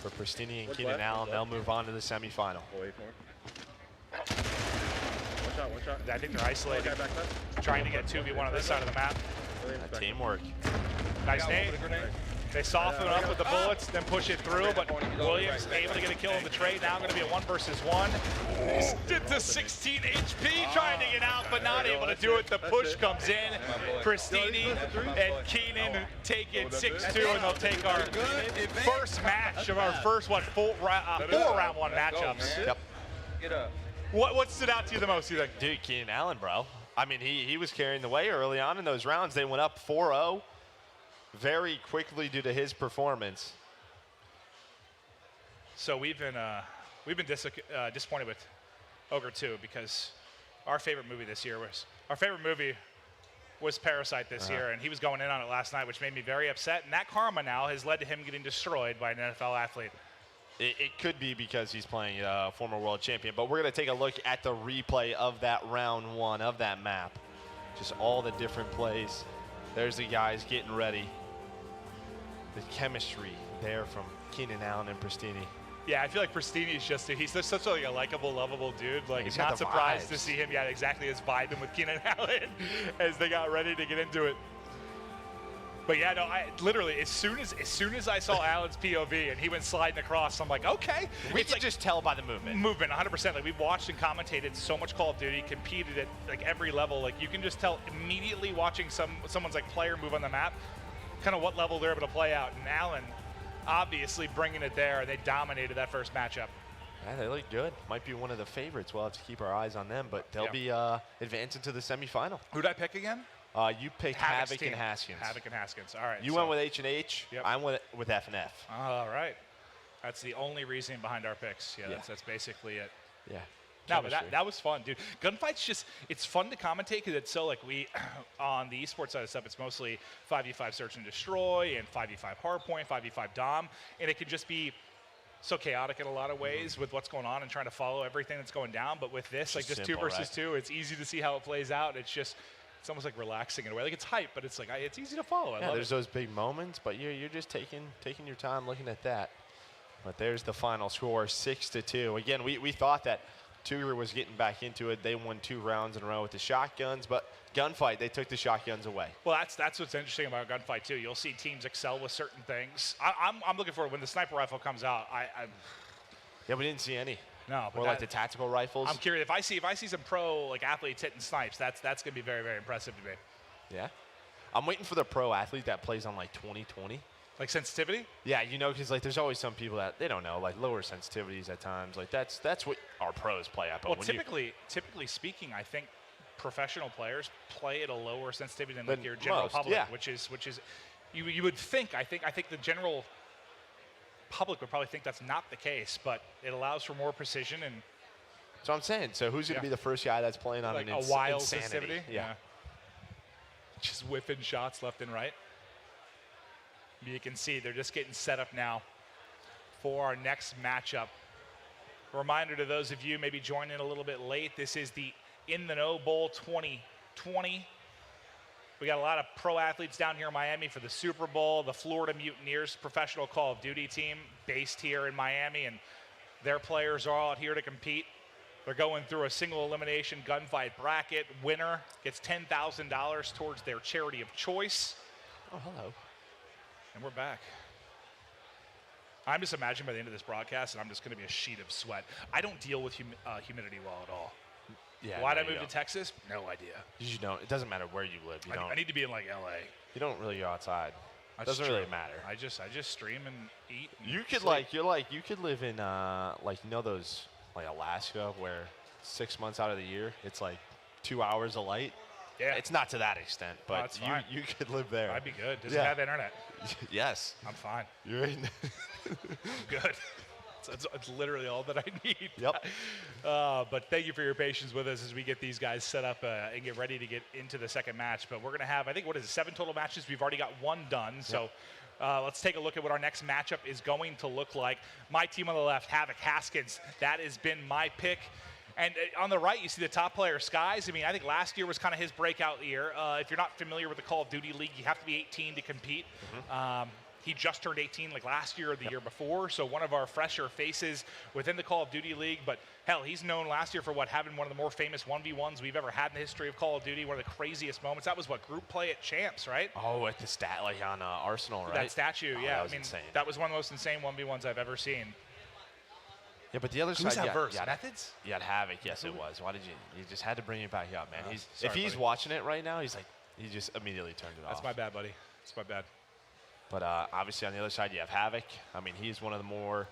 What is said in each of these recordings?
for Pristini and Keenan Allen. They'll move on to the semifinal. One shot. I think they're isolated, trying to get 2v1 on this side of the map. Teamwork. Nice nade. They soften up with the bullets, then push it through, but Williams able to get a kill in the trade. Now going to be a 1 versus 1. Did the 16 HP, trying to get out, but not able to do it. The push comes in. Pristini and Keenan take it 6-2, and they'll take our first match of our first, four round one matchups. Yep. What stood out to you the most, you think? Dude, Keenan Allen, bro. I mean, he was carrying the way early on in those rounds. They went up 4-0 very quickly due to his performance. So we've been disappointed with Ogre 2 because our favorite movie was Parasite this year, and he was going in on it last night, which made me very upset. And that karma now has led to him getting destroyed by an NFL athlete. It could be because he's playing a former world champion, but we're going to take a look at the replay of that round 1 of that map. Just all the different plays. There's the guys getting ready. The chemistry there from Keenan Allen and Pristini. Yeah, I feel like Pristini is he's just such a likable, lovable dude. Like, He's not surprised vibes. to see him, exactly as vibing with Keenan Allen as they got ready to get into it. But yeah, no, I literally, as soon as I saw Allen's POV and he went sliding across, I'm like, okay. We can just tell by the movement. 100%. Like, we've watched and commentated so much Call of Duty, competed at like every level. Like, you can just tell immediately watching someone's like player move on the map, kind of what level they're able to play out. And Allen, obviously bringing it there. They dominated that first matchup. Yeah, they look good. Might be one of the favorites. We'll have to keep our eyes on them, but they'll be advancing to the semifinal. Who'd I pick again? You picked Havoc and Haskins. Havoc and Haskins. All right. You went with H&H. Yep. I went with F&F. All right. That's the only reason behind our picks. Yeah, that's basically it. Yeah. No, but that was fun, dude. Gunfight's it's fun to commentate because it's so, like, on the esports side of stuff, it's mostly 5v5 search and destroy and 5v5 hardpoint, 5v5 dom, and it can just be so chaotic in a lot of ways with what's going on and trying to follow everything that's going down. But with this, like, just 2 versus 2, it's easy to see how it plays out. It's almost like relaxing in a way. Like, it's hype, but it's like it's easy to follow. I love there's those big moments, but you're just taking your time looking at that. But there's the final score, 6-2. Again, we thought that Cougar was getting back into it. They won 2 rounds in a row with the shotguns, but Gunfight, they took the shotguns away. Well, that's what's interesting about Gunfight too. You'll see teams excel with certain things. I'm looking forward when the sniper rifle comes out. Yeah, we didn't see any. No, but or like the tactical rifles. I'm curious if I see some pro like athletes hitting snipes. That's going to be very, very impressive to me. Yeah, I'm waiting for the pro athlete that plays on like 2020. Like sensitivity? Yeah, because like there's always some people that they don't know, like lower sensitivities at times. Like that's what our pros play at. But well, typically speaking, I think professional players play at a lower sensitivity than like your general public, which is you would think. I think the general public would probably think that's not the case, but it allows for more precision and. So I'm saying, so who's going to be the first guy that's playing on like an a wild insanity? sensitivity? Yeah. Just whipping shots left and right. You can see they're just getting set up now for our next matchup. A reminder to those of you maybe joining a little bit late, this is the In the Know Bowl 2020. We got a lot of pro athletes down here in Miami for the Super Bowl. The Florida Mutineers professional Call of Duty team based here in Miami, and their players are all out here to compete. They're going through a single elimination gunfight bracket. Winner gets $10,000 towards their charity of choice. Oh, hello. And we're back. I'm just imagining by the end of this broadcast, and I'm just going to be a sheet of sweat. I don't deal with humidity well at all. Yeah. Why did I move to Texas? No idea. You don't. It doesn't matter where you live. I need to be in like LA. You don't really go outside. It doesn't really matter. I just stream and eat. And you could you could live in those like Alaska where 6 months out of the year it's like 2 hours of light. Yeah. It's not to that extent, but you could live there. I'd be good. Does it have internet? Yes. I'm fine. You're in. Good. It's literally all that I need. Yep. But thank you for your patience with us as we get these guys set up and get ready to get into the second match. But we're going to have, I think, 7 total matches? We've already got 1 done. Yep. So let's take a look at what our next matchup is going to look like. My team on the left, Havoc Haskins. That has been my pick. And on the right, you see the top player, Skies. I mean, I think last year was kind of his breakout year. If you're not familiar with the Call of Duty League, you have to be 18 to compete. he just turned 18 like last year or the year before, so one of our fresher faces within the Call of Duty League. But hell, he's known last year for having one of the more famous 1v1s we've ever had in the history of Call of Duty, one of the craziest moments. That was group play at Champs, right? Oh, at the on Arsenal, right? That statue, oh, yeah. That was insane. That was one of the most insane 1v1s I've ever seen. Yeah, but the other Who's side, that verse? Methods? You had Havoc, yes it was. Why did you just had to bring it back up, man. Sorry, if he's buddy. watching it right now, he just immediately turned it off. That's my bad, buddy. That's my bad. But obviously on the other side, you have Havoc. I mean, he's one of the more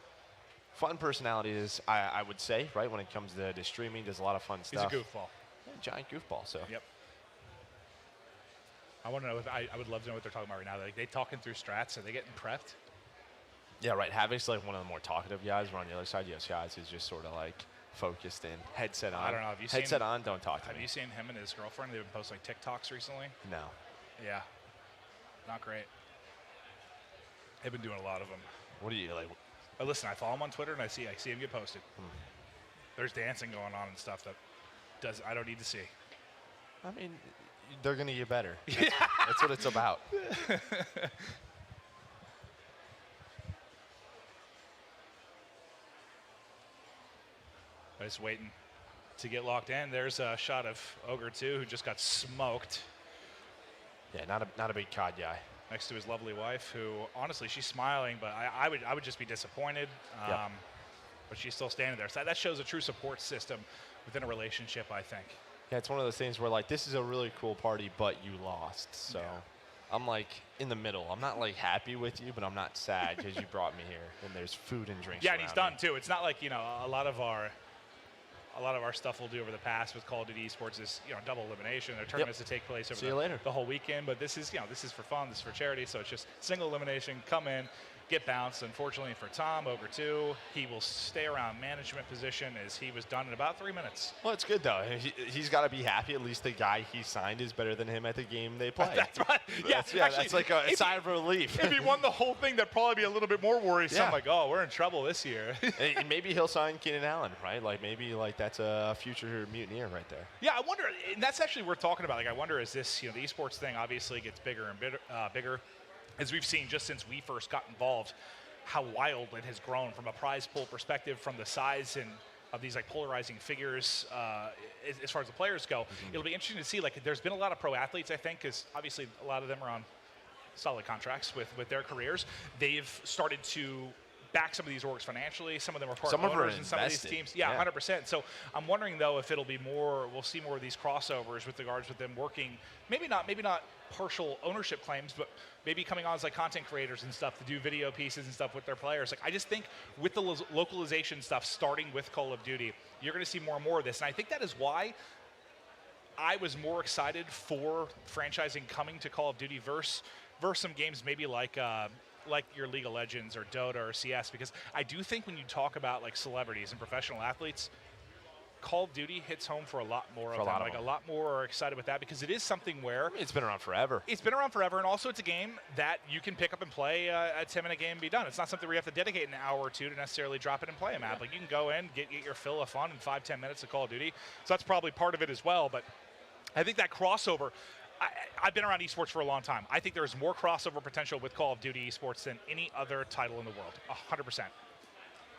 fun personalities, I would say, right, when it comes to streaming. Does a lot of fun stuff. He's a goofball. Yeah, giant goofball, so. Yep. I want to know I would love to know what they're talking about right now. Like, they talking through strats? Are they getting prepped? Yeah, right. Havoc's like one of the more talkative guys. But on the other side, you have guys who's just sort of like focused in, headset on. I don't know. Have you headset seen, on, don't talk to me. Have you seen him and his girlfriend? They've been posting TikToks recently. No. Yeah. Not great. They've been doing a lot of them. What do you like? But listen, I follow him on Twitter and I see him get posted. There's dancing going on and stuff that I don't need to see. I mean, they're gonna get better. That's what it's about. I'm just waiting to get locked in. There's a shot of Ogre 2 who just got smoked. Yeah, not a big COD guy. Next to his lovely wife, who honestly she's smiling, but I would just be disappointed. Yep. But she's still standing there. So that shows a true support system within a relationship, I think. Yeah, it's one of those things where like this is a really cool party, but you lost. So I'm like in the middle. I'm not like happy with you, but I'm not sad because you brought me here and there's food and drinks. Yeah, and he's done me. too. It's not like a lot of our stuff we'll do over the past with Call of Duty Esports is double elimination. There are tournaments that take place over the whole weekend, but this is for fun, this is for charity, so it's just single elimination, come in, get bounced. Unfortunately for Tom, Ogre 2, he will stay around management position as he was done in about 3 minutes. Well, it's good though. He's got to be happy. At least the guy he signed is better than him at the game they play. That's right. Yeah, actually, that's like a sign of relief. If he won the whole thing, that'd probably be a little bit more worrisome. Yeah. Like, oh, we're in trouble this year. And maybe he'll sign Keenan Allen, right? Like maybe like that's a future mutineer right there. Yeah, I wonder, and that's actually worth talking about. Like, I wonder, is this, the esports thing obviously gets bigger and bigger, as we've seen just since we first got involved, how wild it has grown from a prize pool perspective, from the size and of these like polarizing figures as far as the players go. It'll be interesting to see. Like, there's been a lot of pro athletes, I think, because obviously a lot of them are on solid contracts with their careers. They've started to back some of these orgs financially. Some of them are part owners in some of these teams. Yeah, 100%. So I'm wondering though if it'll be more. We'll see more of these crossovers with regards with them working. Maybe not partial ownership claims, but maybe coming on as like content creators and stuff to do video pieces and stuff with their players. Like, I just think with the localization stuff starting with Call of Duty, you're going to see more and more of this. And I think that is why I was more excited for franchising coming to Call of Duty versus some games maybe like your League of Legends or Dota or CS, because I do think when you talk about like celebrities and professional athletes, Call of Duty hits home for a lot more of them. Like, a lot more are excited with that because it is something where it's been around forever. It's been around forever, and also it's a game that you can pick up and play a 10-minute game and be done. It's not something where you have to dedicate an hour or two to necessarily drop it and play a map. Like, you can go in, get your fill of fun in 5-10 minutes of Call of Duty. So that's probably part of it as well. But I think that crossover. I've been around esports for a long time. I think there's more crossover potential with Call of Duty esports than any other title in the world. 100%.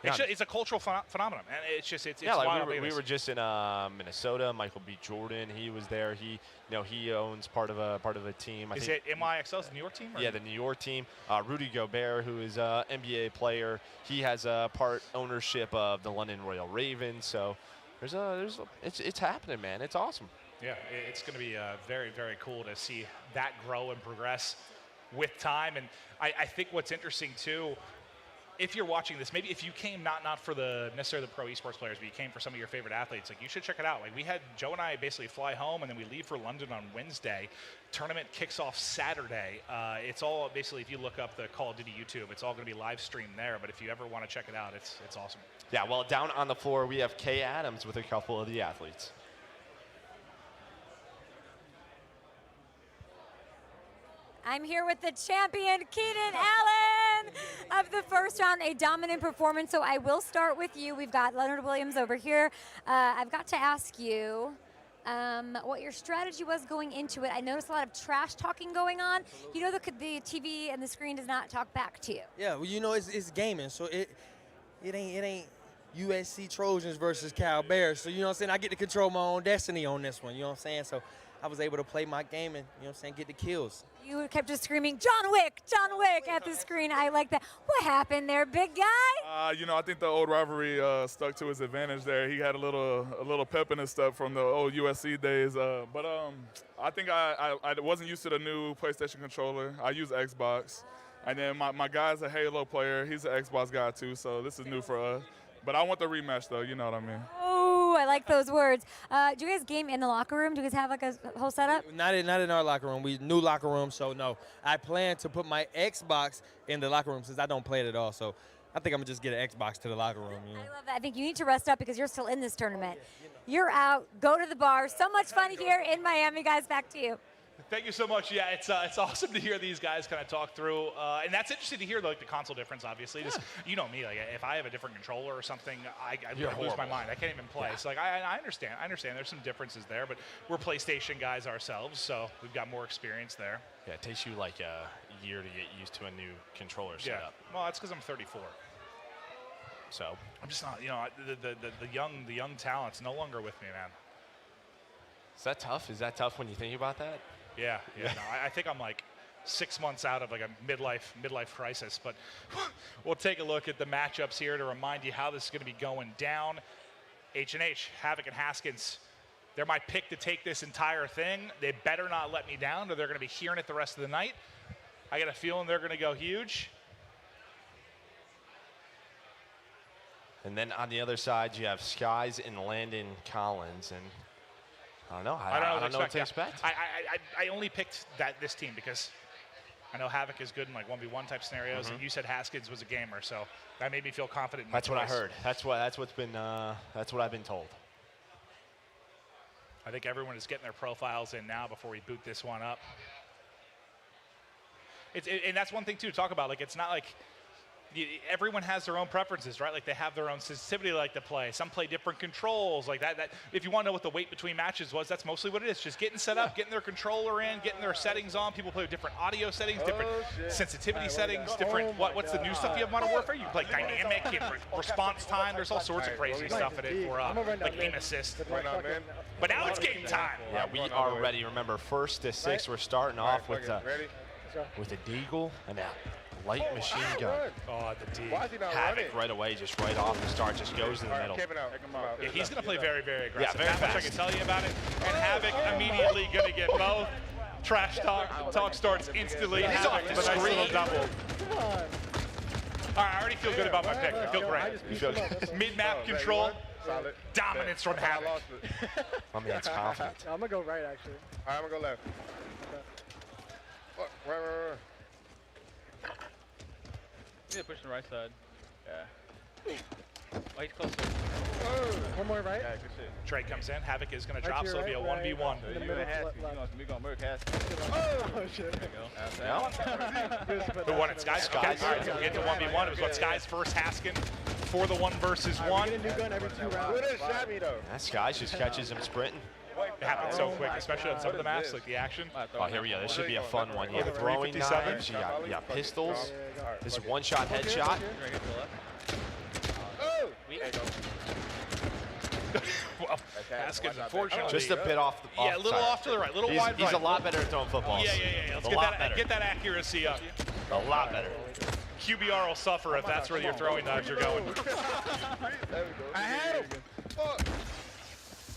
It's a cultural phenomenon, and it's like wild. we were just in Minnesota. Michael B. Jordan, he was there. He owns part of a team. Is it MIXL's the New York team? Or? Yeah, the New York team. Rudy Gobert, who is an NBA player, he has a part ownership of the London Royal Ravens. So it's happening, man. It's awesome. Yeah, it's going to be very, very cool to see that grow and progress with time. And I think what's interesting too, if you're watching this, maybe if you came not for necessarily the pro esports players, but you came for some of your favorite athletes, like, you should check it out. Like, we had Joe and I basically fly home, and then we leave for London on Wednesday. Tournament kicks off Saturday. It's all basically, if you look up the Call of Duty YouTube, it's all going to be live streamed there. But if you ever want to check it out, it's awesome. Yeah, well, down on the floor we have Kay Adams with a couple of the athletes. I'm here with the champion, Keenan Allen, of the first round, a dominant performance. So I will start with you. We've got Leonard Williams over here. I've got to ask you, what your strategy was going into it. I noticed a lot of trash talking going on. You know the TV and the screen does not talk back to you. Yeah, well, you know, it's gaming, so it ain't USC Trojans versus Cal Bears. So, you know what I'm saying? I get to control my own destiny on this one, you know what I'm saying? So I was able to play my game and, you know what I'm saying, get the kills. You kept just screaming, John Wick at the screen. I like that. What happened there, big guy? You know, I think the old rivalry stuck to his advantage there. He had a little pep in his step from the old USC days. But I think I wasn't used to the new PlayStation controller. I use Xbox. And then my guy's a Halo player. He's an Xbox guy too, so this is new for us. But I want the rematch, though. You know what I mean. Oh, I like those words. Do you guys game in the locker room? Do you guys have like a whole setup? Not in our locker room. We new locker room, so no. I plan to put my Xbox in the locker room since I don't play it at all. So I think I'm gonna just get an Xbox to the locker room. You know? I love that. I think you need to rest up because you're still in this tournament. You're out. Go to the bar. So much fun here in Miami, guys. Back to you. Thank you so much. Yeah, it's awesome to hear these guys kind of talk through, and that's interesting to hear like the console difference. Obviously, just you know me, like if I have a different controller or something, I lose my mind. I can't even play. Yeah. So like I understand. There's some differences there, but we're PlayStation guys ourselves, so we've got more experience there. Yeah, it takes you like a year to get used to a new controller setup. Well, that's because I'm 34. So I'm just not. You know, the young talent's no longer with me, man. Is that tough? Is that tough when you think about that? Yeah. No, I think I'm like 6 months out of like a midlife crisis. But we'll take a look at the matchups here to remind you how this is going to be going down. H&H, Havoc and Haskins. They're my pick to take this entire thing. They better not let me down, or they're going to be hearing it the rest of the night. I got a feeling they're going to go huge. And then on the other side, you have Skies and Landon Collins, and I don't know. I don't know what to expect. I only picked this team because I know Havoc is good in like 1v1 type scenarios, and you said Haskins was a gamer, so that made me feel confident. In that's what I heard. That's what I've been told. I think everyone is getting their profiles in now before we boot this one up. And that's one thing too to talk about. Like it's not like everyone has their own preferences, right? Like they have their own sensitivity they like to play. Some play different controls like that. If you want to know what the wait between matches was, that's mostly what it is. Just getting set up, getting their controller in, getting their settings on. People play with different audio settings, different sensitivity settings, different what's the new stuff you have in Modern Warfare? You play dynamic, response time. There's all sorts of crazy stuff in it for like aim assist. But now it's game time. Yeah, we are ready. Remember, 1st to 6th, we're starting off with a Deagle and a light machine gun. Oh, the D. Havoc right away, just right off the start, just goes in the middle. Yeah, he's going to play very, very aggressive. Yeah, very fast. I can tell you about it. And Havoc immediately going to get both. Trash talk starts instantly. He's off the screen. Double. All right, I already feel good about my pick. I feel great. Mid-map control. Solid. Dominance from Havoc. My man's confident. I'm going to go right, actually. All right, I'm going to go left. Right. Yeah, pushing the right side. Yeah. Oh, he's close. One more right. Yeah, good shit. Trey comes in. Havoc is going to drop, so it'll be a 1v1. So you and Haskins, we're going to murk Haskins. Oh, shit. There you go. Who won it? Skies? Skies. All right, so we get to 1v1. It was what Skies versus Haskin for the 1 versus 1. We get a new gun every 2 rounds. Who done shot me, though? That Skies just catches him sprinting. It happens so quick, especially on some of the maps, like the action. Oh, here we go. This should be a fun one. You have throwing knives, you got pistols. This is one-shot headshot. Well, Haskins, unfortunately. Just a bit off the Yeah, a little off to the right, a little wide right. He's a lot better at throwing footballs. Yeah. Let's get that accuracy up. A lot better. QBR will suffer if that's where your throwing knives are going. I had him.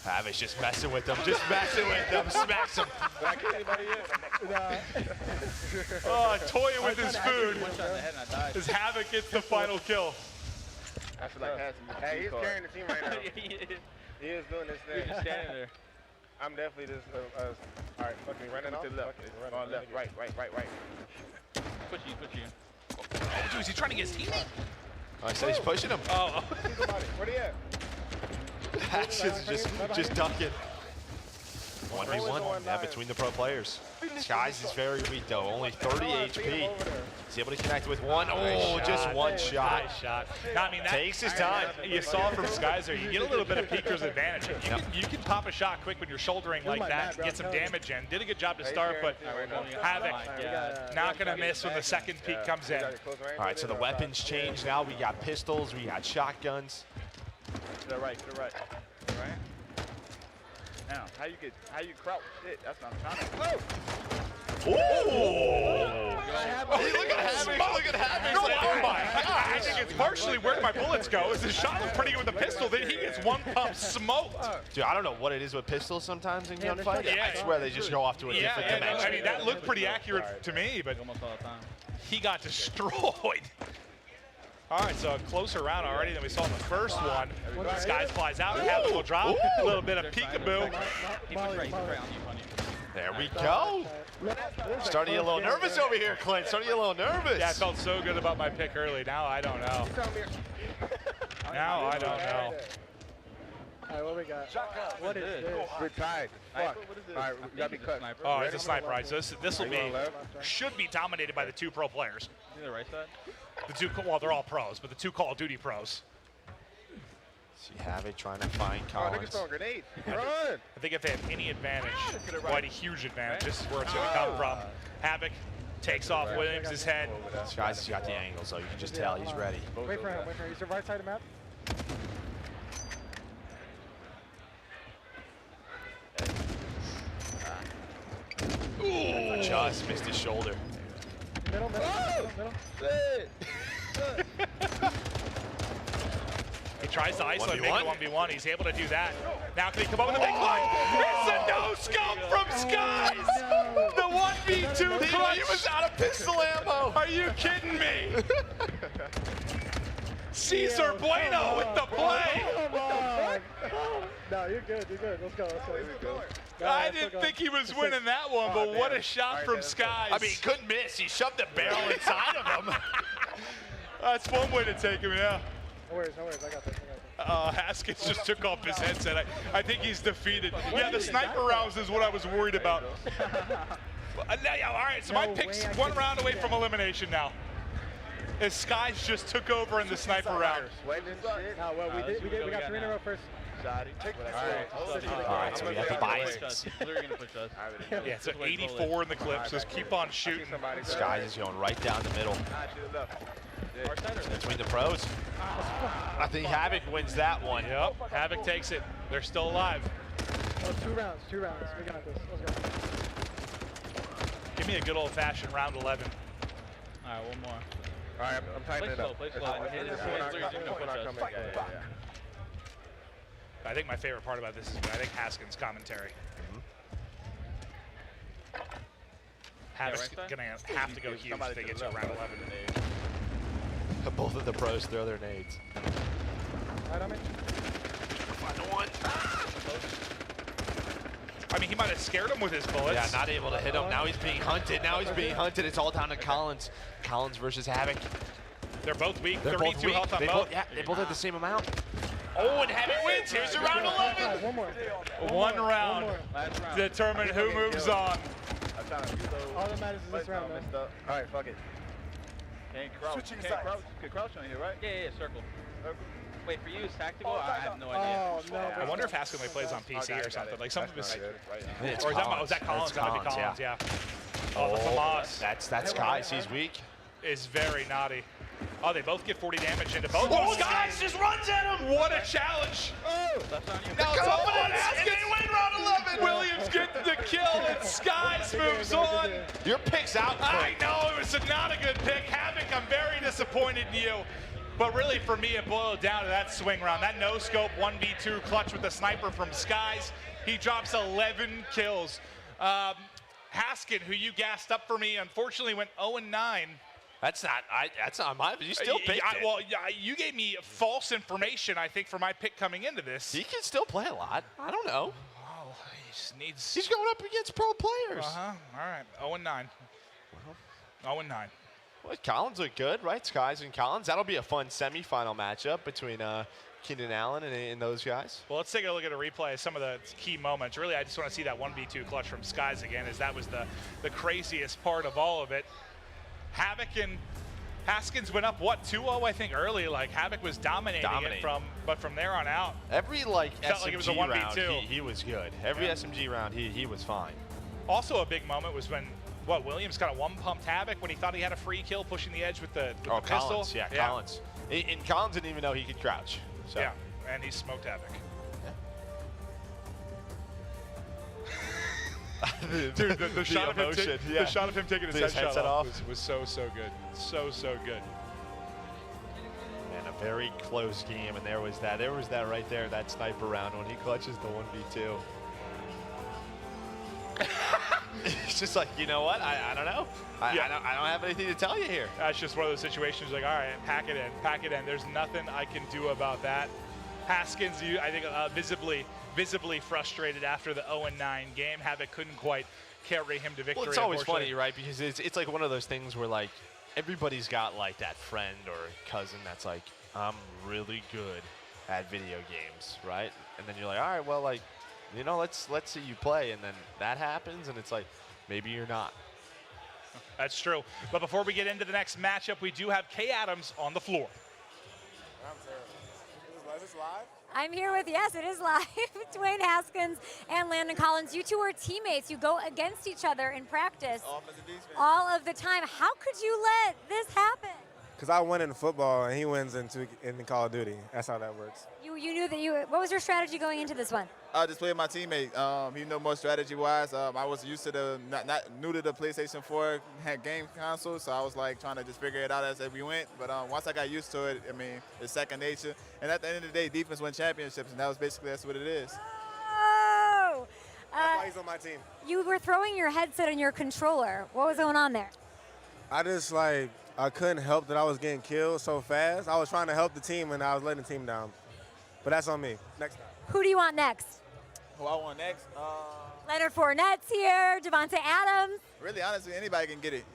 Havoc's just messing with them. Smacks him. Did I kill anybody yet? Oh, toying with his food. One shot in the head and I died. As Havoc gets the final kill. I feel like Haskins. Hey, he's carrying the team right now. He is doing this You're thing. just standing there. I'm definitely just, all right, fuck me, running off. To the left. On left, right. Push you. Oh, dude, is he trying to get his teammate? I said he's pushing him. Oh. Where he at? That's just ducking. 1v1, yeah, between the pro players. Skies is very weak though, only 30 HP. He's able to connect with one. Oh, just one shot. Nice shot. No, I mean, that Takes his time. You saw from Skies there, you get a little bit of peeker's advantage. You can pop a shot quick when you're shouldering like that to get some damage in. Did a good job to start, but Havoc not going to miss when the second peek comes in. All right, so the weapons change now. We got pistols, we got shotguns. To the right, to the right. Right. Now, how you crouch? Shit, that's what I'm trying to. Ooh! Look at Havoc, look at Havoc. No, oh my God. I think it's partially where my bullets go. Is the shot was pretty good with the pistol, then he gets one pump smoked. Dude, I don't know what it is with pistols sometimes in gunfight. Yeah. I swear they just go off to a different dimension. I mean, that looked pretty accurate to me, but Almost all the time. he got destroyed. All right, so a closer round already than we saw in the first one. Skies flies out, Havoc will drop. A little bit of peekaboo. He puts right on you. There we go. Starting to get a little nervous over here, Clint. Starting to get a little nervous. Yeah, I felt so good about my pick early. Now I don't know. Now I don't know. All right, what we got? What is this? We're tied. Fuck. All right, we gotta be cut. Oh, it's a sniper, right? So this will be, should be dominated by the two pro players. See the right side? The two, well, they're all pros, but the two Call of Duty pros. See Havoc trying to find Oh, Collins. niggas throwing grenades. Run. I think if they have any advantage, quite a huge advantage, this is where it's going to come from. Havoc takes off Williams' head. Skies has got the angle, so you can just tell he's ready. Wait for him. Wait for him. He's the right side of the map. Ooh, just missed his shoulder. Middle. He tries to isolate, make it 1v1. He's able to do that. Now can he come up with a big play? It's a no-scope from Skies! The 1v2 clutch! He was out of pistol ammo! Are you kidding me? Cesar Bueno with the play! Come on. No, you're good. Let's go. I didn't think he was winning that one, but what a shot from Skies. I mean, he couldn't miss. He shoved the barrel inside of him. That's one way to take him, yeah. No worries. I got this. Haskins just took off his headset. I think he's defeated. Yeah, the sniper rounds is what I was worried about. All right, so my pick's one round away from elimination now. As Skies just took over in the sniper round. No, well, we got 3 in a row first. All right, so we have the Bisons. Yeah, so 84 in the clip, so just keep on shooting. Skies is going right down the middle. Between the pros. I think Havoc wins that one. Yep, Havoc takes it. They're still alive. Oh, 2 rounds. We got this. Let's go. Give me a good old-fashioned round 11. All right, one more. All right, I'm tightening it up. Play slow. I think my favorite part about this is I think Haskins' commentary. Havoc's gonna have to go huge if they get to round 11. Both of the pros throw their nades. Right on me. Final one. I mean, he might have scared him with his bullets. Yeah, not able to hit him. Now he's being hunted. It's all down to Collins. Collins versus Havoc. They're both weak. They're 32 both weak. health on both. They both have the same amount. Oh, and Havoc wins. Here's the round 11. One more. One round. Last round. Determine who moves on. All that matters is this round, man. All right, fuck it. Can't crouch. Can crouch on here, right? Yeah, circle. Wait, for you, it's tactical? I have no idea. Oh, no. I wonder if Haskins only plays on PC or something. Like some of his. It's Or is that Collins? It's That might be Collins, yeah. Oh, the Famas That's Skies. He's weak. is very naughty. Oh, they both get 40 damage into both. Oh, Skies just runs at him. What a challenge! Now it's all on Haskins. They win round 11. Williams gets the kill and Skies moves on. Your pick's out. I know it was not a good pick. Havoc, I'm very disappointed in you. But really, for me, it boiled down to that swing round. That no-scope 1v2 clutch with the sniper from Skies. He drops 11 kills. Haskin, who you gassed up for me, unfortunately went 0-9. That's not mine, but you still picked it. Well, you gave me false information, I think, for my pick coming into this. He can still play a lot. I don't know. Oh, he just needs... He's going up against pro players. All right, 0-9. 0-9. Well, Collins looked good, right? Skies and Collins. That'll be a fun semifinal matchup between Keenan Allen and those guys. Well, let's take a look at a replay of some of the key moments. Really, I just want to see that 1v2 clutch from Skies again, as that was the craziest part of all of it. Havoc and Haskins went up, what, 2-0, I think, early. Like, Havoc was dominating it but from there on out. Every, like, felt SMG like it was a 1v2. round, he was good. Every SMG round, he was fine. Also a big moment was when, Williams kind of one-pumped Havoc when he thought he had a free kill, pushing the edge with the pistol. Collins, yeah, Collins. And Collins didn't even know he could crouch. So. Yeah, and he smoked Havoc. Dude, the shot of him taking his headset off was so good. So good. And a very close game, and there was that right there, that sniper round when he clutches the 1v2. It's just like, you know what? I don't know. I don't have anything to tell you here. That's just one of those situations like, all right, pack it in. There's nothing I can do about that. Haskins, I think, visibly frustrated after the 0-9 game. Havoc couldn't quite carry him to victory. Well, it's always funny, right? Because it's like one of those things where, like, everybody's got, like, that friend or cousin that's like, I'm really good at video games, right? And then you're like, all right, well, like, you know, let's see you play. And then that happens, and it's like, maybe you're not. That's true. But before we get into the next matchup, we do have Kay Adams on the floor. Is this live? I'm here with, yes, it is live, Dwayne Haskins and Landon Collins. You two are teammates. You go against each other in practice all of the time. How could you let this happen? Because I win in football and he wins in Call of Duty. That's how that works. You knew that what was your strategy going into this one? I just played my teammate. He knew more strategy-wise. I was used to not new to the PlayStation 4 game console, so I was like trying to just figure it out as we went. But once I got used to it, I mean, it's second nature. And at the end of the day, defense wins championships, and that's what it is. Oh! That's why he's on my team. You were throwing your headset on your controller. What was going on there? I couldn't help that I was getting killed so fast. I was trying to help the team, and I was letting the team down. But that's on me. Next time. Who do you want next? Who I want next? Leonard Fournette's here, Devontae Adams. Really, honestly, anybody can get it.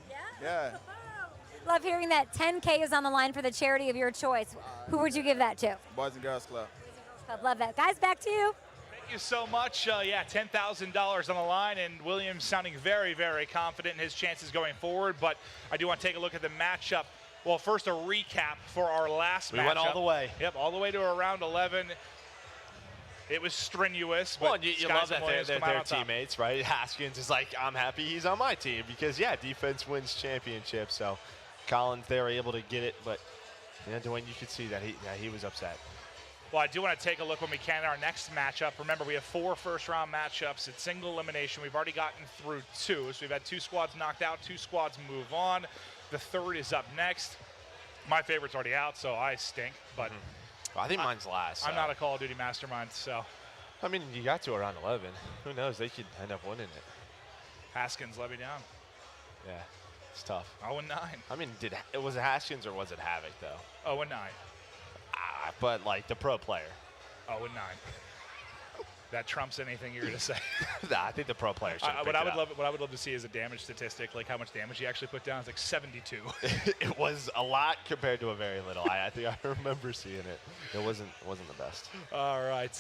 Yeah. Love hearing that 10K is on the line for the charity of your choice. Who would you give that to? Boys and Girls Club. Love that. Guys, back to you. Thank you so much. $10,000 on the line, and Williams sounding very, very confident in his chances going forward. But I do want to take a look at the matchup. Well, first a recap for our last matchup. We went all the way. Yep, all the way to around 11. It was strenuous. Well, you love that they're teammates, right? Haskins is like, I'm happy he's on my team because, defense wins championships. So Collins, they were able to get it. But, Dwayne, you could see that he was upset. Well, I do want to take a look when we can at our next matchup. Remember, we have 4 first-round matchups. It's single elimination. We've already gotten through 2. So we've had 2 squads knocked out, 2 squads move on. The third is up next. My favorite's already out, so I stink. But well, I think mine's last. I'm not a Call of Duty mastermind, so. I mean, you got to around 11. Who knows? They could end up winning it. Haskins let me down. Yeah, it's tough. 0-9. I mean, was it Haskins or was it Havoc, though? 0-9. But, like, the pro player. 0-9. That trumps anything you're going to say. Nah, I think the pro player should what I would love to see is a damage statistic, like how much damage he actually put down. It's like 72. It was a lot compared to a very little. I think I remember seeing it. It wasn't the best. All right.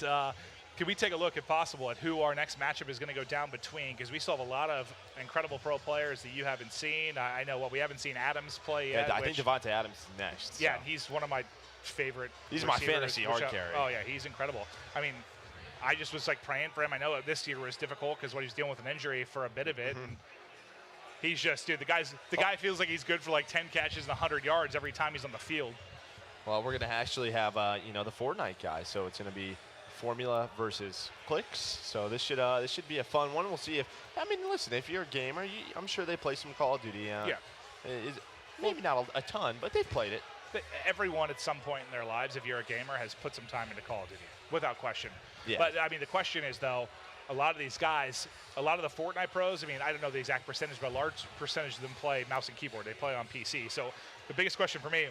Can we take a look, if possible, at who our next matchup is going to go down between? Because we still have a lot of incredible pro players that you haven't seen. I know we haven't seen Adams play yet. Yeah, I think Devontae Adams is next. Yeah, so. He's one of my favorite. He's my fantasy hard carry. Oh, yeah, he's incredible. I mean, I just was like praying for him. I know this year was difficult because he was dealing with an injury for a bit of it. And he's just, dude, the guy feels like he's good for like 10 catches and 100 yards every time he's on the field. Well, we're going to actually have, the Fortnite guy. So it's going to be Formula versus Clicks. So this should be a fun one. We'll see listen, if you're a gamer, I'm sure they play some Call of Duty. Maybe not a ton, but they've played it. Everyone at some point in their lives, if you're a gamer, has put some time into Call of Duty, without question. Yeah. But, I mean, the question is, though, a lot of these guys, a lot of the Fortnite pros, I mean, I don't know the exact percentage, but a large percentage of them play mouse and keyboard. They play on PC. So the biggest question for me,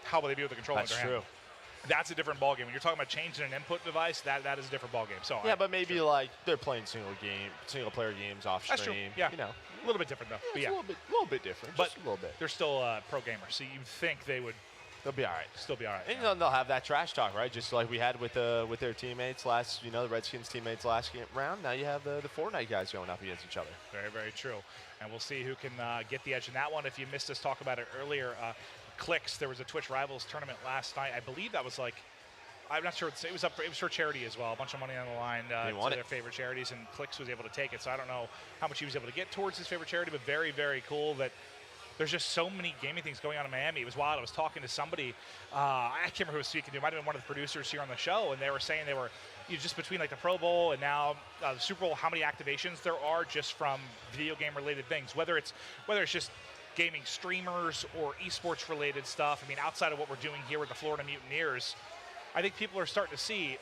how will they be with the controller in their hand? That's true. That's a different ballgame. When you're talking about changing an input device, that is a different ballgame. So Yeah, but maybe like they're playing single player games off stream. That's true. Yeah, You know, a little bit different though. it's But a little bit different, but just a little bit. they're still pro gamers, so you think they would They'll be all right. still be all right. And they'll have that trash talk, right? Just like we had with their teammates last, the Redskins teammates last round. Now you have the Fortnite guys going up against each other. Very, very true. And we'll see who can get the edge in that one. If you missed us talk about it earlier, Clicks, there was a Twitch Rivals tournament last night. I believe that was like, I'm not sure. It was for charity as well. A bunch of money on the line to their favorite charities, and Clicks was able to take it. So I don't know how much he was able to get towards his favorite charity, but very, very cool that there's just so many gaming things going on in Miami. It was wild. I was talking to somebody. I can't remember who was speaking to. It might have been one of the producers here on the show, and they were saying they were just between like the Pro Bowl and now the Super Bowl, how many activations there are just from video game related things, whether it's just gaming streamers or esports related stuff. I mean, outside of what we're doing here with the Florida Mutineers, I think people are starting to see,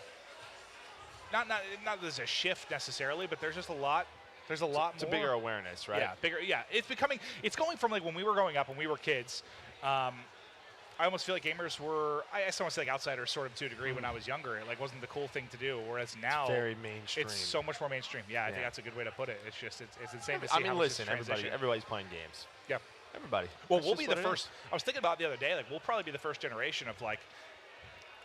not that there's a shift necessarily, but there's just a lot. There's a lot more. It's a bigger awareness, right? Yeah, bigger. Yeah, it's going from like when we were growing up, when we were kids. I almost feel like gamers were, I still want to say like outsiders sort of to a degree when I was younger. It like wasn't the cool thing to do, whereas now It's very mainstream. it's so much more mainstream. Yeah, I think that's a good way to put it. It's just, it's insane to see I mean, how much listen, it's transitioned. everybody's playing games. Yeah. Everybody. Well, That's we'll just be the what it first. is. I was thinking about it the other day, like we'll probably be the first generation of like,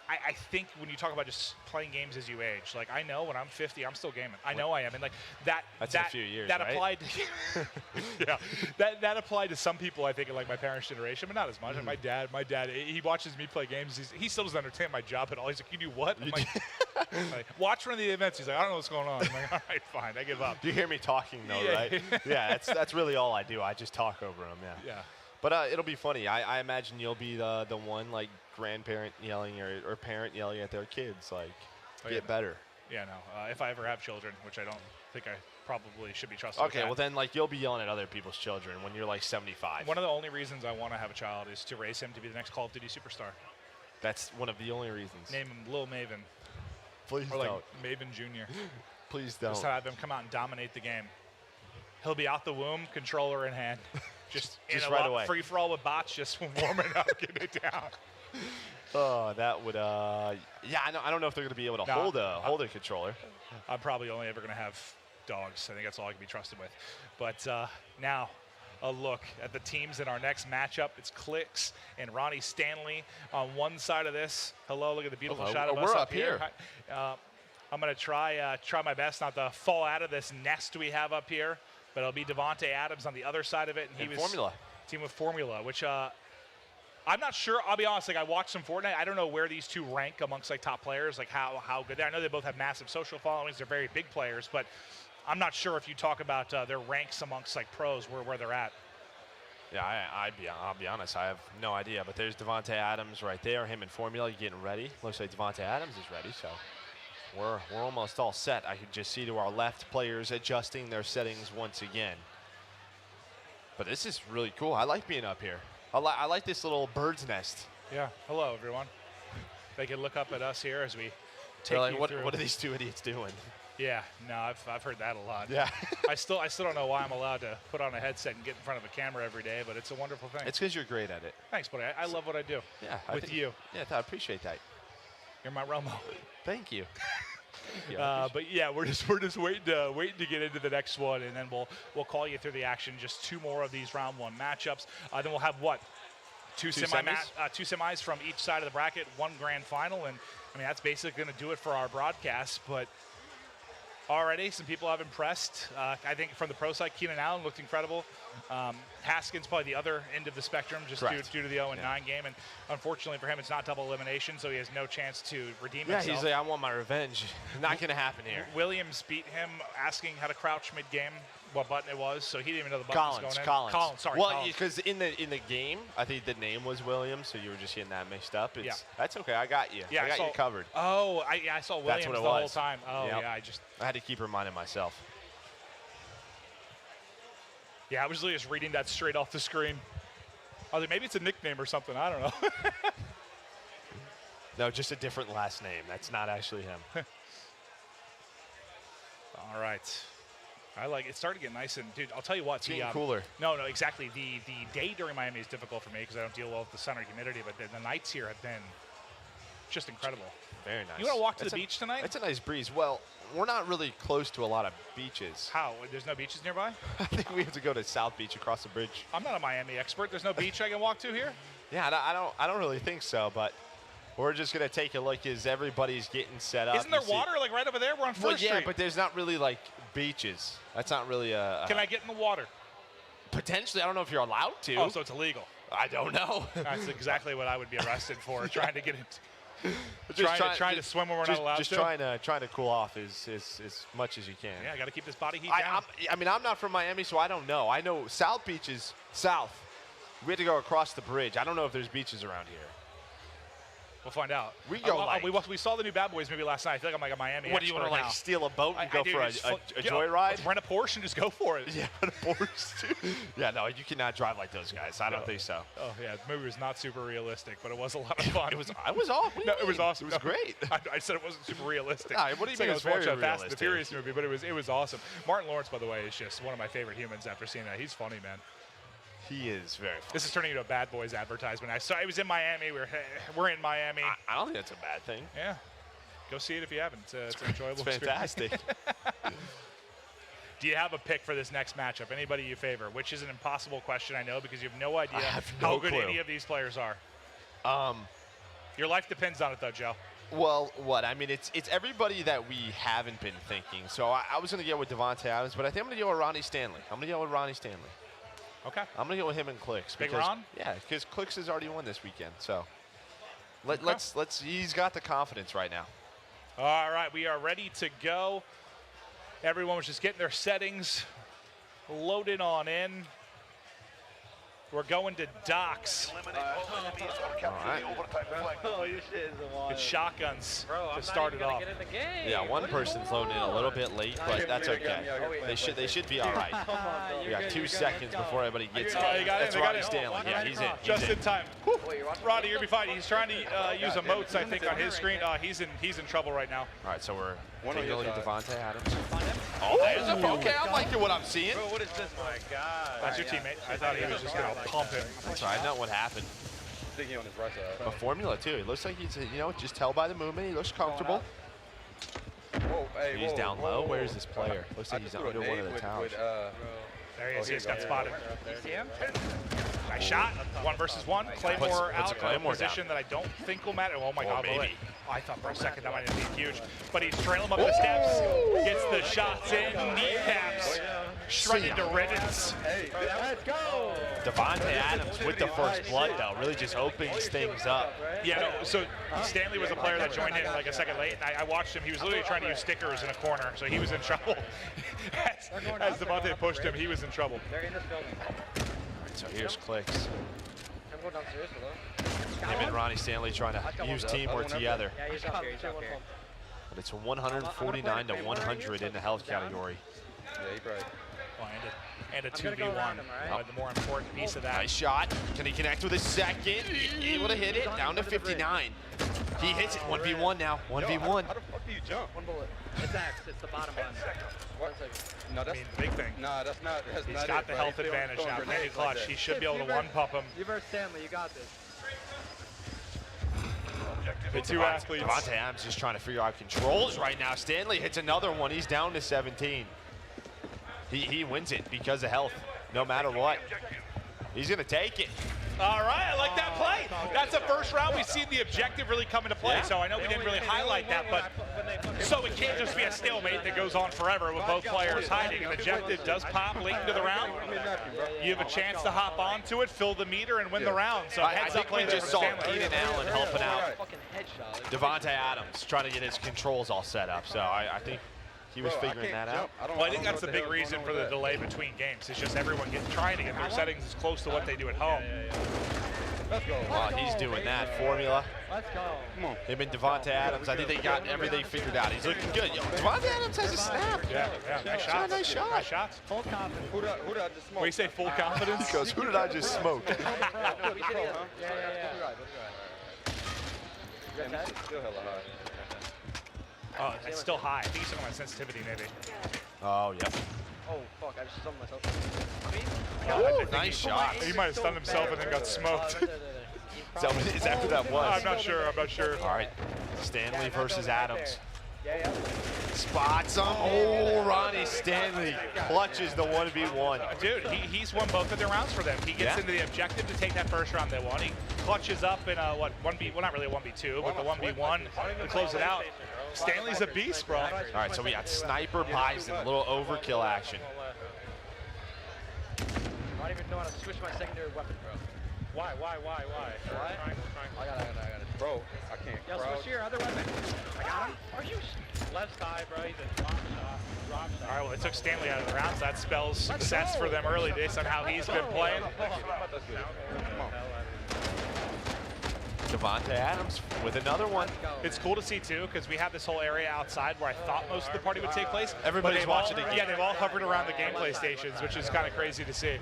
I think when you talk about just playing games as you age, like I know when I'm 50, I'm still gaming. I know I am, and like That's in a few years, that right? applied. To, yeah, that applied to some people. I think in like my parents' generation, but not as much. And my dad, he watches me play games. He still doesn't understand my job at all. He's like, "You do what?" I'm like, watch one of the events. He's like, "I don't know what's going on." I'm like, "All right, fine, I give up." You hear me talking though, Yeah. right? Yeah, that's really all I do. I just talk over them. Yeah. Yeah. But it'll be funny. I imagine you'll be the one like grandparent yelling or parent yelling at their kids like, get better. Yeah, no. If I ever have children, which I don't think I probably should be trusted. Okay, well then like you'll be yelling at other people's children when you're like 75. One of the only reasons I want to have a child is to raise him to be the next Call of Duty superstar. That's one of the only reasons. Name him Lil Maven. Please or like don't. Maven Jr. Please don't. Just have him come out and dominate the game. He'll be out the womb, controller in hand. Just right away. Free for all with bots, just warming up, getting it down. Oh, that would yeah, I don't know if they're going to be able to hold a controller. I'm probably only ever going to have dogs. I think that's all I can be trusted with. But now a look at the teams in our next matchup. It's Clicks and Ronnie Stanley on one side of this. Hello, look at the beautiful shot of us we're up up here. I'm going to try my best not to fall out of this nest we have up here, but it'll be Devontae Adams on the other side of it. And he was Formula. Team with Formula, which I'm not sure. I'll be honest. Like I watched some Fortnite. I don't know where these two rank amongst like top players. Like how good they are. I know they both have massive social followings. They're very big players, but I'm not sure if you talk about their ranks amongst like pros where they're at. Yeah, I'll be honest. I have no idea. But there's Devontae Adams right there. Him and Formula getting ready. Looks like Devontae Adams is ready. So we're almost all set. I could just see to our left players adjusting their settings once again. But this is really cool. I like being up here. I like this little bird's nest. Yeah. Hello, everyone. They can look up at us here as we take Like, you what through. are these two idiots doing? Yeah. No, I've heard that a lot. Yeah. I still don't know why I'm allowed to put on a headset and get in front of a camera every day, but it's a wonderful thing. It's because you're great at it. Thanks, buddy. I love what I do. Yeah. With you. Yeah, I appreciate that. You're my Romo. Thank you. But yeah, we're just waiting to get into the next one, and then we'll call you through the action. Just two more of these round one matchups. Then we'll have what? Two semis from each side of the bracket, one grand final, and I mean that's basically going to do it for our broadcast. But already some people have impressed. I think from the pro side, Keenan Allen looked incredible. Haskins probably the other end of the spectrum, just due to the 0-9 game, and unfortunately for him, it's not double elimination, so he has no chance to redeem himself. Yeah, he's like, I want my revenge. Not going to happen here. Williams beat him, asking how to crouch mid-game, what button it was, so he didn't even know the button was going in. Collins. Sorry, well, Collins. because in the game, I think the name was Williams, so you were just getting that mixed up. Yeah. That's okay. I got you. Yeah, I got you covered. Oh, I saw Williams That's what it the whole was. time. Oh, Yep. yeah, I had to keep reminding myself. Yeah, I was really just reading that straight off the screen. I was like, maybe it's a nickname or something. I don't know. No, just a different last name. That's not actually him. All right. I like it. It's starting to get nice and, dude, I'll tell you what. It's getting cooler. No, exactly. The day during Miami is difficult for me because I don't deal well with the sun or humidity, but the nights here have been just incredible. Very nice. You want to walk to the beach tonight? It's a nice breeze. Well, we're not really close to a lot of beaches. How? There's no beaches nearby? I think we have to go to South Beach across the bridge. I'm not a Miami expert. There's no beach I can walk to here? Yeah, I don't really think so, but we're just going to take a look as everybody's getting set up. Isn't there water like right over there? We're on First Street. Street. Yeah, but there's not really like beaches. That's not really a... Can I get in the water? Potentially. I don't know if you're allowed to. Oh, so it's illegal. I don't know. That's exactly what I would be arrested for, trying to get into... Trying to swim when we're not allowed just to? trying to cool off as much as you can. Yeah, got to keep this body heat down. I mean, I'm not from Miami, so I don't know. I know South Beach is south. We had to go across the bridge. I don't know if there's beaches around here. We'll find out. We go we saw the new Bad Boys movie last night. I feel like I'm like a Miami What do you want to like steal a boat and go for a joyride? Rent a Porsche and just go for it. Yeah, rent a Porsche too. Yeah, no, you cannot drive like those guys. I don't think so. Oh yeah, the movie was not super realistic, but it was a lot of fun. It was awesome. No, it was awesome. It was great. I said it wasn't super realistic. Nah, what do you mean? I It's was watching very a Fast and the realistic. Furious movie, but it was awesome. Martin Lawrence, by the way, is just one of my favorite humans. After seeing that, he's funny, man. He is very funny. This is turning into a Bad Boys advertisement. I saw it was in Miami. We're in Miami. I don't think that's a bad thing. Yeah, go see it if you haven't. It's an enjoyable. It's fantastic. Do you have a pick for this next matchup? Anybody you favor? Which is an impossible question, I know, because you have no idea how good any of these players are. Your life depends on it, though, Joe. Well, what? I mean, it's everybody that we haven't been thinking. So I was going to go with Devontae Adams, but I think I'm going to go with Ronnie Stanley. Okay. I'm going to go with him and Clicks. Big Ron? Yeah, because Clicks has already won this weekend. So he's got the confidence right now. All right, we are ready to go. Everyone was just getting their settings loaded on in. We're going to docks. All right. Good shotguns to start it off. Yeah, one person's loading in a little bit late, but that's okay. They should be all right. We got 2 seconds before everybody gets in. That's Ronnie Stanley. Yeah, he's in. Just in time. Roddy, you're be fine. He's trying to use emotes, I think, on his screen. He's in trouble right now. All right, so we're taking a look at Devontae Adams. Oh, okay, I'm liking what I'm seeing. Bro, what is this? Oh my God. That's your teammate. I thought he was just going to pump him. That's right, not what happened. Thinking on his right side. But formula too. It looks like he's, just tell by the movement. He looks comfortable. Whoa, hey, He's down low. Where is this player? Looks like he's under one of the towers. There he is. He just got spotted. Nice shot. 1 versus 1. Claymore out of a position that I don't think will matter. Oh my God, maybe. I thought for a second that might have been huge. But he's trailing him up the steps. Gets the shots in. Kneecaps. Shredded to ribbons. Hey, let's go. Devontae Adams with the first blood, though, really just opens things up. Yeah, no, so Stanley was a player that joined in like a second late, and I watched him. He was literally trying to use stickers in a corner, so he was in trouble. As Devontae pushed him, he was in trouble. They're in this building. So here's Clicks. I'm going downstairs for them. Him and Ronnie Stanley trying to use teamwork together. Yeah, he's up here. He's up here. But it's 149 to 100 in the health category. Yeah, he probably. Oh, and a 2v1. The more important piece of that. Nice shot. Can he connect with a second? Able to hit it. Down to 59. He hits it. 1v1 now. 1v1. How the fuck do you jump? One bullet. It's X. It's the bottom one. What? No, that's big thing. Nah, that's not. He's got the health advantage now. Very clutch. He should be able to one-pump him. You versus Stanley. You got this. The two athletes. Devontae Adams just trying to figure out controls right now. Stanley hits another one. He's down to 17. He wins it because of health, no matter what. He's going to take it. All right, I like that play. That's the first round we've seen the objective really come into play. Yeah. So I know we didn't really highlight that, but so it can't just be a stalemate that goes on forever with both players hiding. An objective does pop late into the round. You have a chance to hop onto it, fill the meter, and win the round. So I think we just saw Keenan Allen helping out Fucking headshot. Devontae Adams trying to get his controls all set up. So I think he was figuring that out. Well, I think that's the big reason for the delay between games. It's just everyone trying to get their settings as close to what they do at home. Let's go. While he's doing that formula, Let's go. Come on. him and Devontae Adams, I think they got everything figured out. He's looking good. Yo, Devontae Adams has a snap. Yeah, nice shots. Nice shot. Nice shots. Full confidence. Who did I just smoke? When you say full confidence, He goes, who did I just smoke? Yeah. Damn, this is still hella high. oh, it's still high. I think he's talking about sensitivity, maybe. Oh, yep. Oh, fuck. I just stunned myself. Oh, nice shot. He might have stunned himself and then got smoked. Is that who that was? I'm not sure. I'm not sure. All right, Stanley versus Adams. Spots him. Oh, Ronnie Stanley clutches the 1v1. Dude, he's won both of their rounds for them. He gets into the objective to take that first round they won. He clutches up in a, 1v, well, not really a 1v2, but the 1v1 to close it out. Stanley's a beast, bro. All right, so we got Sniper Bison, a little overkill action. I don't even know how to switch my secondary weapon, bro. Why? I got it. Bro, I can't. Yo, switch your other weapon. I got him. Are you left side, bro? He's a drop shot. All right, well, they took Stanley out of the rounds. That spells success for them early based on how he's been playing. Devontae Adams with another one. It's cool to see, too, because we have this whole area outside where I thought most of the party would take place. Everybody's watching the game. Yeah, they've all hovered around the gameplay stations, which is kind of crazy to see.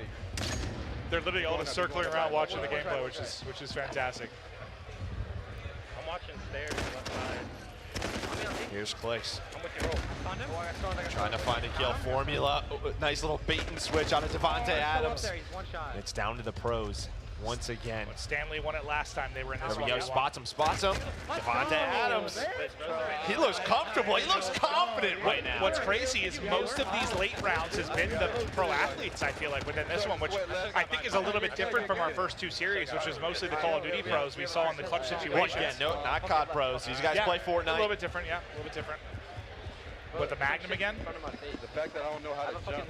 They're literally all just circling around watching the gameplay, which is fantastic. I'm watching stairs left side. Here's Clicks. I'm with you, bro. Trying to find a kill. Formula. Nice little bait and switch on a Devontae Adams. It's down to the pros once again. When Stanley won it last time, they were in this There we one. go. Spots him. Devontae Adams. He looks comfortable. He looks confident right now. What's crazy is most of these late rounds has been the pro athletes, I feel like, within this one, which I think is a little bit different from our first two series, which is mostly the Call of Duty pros we saw in the clutch situations. Yeah, no, not COD pros. These guys play Fortnite. A little bit different, yeah, a little bit different. With the Magnum again? The fact that I don't know how to jump.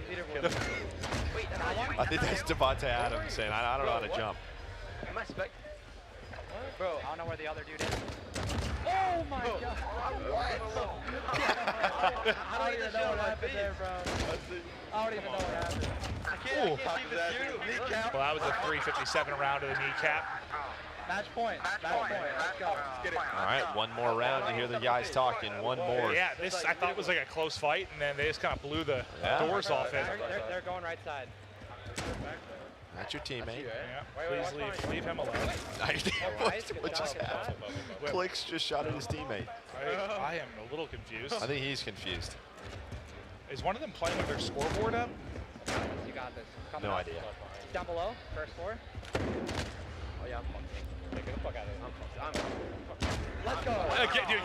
I think that's Devontae Adams saying, I don't know how to jump. Am I spec? Bro, I don't know where the other dude is. Oh my god! I don't even know what happened there, bro. I don't even know what happened. I can't see the kneecap. Well, that was a 357 round to the kneecap. Match point. Let's go. All right, one more round to hear the guys talking. One more. Yeah, this I thought it was like a close fight, and then they just kind of blew the doors off it. They're going right side. That's your teammate. Yeah, please leave him alone. What just happened? Clicks just shot at his teammate. I am a little confused. I think he's confused. Is one of them playing with their scoreboard up? You got this. No idea. Down below, first floor. Oh yeah, I'm fucked. Get the fuck out of here. I'm fucked. Let's go. Again, dude,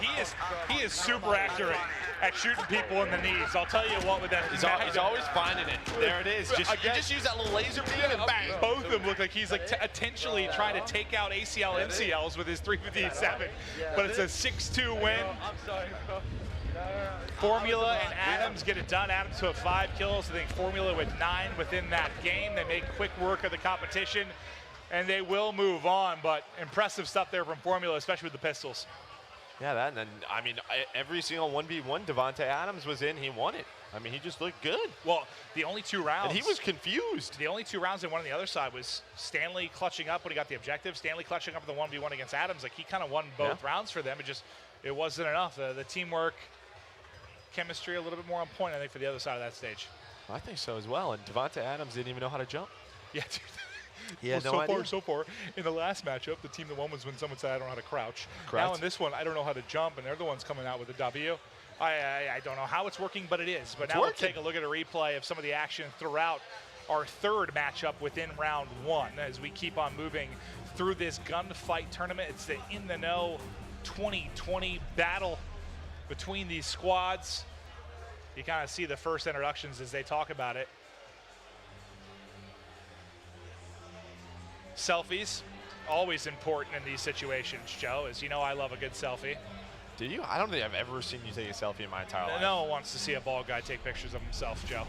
he is super accurate at shooting people in the knees. I'll tell you what with that. He's always finding it. There it is. You just use that little laser beam and bang. Both of them look like he's like intentionally trying to take out ACL MCLs with his 357, but it's a 6-2 win. I'm sorry, bro. Formula and Adams get it done. Adams to have 5 kills. I think Formula with 9 within that game. They make quick work of the competition, and they will move on. But impressive stuff there from Formula, especially with the pistols. Yeah, that, and then, I mean, every single 1v1 Devontae Adams was in, he won it. I mean, he just looked good. Well, the only 2 rounds. And he was confused. The only 2 rounds they won on the other side was Stanley clutching up when he got the objective. Stanley clutching up in the 1v1 against Adams. Like, he kind of won both rounds for them. It wasn't enough. The teamwork, chemistry a little bit more on point, I think, for the other side of that stage. I think so as well. And Devontae Adams didn't even know how to jump. Yeah, dude. He had well, no idea. So far, in the last matchup, the team that won was when someone said, I don't know how to crouch. Correct. Now in this one, I don't know how to jump, and they're the ones coming out with the W. I don't know how it's working, but it is. But now we'll take a look at a replay of some of the action throughout our third matchup within round 1 as we keep on moving through this gunfight tournament. It's the In the Know 2020 battle between these squads. You kind of see the first introductions as they talk about it. Selfies, always important in these situations, Joe. As you know, I love a good selfie. Do you? I don't think I've ever seen you take a selfie in my entire life. No one wants to see a bald guy take pictures of himself, Joe.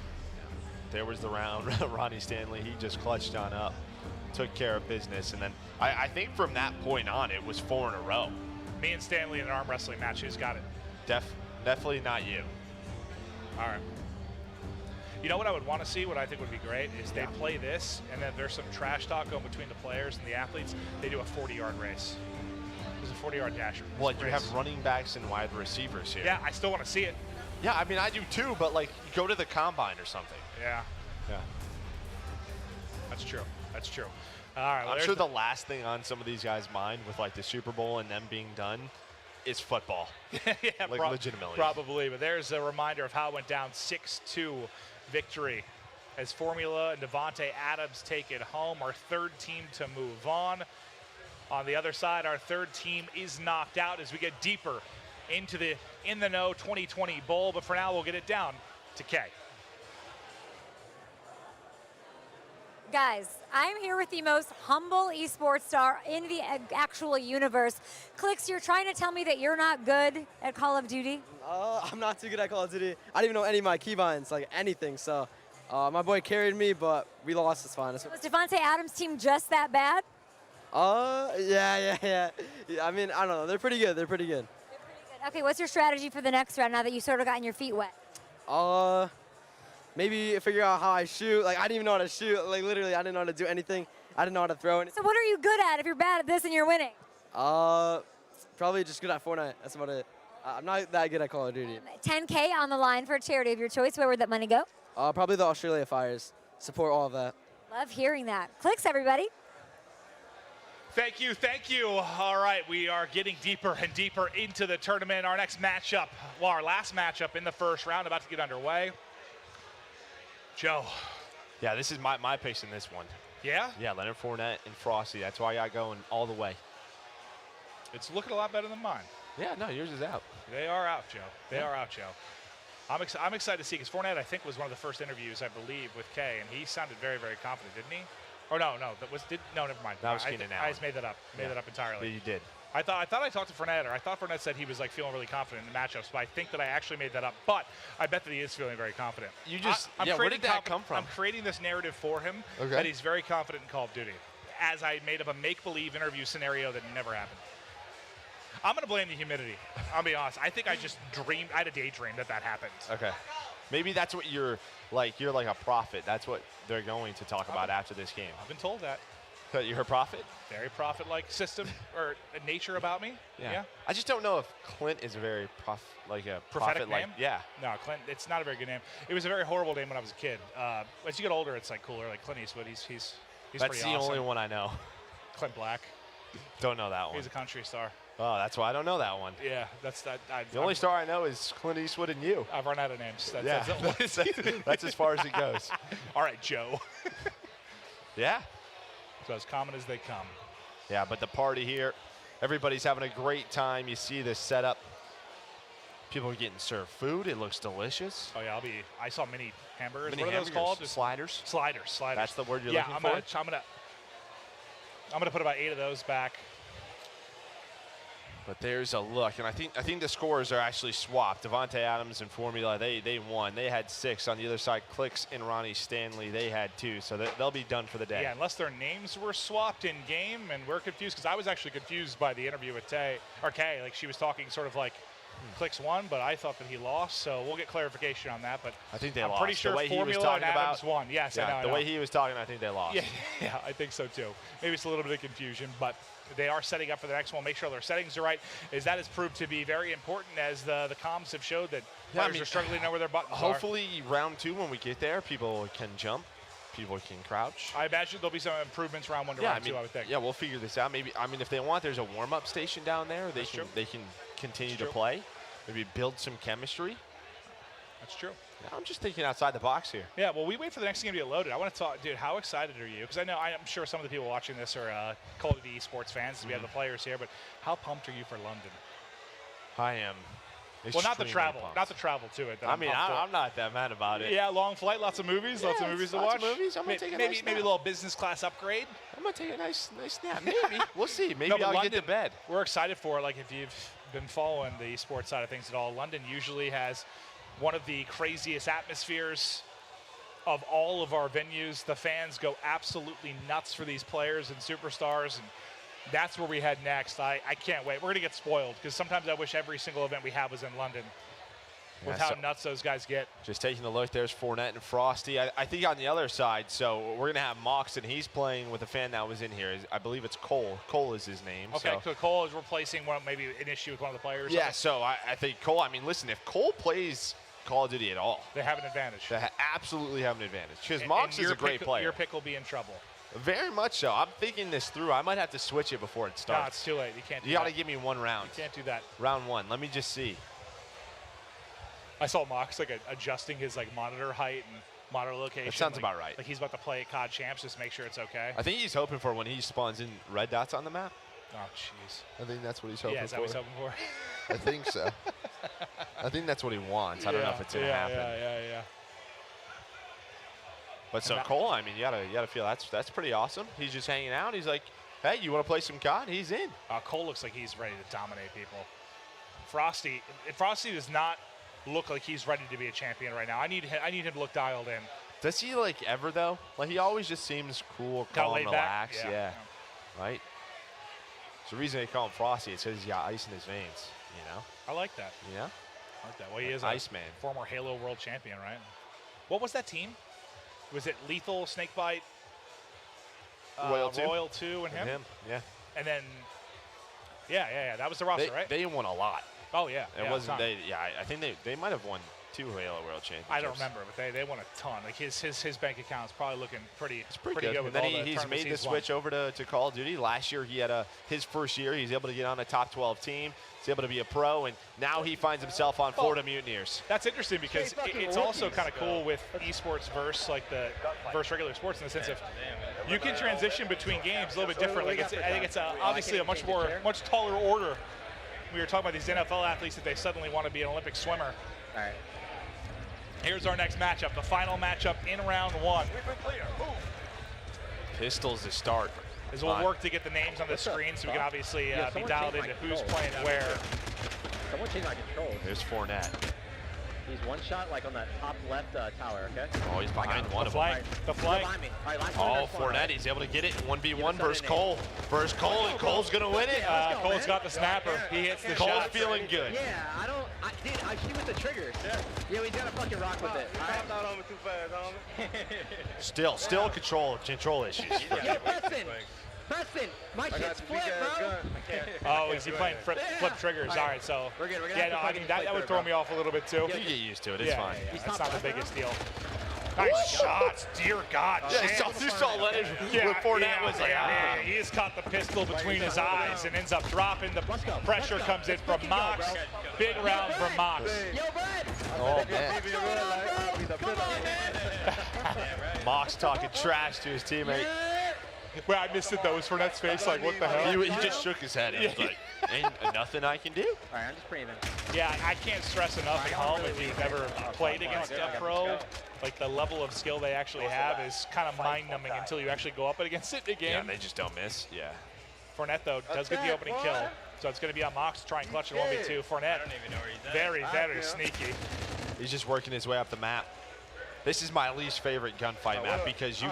There was the round. Ronnie Stanley, he just clutched on up, took care of business. And then I think from that point on, it was 4 in a row. Me and Stanley in an arm wrestling match. Who's got it? Definitely not you. All right. You know what I would want to see, what I think would be great, is they play this, and then there's some trash talk going between the players and the athletes. They do a 40-yard race. There's a 40-yard dash. What, you have running backs and wide receivers here? Yeah, I still want to see it. Yeah, I mean, I do too, but like, go to the combine or something. Yeah. Yeah. That's true. That's true. All right. Well, I'm sure the last thing on some of these guys' mind with like the Super Bowl and them being done is football. Yeah, like legitimately. Probably, but there's a reminder of how it went down. 6-2 victory as Formula and Devontae Adams take it home. Our third team to move on. On the other side, our third team is knocked out as we get deeper into the In the Know 2020 Bowl. But for now, we'll get it down to Kay. Guys, I'm here with the most humble esports star in the actual universe. Clicks, you're trying to tell me that you're not good at Call of Duty? I'm not too good at Call of Duty. I don't even know any of my keybinds, like anything. So my boy carried me, but we lost. It's fine. Was Devontae Adams' team just that bad? Yeah. I mean, I don't know. They're pretty good. They're pretty good. Okay, what's your strategy for the next round now that you sort of gotten your feet wet? Maybe figure out how I shoot. Like, I didn't even know how to shoot. Like, literally, I didn't know how to do anything. I didn't know how to throw anything. So what are you good at if you're bad at this and you're winning? Probably just good at Fortnite. That's about it. I'm not that good at Call of Duty. 10K on the line for a charity of your choice. Where would that money go? Probably the Australia Fires. Support all of that. Love hearing that. Clicks, everybody. Thank you, thank you. All right, we are getting deeper and deeper into the tournament. Our next matchup, well, our last matchup in the first round, about to get underway. Joe. Yeah, this is my picks in this one. Yeah? Yeah, Leonard Fournette and Frosty. That's why I got going all the way. It's looking a lot better than mine. Yeah, no, yours is out. They are out, Joe. They are out, Joe. I'm excited to see, because Fournette, I think, was one of the first interviews, I believe, with Kay, and he sounded very, very confident, didn't he? Or no, never mind. That was Keenan Allen. I just made that up. Made that up entirely. Yeah, you did. I thought I talked to Fournette, or I thought Fournette said he was like feeling really confident in the matchups, but I think that I actually made that up. But I bet that he is feeling very confident. Where did that come from? I'm creating this narrative for him that he's very confident in Call of Duty, as I made up a make-believe interview scenario that never happened. I'm going to blame the humidity. I'll be honest. I think I just dreamed. I had a daydream that happened. Okay. Maybe that's what you're like a prophet. That's what they're going to talk about after this game. I've been told that. That you're a prophet? Very prophet-like system or nature about me. Yeah. I just don't know if Clint is a very prophetic prophet name. Yeah. No, Clint. It's not a very good name. It was a very horrible name when I was a kid. As you get older, it's like cooler. Like Clint Eastwood. He's That's pretty the awesome. only one I know. Clint Black. Don't know that one. He's a country star. Oh, that's why I don't know that one. Yeah, that's that. The only star I know is Clint Eastwood and you. I've run out of names. That's as far as it goes. All right, Joe. Yeah. So as common as they come. Yeah, but the party here, everybody's having a great time. You see this setup. People are getting served food. It looks delicious. Oh yeah, I saw mini hamburgers. Mini what are those called? Sliders. Sliders. That's the word you're looking for. I'm gonna put about 8 of those back. But there's a look, and I think the scores are actually swapped. Devontae Adams and Formula, they won. They had 6. On the other side, Clicks and Ronnie Stanley, they had 2. So they'll be done for the day. Yeah, unless their names were swapped in game, and we're confused, because I was actually confused by the interview with Kay. Like, she was talking sort of like Clicks won, but I thought that he lost. So we'll get clarification on that. But I think they I'm lost. pretty sure the way Formula he was talking and Adams about, won. Yes, yeah, I know. The way he was talking, I think they lost. Yeah, I think so too. Maybe it's a little bit of confusion, but they are setting up for the next one. Make sure their settings are right, as that has proved to be very important, as the comms have showed that players are struggling to know where their buttons hopefully round 2, when we get there, people can jump, people can crouch. I imagine there'll be some improvements round 1 to round 2, I would think. Yeah, we'll figure this out. Maybe, if they want, there's a warm-up station down there. They can continue to play. Maybe build some chemistry. That's true. Yeah, I'm just thinking outside the box here. Yeah, well, we wait for the next game to get loaded. I want to talk, dude, how excited are you? Because I'm sure some of the people watching this are Call of Duty esports fans, as we have the players here, but how pumped are you for London? I am. Well, not the travel. Pumped. Not the travel to it. I'm not that mad about it. Yeah, long flight, lots of movies, lots of movies to watch. Movies. I'm gonna take a maybe nice maybe a nap. little business class upgrade. I'm gonna take a nice nap. Maybe we'll see. Maybe I'll London, get to bed. We're excited for it. Like, if you've been following the sports side of things at all, London usually has one of the craziest atmospheres of all of our venues. The fans go absolutely nuts for these players and superstars, and that's where we head next. I can't wait. We're going to get spoiled, because sometimes I wish every single event we have was in London with how nuts those guys get. Just taking a look, there's Fournette and Frosty. I think on the other side, so we're going to have Mox, and he's playing with a fan that was in here. I believe it's Cole. Cole is his name. Okay, so Cole is replacing maybe an issue with one of the players. Yeah, so I think Cole, listen, if Cole plays Call of Duty at all, they have an advantage. They absolutely have an advantage, because Mox is a great player. Your pick will be in trouble. Very much so. I'm thinking this through. I might have to switch it before it starts. No, it's too late. You can't do that. You got to give me one round. You can't do that. Round 1. Let me just see. I saw Mox adjusting his monitor height and monitor location. That sounds about right. Like he's about to play at COD Champs, just make sure it's okay. I think he's hoping for when he spawns in red dots on the map. Oh, jeez. I think that's what he's hoping Yeah, is that for. what he's hoping for? I think so. I think that's what he wants. I don't know if it's gonna happen. Yeah. But so Cole, I mean, you gotta feel that's pretty awesome. He's just hanging out. He's like, hey, you want to play some COD? He's in. Cole looks like he's ready to dominate people. Frosty does not look like he's ready to be a champion right now. I need him to look dialed in. Does he like ever though? Like he always just seems cool, Kinda calm, laid back. relaxed. Yeah. Right. It's the reason they call him Frosty. It's because he's got ice in his veins. You know. I like that. Yeah. I like that. Well, he is Iceman. Former Halo World Champion, right? What was that team? Was it Lethal, Snakebite, Royal 2, and him? Yeah. And then, yeah. That was the roster, right? They won a lot. Oh yeah. It wasn't they. Yeah, I think they might have won 2 Halo World Championships. I don't remember, but they won a ton. Like his bank account is probably looking pretty good. good And with then all the he's tournaments made the won. switch over to Call of Duty. Last year he had his first year. He's able to get on a top 12 team. He's able to be a pro, and now he finds himself on Florida Mutineers. That's interesting because it's also kind of cool with esports versus like the versus regular sports in the sense of you can transition between games a little bit different. Like I think it's obviously a much taller order. We were talking about these NFL athletes that they suddenly want to be an Olympic swimmer. All right. Here's our next matchup, the final matchup in round 1. Pistols to start. As we'll work to get the names on the screen so we can obviously be dialed into who's playing where. Someone changed my controls. There's Fournette. He's one shot like on that top left tower, okay? Oh, he's behind one of them. The flank. Oh, Fournette, he's able to get it. 1v1 versus Cole. Versus Cole, and Cole's going to win it. Cole's got the snapper. He hits the Cole's shot. feeling good. Yeah, dude, I shoot with the triggers. Yeah, we gotta fucking rock with it. Not on me too fast, homie. Still control issues. Yo, Preston, my shit's flip, bro. Oh, is he playing flip triggers? All right, so we're good. Yeah, no, I mean that would throw me off a little bit too. You get used to it. It's fine. Yeah, that's not the biggest deal. Nice shots, dear God. You saw Leonard with Fournette was like, he has caught the pistol between his eyes and ends up dropping. The pressure comes in from Mox. Big round from Mox. Yo, Brad. Oh, man. Mox talking trash to his teammate. Well, I missed it though. It was Fournette's face like, what the hell? He just shook his head. He was like, ain't nothing I can do. All right, I'm just breathing. Yeah, I can't stress enough at home if you've never played against a pro. Like the level of skill they actually have is kind of mind-numbing until you actually go up against it again. Yeah, and they just don't miss. Yeah. Fournette though does get the opening kill, so it's going to be on Mox to try and clutch it 1v2. Fournette, very sneaky. He's just working his way up the map. This is my least favorite gunfight map because you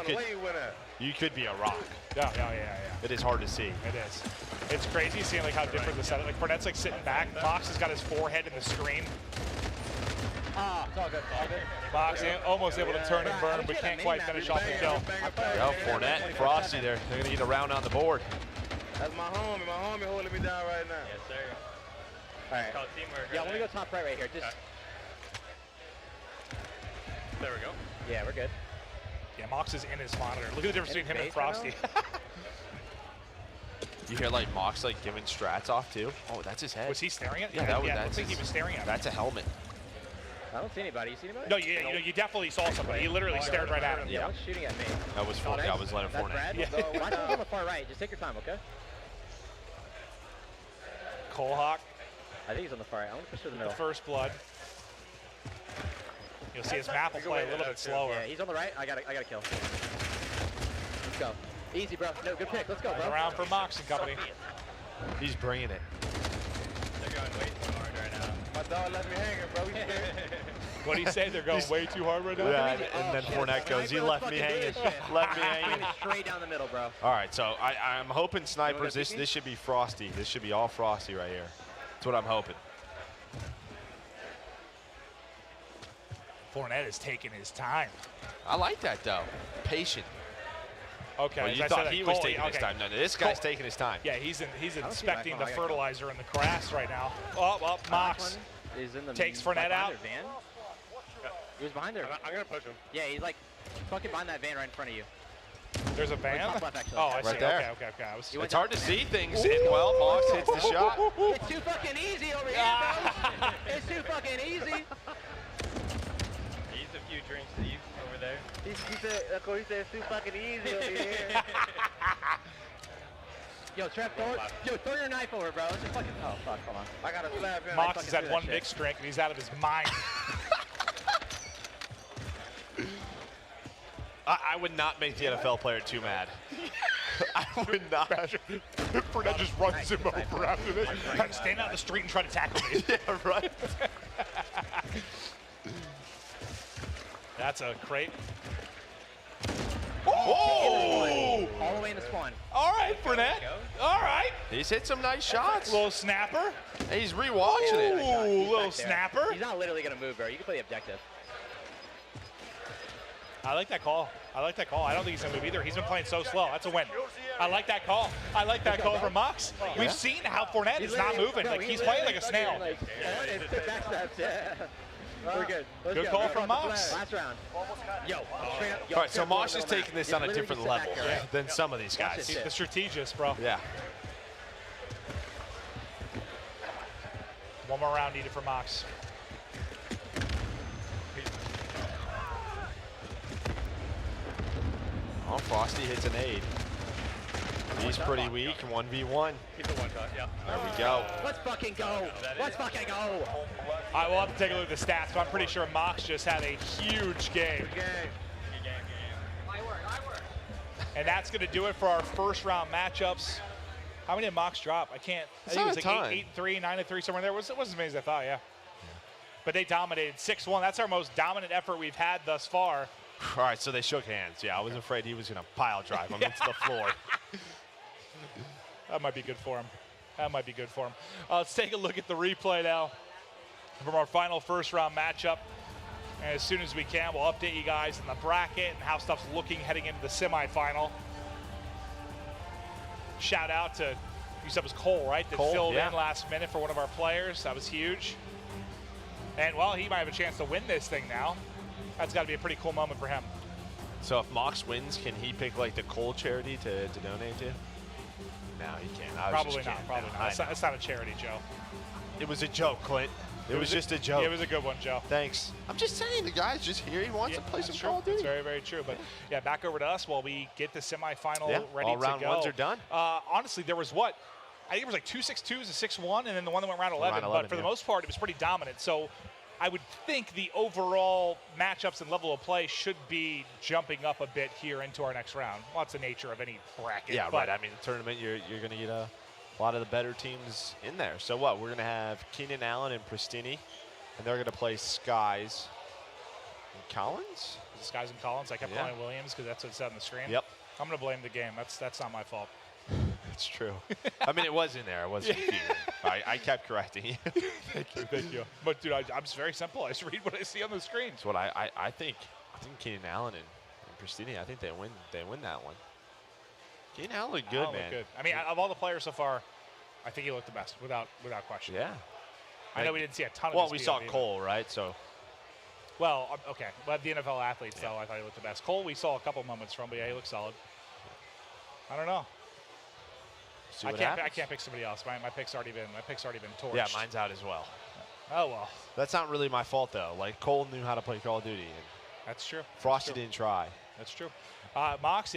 could be a rock. Yeah. It is hard to see. It is. It's crazy seeing like how different the setup. Like Fournette's like sitting back. Mox has got his forehead in the screen. It's all good. Mox almost able to turn and burn, but can't quite finish off the kill. Yo, Fournette and Frosty there. They're gonna get a round on the board. That's my homie holding me down right now. Yes, sir. All right. Called teamwork. Yeah, I want to go top right here. Just. There we go. Yeah, we're good. Yeah, Mox is in his monitor. Look at the difference between him and Frosty. You hear like Mox like giving strats off too. Oh, that's his head. Was he staring at? Yeah, I don't think he was staring at. That's a helmet. I don't see anybody. You see anybody? No, you definitely saw somebody. He literally stared right at him. Yeah, one's shooting at me. That was Fournette. That was Leonard That's Fournette. Brad. Yeah. Watch him on the far right. Just take your time, okay? Cole Hawk, I think he's on the far right. I want to push to the the middle. first blood. You'll see his map will play a little bit slower. Yeah, he's on the right. I got a kill. Let's go. Easy, bro. No, good pick. Let's go, bro. Around for Mox and company. He's bringing it. They're going way too hard right now. My dog left me hanging, bro. We scared. What do you say? They're going way too hard right now? Yeah, and then Fournette goes, he left me hanging. Left me hanging. Straight down the middle, bro. All right, so I'm hoping snipers, this should be Frosty. This should be all Frosty right here. That's what I'm hoping. Fournette is taking his time. I like that, though. Patient. Okay. Well, as you I thought said, he Cole, was taking his time. No, this guy's taking his time. Yeah, he's see inspecting my the phone. I gotta fertilizer and the grass right now. Oh, Mox Is in the takes Fournette behind out. their van. He was behind there. I'm gonna push him. Yeah, he's like fucking behind that van right in front of you. There's a van? top left, actually. Oh, I see. Right there. Okay. I was, It's hard to see things, and well, Mox hits the shot. It's too fucking easy over here, bro. It's too fucking easy. He's a few drinks deep over there. He said it's too fucking easy over here. Yo, Trev, throw your knife over, bro. Just fucking. Oh, fuck, hold on. I got to slap him. Mox has had one big strike, and he's out of his mind. I would not make the NFL player too mad. I would not. Fournette just runs him over after this. Stand out in the street and try to tackle me. Yeah, right. That's a crate. Oh! All the way in the spawn. All right, Fournette. All right. He's hit some nice shots. Little snapper. He's rewatching it. Ooh, little snapper. He's not literally going to move, bro. You can play the objective. I like that call. I like that call. I don't think he's going to move either. He's been playing so slow. That's a win. I like that call. I like that call from Mox. We've seen how Fournette is not moving. Like, he's playing like a snail. We're good. Good call from Mox. Last round. Yo. All right, so Mox is taking this on a different level than some of these guys. He's the strategist, bro. Yeah. One more round needed for Mox. Oh, Frosty hits an aid. He's pretty weak. 1v1. Keep it one shot, yeah. There we go. Let's fucking go. Let's fucking go. I will have to take a look at the stats, but I'm pretty sure Mox just had a huge game. And that's going to do it for our first round matchups. How many did Mox drop? I can't. I think it was like 8-3, 9-3, somewhere in there. It wasn't as many as I thought, yeah. But they dominated 6-1. That's our most dominant effort we've had thus far. All right, so they shook hands. Yeah, I was afraid he was going to pile drive him into the floor. That might be good for him. That might be good for him. Let's take a look at the replay now from our final first round matchup. And as soon as we can, we'll update you guys in the bracket and how stuff's looking heading into the semifinal. Shout out to, you said it was Cole, right? That filled in last minute for one of our players. That was huge. And, well, he might have a chance to win this thing now. That's got to be a pretty cool moment for him. So if Mox wins, can he pick, like, the Cole charity to donate to? No, he can't. Probably not. Probably not. That's not a charity, Joe. It was a joke, Clint. It was just a joke. It was a good one, Joe. Thanks. I'm just saying, the guy's just here. He wants to play some Call of Duty. That's very, very true. But, yeah, back over to us while we get the semifinal ready all to go. round ones are done. Honestly, there was what? I think it was like 2 6-2s, a 6-1, and then the one that went round 11. But for the most part, it was pretty dominant. So I would think the overall matchups and level of play should be jumping up a bit here into our next round. Well, that's the nature of any bracket. Yeah, right. I mean, the tournament, you're going to get a lot of the better teams in there. So what? We're going to have Keenan Allen and Pristini, and they're going to play Skies and Collins? Skies and Collins. I kept calling Williams because that's what it said on the screen. Yep. I'm going to blame the game. That's not my fault. It's true. I mean, it was in there. It was confusing. I kept correcting you. Thank you. But, dude, I'm just very simple. I just read what I see on the screen. That's what I think. I think Keenan Allen and Pristini, I think they win that one. Keenan Allen looked good, man. Good. I mean, of all the players so far, I think he looked the best, without question. Yeah. I know we didn't see a ton of Well, we saw Cole, right? So. Well, okay. But the NFL athletes, though, I thought he looked the best. Cole, we saw a couple moments from, but yeah, he looked solid. I don't know. I can't pick somebody else. My pick's already been torched. Yeah, mine's out as well. Oh well. That's not really my fault though. Like Cole knew how to play Call of Duty. And that's true. Frosty didn't try. That's true. Mox,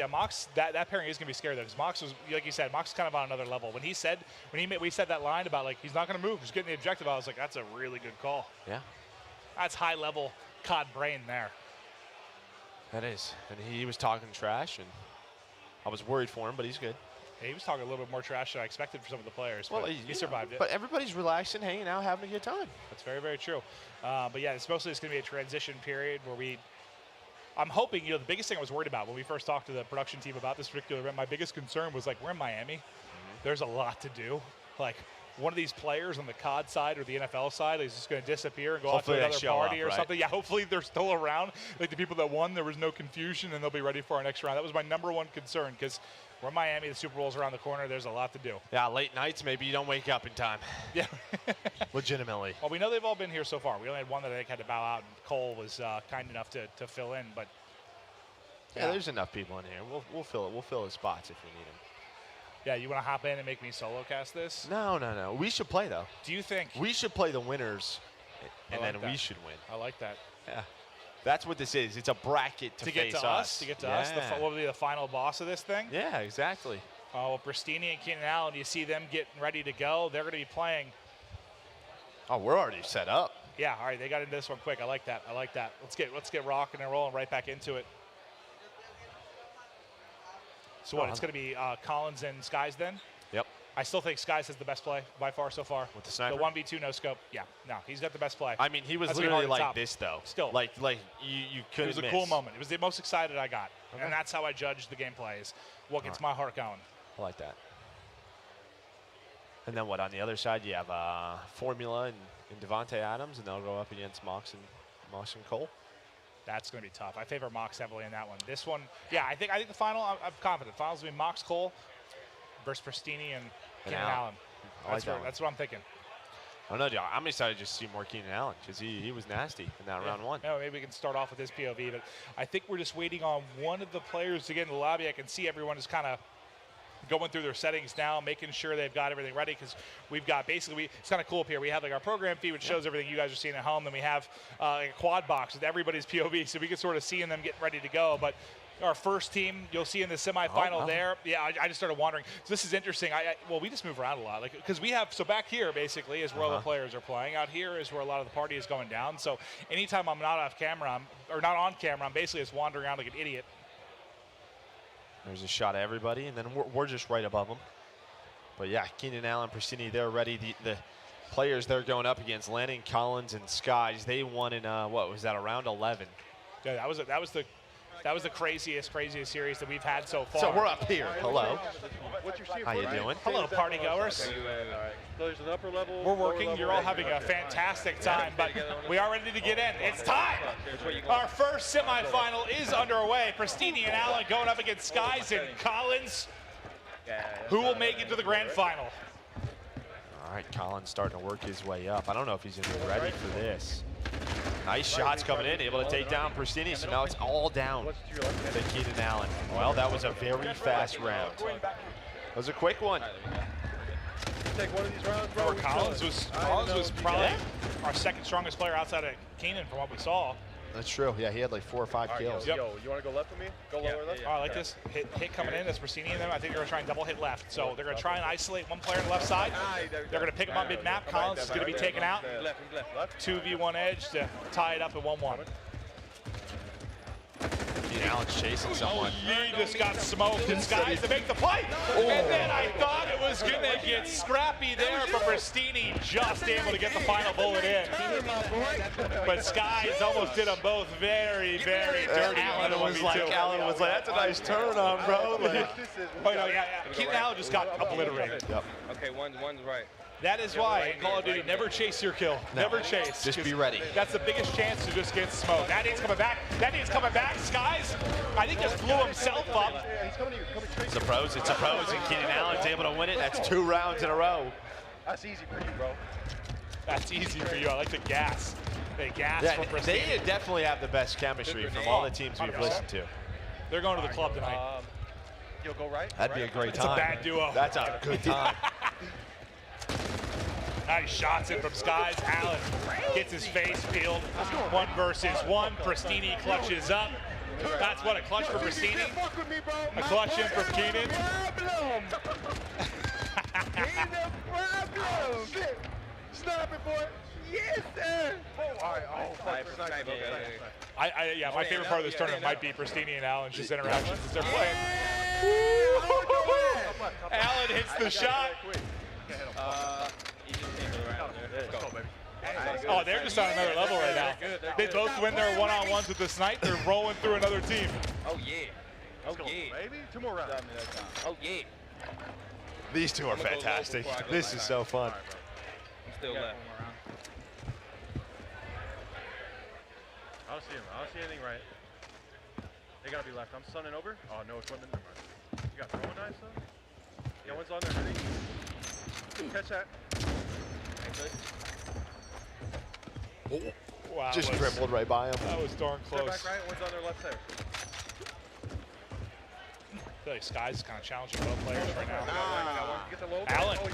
that pairing is gonna be scary though, because Mox was, like you said, Mox is kind of on another level. We said that line about like he's not gonna move, he's getting the objective. I was like, that's a really good call. Yeah. That's high level COD brain there. That is, and he was talking trash, and I was worried for him, but he's good. He was talking a little bit more trash than I expected for some of the players. Well, he survived it. But everybody's relaxing, hanging out, having a good time. That's very, very true. But yeah, it's mostly going to be a transition period where I'm hoping, the biggest thing I was worried about when we first talked to the production team about this particular event, my biggest concern was like, we're in Miami. Mm-hmm. There's a lot to do. Like, one of these players on the COD side or the NFL side is just going to disappear and go out to another party or something. Yeah, hopefully they're still around. Like the people that won, there was no confusion, and they'll be ready for our next round. That was my number one concern, because we're in Miami, the Super Bowl's around the corner, there's a lot to do. Yeah, late nights, maybe you don't wake up in time. Yeah. Legitimately. Well, we know they've all been here so far. We only had one that I think had to bow out, and Cole was kind enough to fill in. But yeah, there's enough people in here. We'll fill it. We'll fill his spots if we need them. Yeah, you want to hop in and make me solo cast this? No. We should play, though. Do you think? We should play the winners, and then we should win. I like that. Yeah. That's what this is. It's a bracket to face us. To get to us. What will be the final boss of this thing? Yeah, exactly. Well, Bristini and Keenan Allen, you see them getting ready to go. They're going to be playing. Oh, we're already set up. Yeah, all right, they got into this one quick. I like that. I like that. Let's get rocking and rolling right back into it. So what? It's going to be Collins and Skies then? Yep. I still think Skies has the best play by far so far. With the sniper? The 1v2 no scope. Yeah, no, he's got the best play. I mean, he was That's literally hard to like top. this, though. Still. Like you couldn't It was a miss. cool moment. It was the most excited I got. Okay. And that's how I judge the gameplay, is what gets my heart going. I like that. And then what, on the other side, you have Formula and Devontae Adams, and they'll go up against Mox and Cole. That's going to be tough. I favor Mox heavily in that one. This one, yeah, I think the final, I'm confident. Finals will be Mox Cole versus Pristini and Keenan Allen. That's what I'm thinking. I don't know, dude. I'm excited just to see more Keenan Allen because he was nasty in that round one. No, maybe we can start off with his POV, but I think we're just waiting on one of the players to get in the lobby. I can see everyone is kind of going through their settings now, making sure they've got everything ready, because we've got basically, it's kind of cool up here. We have like our program feed, which shows everything you guys are seeing at home. Then we have like a quad box with everybody's POV, so we can sort of see them getting ready to go. But our first team, you'll see in the semifinal there. Yeah, I just started wondering. So this is interesting. Well, we just move around a lot, like, because we have, so back here basically is where all the players are playing. Out here is where a lot of the party is going down. So anytime I'm not off camera, or not on camera, I'm basically just wandering around like an idiot. There's a shot of everybody, and then we're just right above them. But yeah, Keenan Allen, Pristini, they're ready. The players they're going up against, Lanning, Collins, and Skies, they won in what was that, around 11? Yeah, that was the craziest series that we've had so far. So we're up here. Hello. How you doing? Hello, party goers. So there's an upper level. We're working. You're all having a fantastic time, but we are ready to get in. It's time. Our first semifinal is underway. Pristini and Allen going up against Skies and Collins. Who will make it to the grand final? All right, Collins starting to work his way up. I don't know if he's going to be ready for this. Nice shots coming in, able to take down Pristini, so now it's all down to Keenan Allen. Well, that was a very fast round. That was a quick one. Take one of these rounds, bro. Collins was probably our second strongest player outside of Keenan from what we saw. That's true. Yeah, he had like 4 or 5 kills. Yo, you want to go left with me? Go lower left? I like this. Hit coming in. That's Pristini and them. I think they're going to try and double hit left. So they're going to try and isolate one player on the left side. They're going to pick him on mid-map. Collins is going to be taken out. 2v1 edge to tie it up at 1-1. Keenan Allen's chasing someone. He just got smoked, and Skies to make the play. And then I thought it was going to get scrappy there, but Pristini just able to get the final bullet in. But Skies almost did them both very, very dirty. Allen was like, that's a nice turn on, bro. Like, oh, no, yeah. Keenan Allen just got obliterated. Yep. Okay, one's right. That is why in Call of Duty, never chase your kill. No. Never chase. Just be ready. That's the biggest chance to just get smoked. That needs coming back. Skies, I think, just blew himself up. It's a pros, and Keenan Allen's able to win it. That's 2 rounds in a row. That's easy for you, bro. That's easy for you. I like the gas. The gas Yeah, from Pristini. they definitely have the best chemistry from all the teams we've listened to. They're going to the club tonight. You'll go right? That'd be a great time. It's a bad duo. That's a good time. Nice shots in from Skies. Allen gets his face peeled. 1 versus 1. Pristini clutches up. That's what a clutch for Pristini. A clutch in from Keenan. Stop it, boy. Yes, sir. Yeah, my favorite part of this tournament might be Pristini and Allen's just interactions as they're playing. Allen hits the shot. Oh, they're just on another level right now. They both win their one-on-ones with the snipe. They're rolling through another team. Oh, yeah. Oh, yeah. Maybe 2 more rounds. Oh, yeah. These two are fantastic. This is so fun. I'm still left. I don't see him. I don't see anything right. They gotta be left. I'm sunning over. Oh no, it's women. Never mind. You got throwing knives though? Yeah, one's on there. Ready? Catch that. Wow, Just dribbled right by him. That was darn Step close. back right. One's on their left side. I feel like Skies is kind of challenging both players right now. Get the low. Allen, Oh,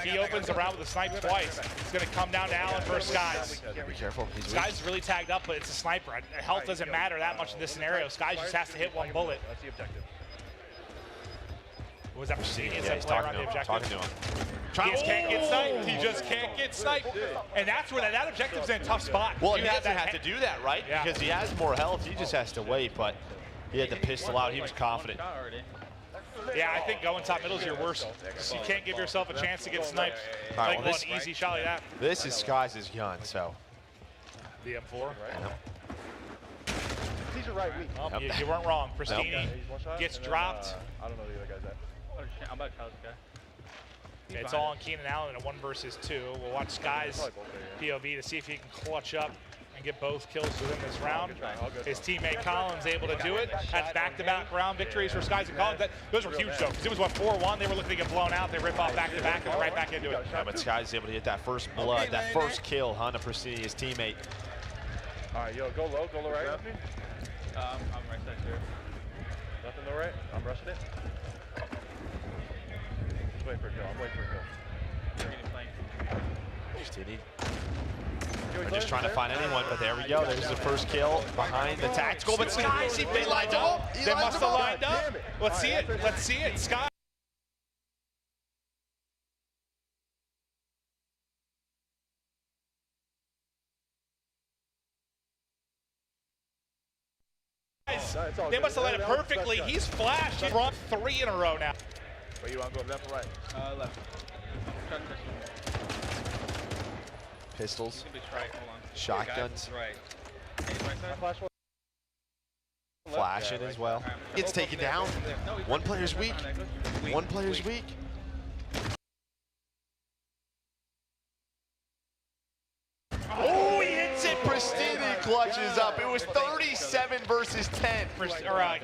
he opens the round with a snipe twice. It's going to come down to Allen versus Skies. Be careful. He's weak. Skies is really tagged up, but it's a sniper. Health doesn't matter that much in this scenario. Skies just has to hit 1 bullet. That's the objective. Was that Pristini? Yeah, he's talking to him. Talking to him. He just can't get sniped. He just can't get sniped. And that's where that objective's in a tough spot. Well, he doesn't have to do that, right? Yeah. Because he has more health. He just has to wait, but he had the pistol out. He was confident. Yeah, I think going top middle is your worst. You can't give yourself a chance to get sniped. All right, Like well, one easy shot like that. This is Skies' gun, so. The M4. He's a right weak. Oh, you weren't wrong. Pristini gets dropped. I don't know the other guy's at. I'm about to challenge this guy. It's all on Keenan Allen in a 1 versus 2. We'll watch Skies POV to see if he can clutch up and get both kills within this round. His teammate Collins able to do it. That's back-to-back round victories for Skies and Collins. Those were huge, though, because it was, what, 4-1? They were looking to get blown out. They rip off back-to-back and right back into it. Yeah, but Skies able to get that first blood, that first kill, on Pristini, his teammate. All right, yo, go low right. I'm right side here. Nothing low right. I'm rushing it. Just wait for a kill. I'm waiting for a kill. We're getting flanked. Pristini. We're just trying to find anyone, but there we go. There's the first kill behind the tactical, but Skies, they lined up. They must have lined up. Let's see it. Let's see it. Skies. They must have lined up perfectly. He's flashed. He's run 3 in a row now. Where you want to go, left or right? Left. Trying to Pistols, It's gonna be right. Hold on. shotguns, Right. Hey, right side. flashing as well. Gets taken down. One player's weak. One player's weak. Oh, he hits it. Pristini clutches up. It was 37 versus 10.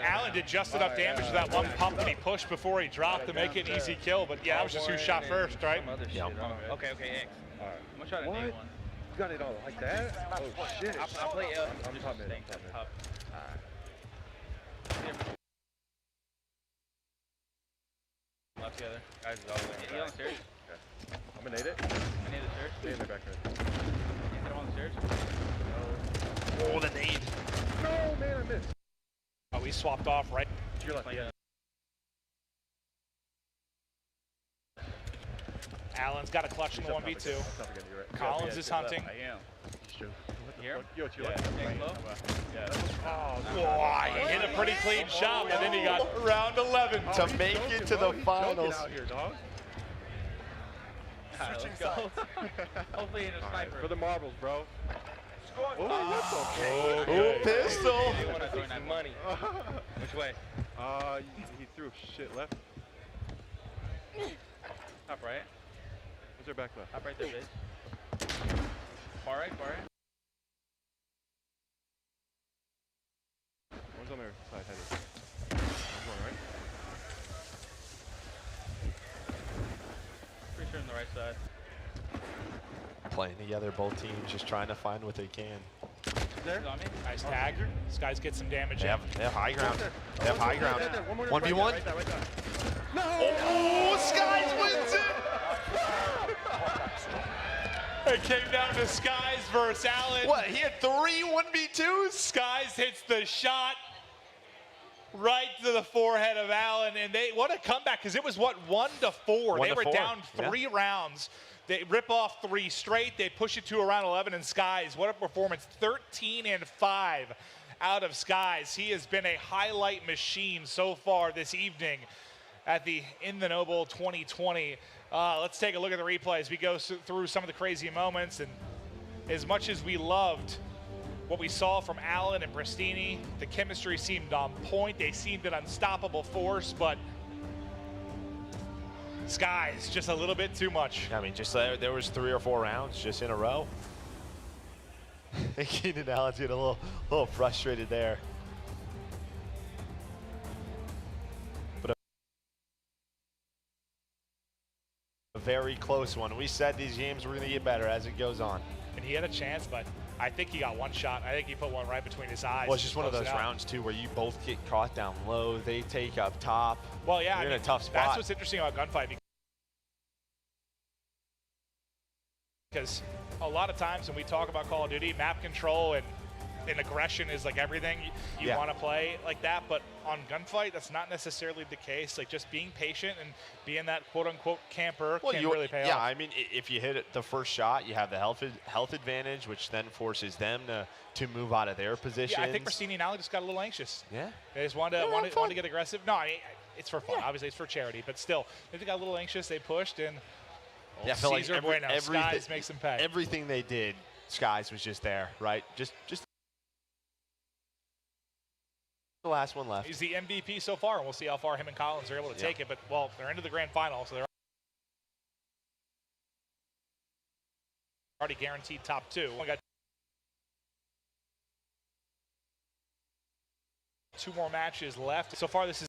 Allen did just enough damage to that one pump that he pushed before he dropped to make it an easy kill. But yeah, that was just who shot first, right? Yeah. Okay, X. I'm gonna try to name one. You got it all like that? Oh shit. I'll play I'm top mid. top. Left together. Guys, is all the way. He on the stairs. I'm gonna nade it. I need the stairs. Stay in the back right. You hit him on the stairs. Oh, the nade. No, man, I missed. Oh, we swapped off right. You're left, yeah. Allen's got a clutch in the 1v2. Collins is hunting. I am. Here? Yo, to your Yeah. left. Next low. Oh, he hit a pretty clean shot, but then he got round 11 to make it to the finals. Out here, dog. Let's go. Hopefully in a sniper. For the marbles, bro. Oh, that's okay. Oh, pistol. They wanna throw that money. Which way? He threw shit left. Top right. Where's their back left? Top right there, bitch. Far right, far right. One's on their side headed. One's on right. Pretty sure on the right side. Playing together, both teams just trying to find what they can. He's on me. Nice tag. This guy's get some damage They in. have high ground. They have high ground. 1v1. Right there. Oh, Skies wins it! It came down to Skies versus Allen. What, he had 3 1v2s? Skies hits the shot right to the forehead of Allen, and what a comeback, because it was, what, 1-4. They were 1-4. down 3 rounds. They rip off 3 straight. They push it to around 11, and Skies, what a performance. 13-5 out of Skies. He has been a highlight machine so far this evening at the In the Noble 2020. Let's take a look at the replay as we go through some of the crazy moments. And as much as we loved what we saw from Allen and Pristini, the chemistry seemed on point. They seemed an unstoppable force, but Skies just a little bit too much. I mean, just there was 3 or 4 rounds just in a row. Keenan Allen's getting a little frustrated there. But a very close one. We said these games were going to get better as it goes on. And he had a chance, but I think he got one shot. I think he put one right between his eyes. Well, it's just one of those rounds, too, where you both get caught down low. They take up top. Well, yeah, You're I in mean, a tough spot. That's what's interesting about gunfight. Because a lot of times when we talk about Call of Duty, map control and and aggression is like everything. You want to play like that, but on gunfight, that's not necessarily the case. Like just being patient and being that quote-unquote camper can really pay off. Yeah, I mean, if you hit it the first shot, you have the health advantage, which then forces them to move out of their positions. Yeah, I think Racine and Allen just got a little anxious. Yeah. They just wanted to get aggressive. No, I mean, it's for fun. Obviously, it's for charity, but still, they got a little anxious. They pushed, and I feel like Skies makes them pay. Everything they did, Skies was just there, right? Just the last one left. He's the MVP so far, and we'll see how far him and Collins are able to take it. But, well, they're into the grand final, so they're already guaranteed top 2. We got 2 more matches left. So far, this has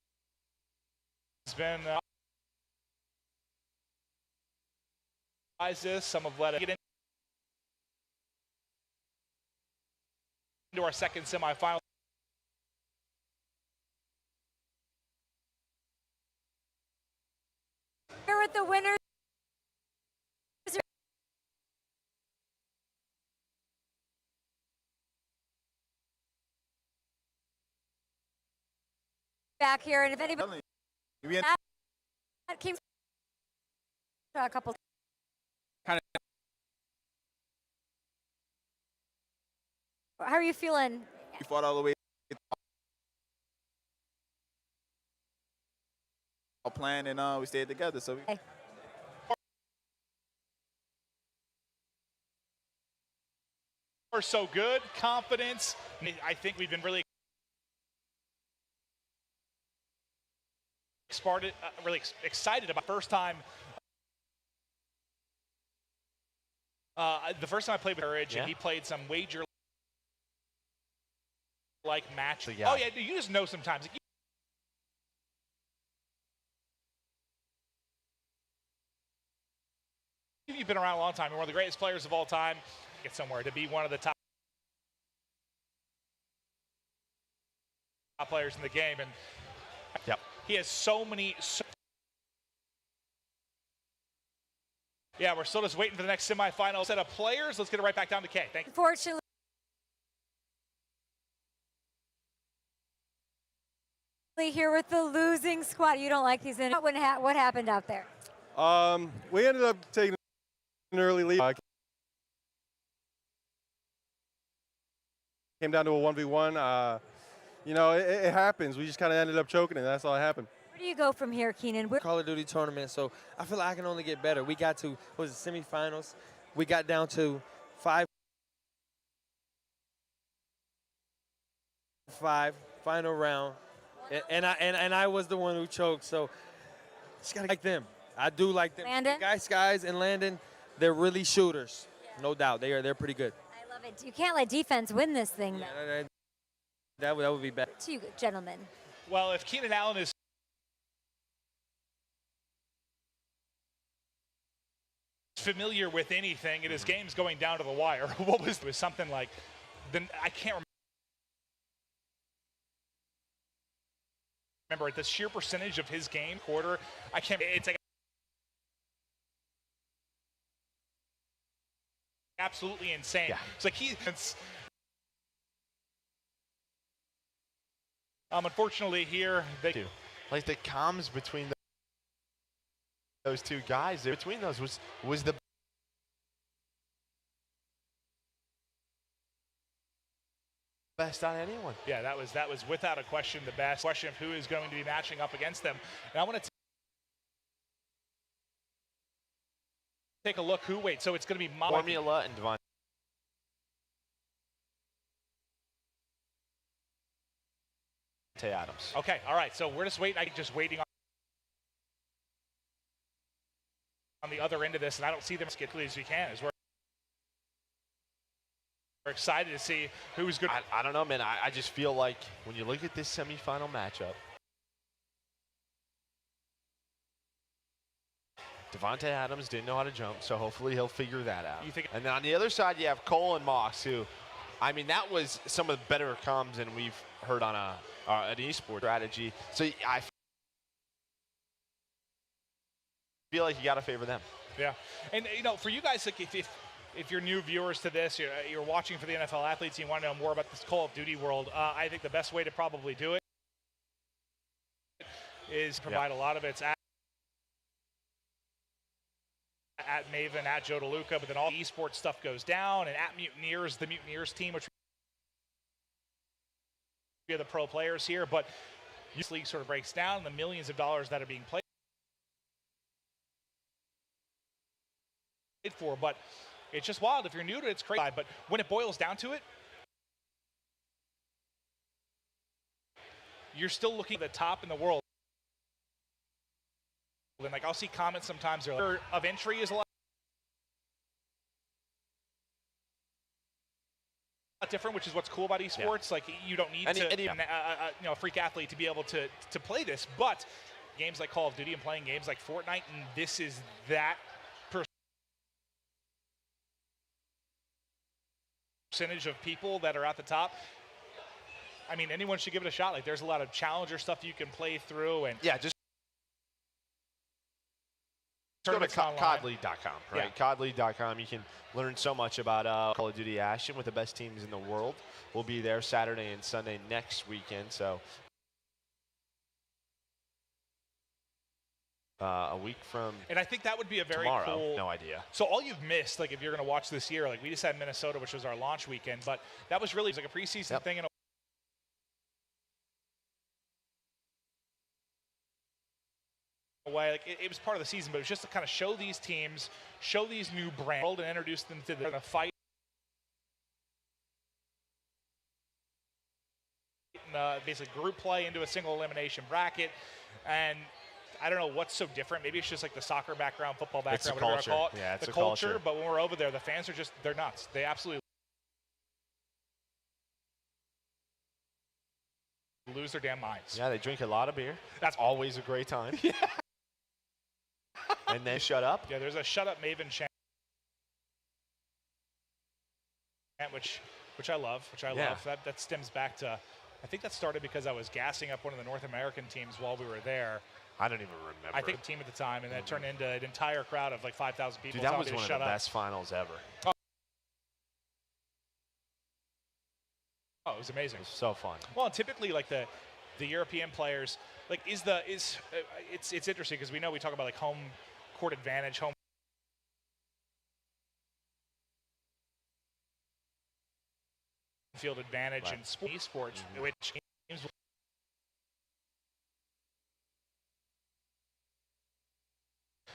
been some have let it get into our second semifinal. Here with the winners. Back here, and if anybody that came a couple Kind of. How are you feeling? We fought all the way. Plan and we stayed together. So Are so good, confidence. I think we've been really excited about first time. The first time I played with Courage, and he played some wager-like match. Yeah. Oh yeah, you just know sometimes. You've been around a long time. You're one of the greatest players of all time. Get somewhere to be one of the top players in the game, and he has so many. Yeah, we're still just waiting for the next semifinal set of players. Let's get it right back down to Kay. Thank you. Unfortunately, here with the losing squad. You don't like these. What happened out there? We ended up taking an early lead. Came down to a 1v1. You know, it happens. We just kind of ended up choking it. That's all that happened. Where do you go from here, Keenan? Call of Duty tournament, so I feel like I can only get better. We got to, what was it, semifinals? We got down to 5 final round, and I was the one who choked. So just gotta like them. I do like them. Landon? Skies and Landon, they're really shooters, no doubt. They're pretty good. I love it. You can't let defense win this thing, though. That would be bad. To you, gentlemen. Well, if Keenan Allen is familiar with anything, it is games going down to the wire. What was something like? Then I can't remember the sheer percentage of his game quarter. I can't. It's like absolutely insane. Yeah. It's like unfortunately here they do. Like the comms between those two guys, between those was the best on anyone. Yeah, that was without a question the best. Question of who is going to be matching up against them. And I want to take a look who wait. So it's going to be Formula and Devon. Adams. Okay, all right. So we're just waiting. I'm just waiting on the other end of this, and I don't see them as quickly as we can. As we're excited to see who's good. I don't know, man. I just feel like when you look at this semifinal matchup, Devontae Adams didn't know how to jump, so hopefully he'll figure that out. And then on the other side, you have Cole and Mox, who, I mean, that was some of the better comms than we've heard on an esports strategy. So I feel like you got to favor them. Yeah, and you know, for you guys, like if if you're new viewers to this, you're watching for the NFL athletes, and you want to know more about this Call of Duty world, I think the best way to probably do it is provide a lot of it's at Maven, at Joe DeLuca, but then all the esports stuff goes down, and at Mutineers, the Mutineers team, which we are the pro players here, but this league sort of breaks down the millions of dollars that are being played for, but it's just wild. If you're new to it, it's crazy. But when it boils down to it, you're still looking at the top in the world. And like I'll see comments sometimes they're like, of entry is a lot different, which is what's cool about esports. Like you don't need a freak athlete to be able to play this, but games like Call of Duty and playing games like Fortnite, and this is that percentage of people that are at the top. I mean, anyone should give it a shot. Like there's a lot of challenger stuff you can play through, and just go to codleague.com, right? Codleague.com. You can learn so much about Call of Duty action with the best teams in the world. We'll be there Saturday and Sunday next weekend. So a week from and I think that would be a very tomorrow, cool. No idea. So all you've missed, like if you're going to watch this year, like we just had Minnesota, which was our launch weekend, but that was really like a preseason thing. And way, like it was part of the season, but it was just to kind of show these teams, show these new brands, and introduce them to the fight. Basically group play into a single elimination bracket, and I don't know what's so different. Maybe it's just like the soccer background, football background, whatever you call it. Yeah, it's the a culture. But when we're over there, the fans are they're nuts. They absolutely lose their damn minds. Yeah, they drink a lot of beer. That's always a great time. Yeah. And then shut up. Yeah, there's a shut up Maven chant, which I love. That stems back to, I think that started because I was gassing up one of the North American teams while we were there. I don't even remember. I think team at the time, and then it turned into an entire crowd of like 5,000 people. Dude, that was one of the best finals ever. Oh, it was amazing. It was so fun. Well, and typically like the European players, like it's interesting because we know we talk about like home court advantage, home field advantage in esports, which games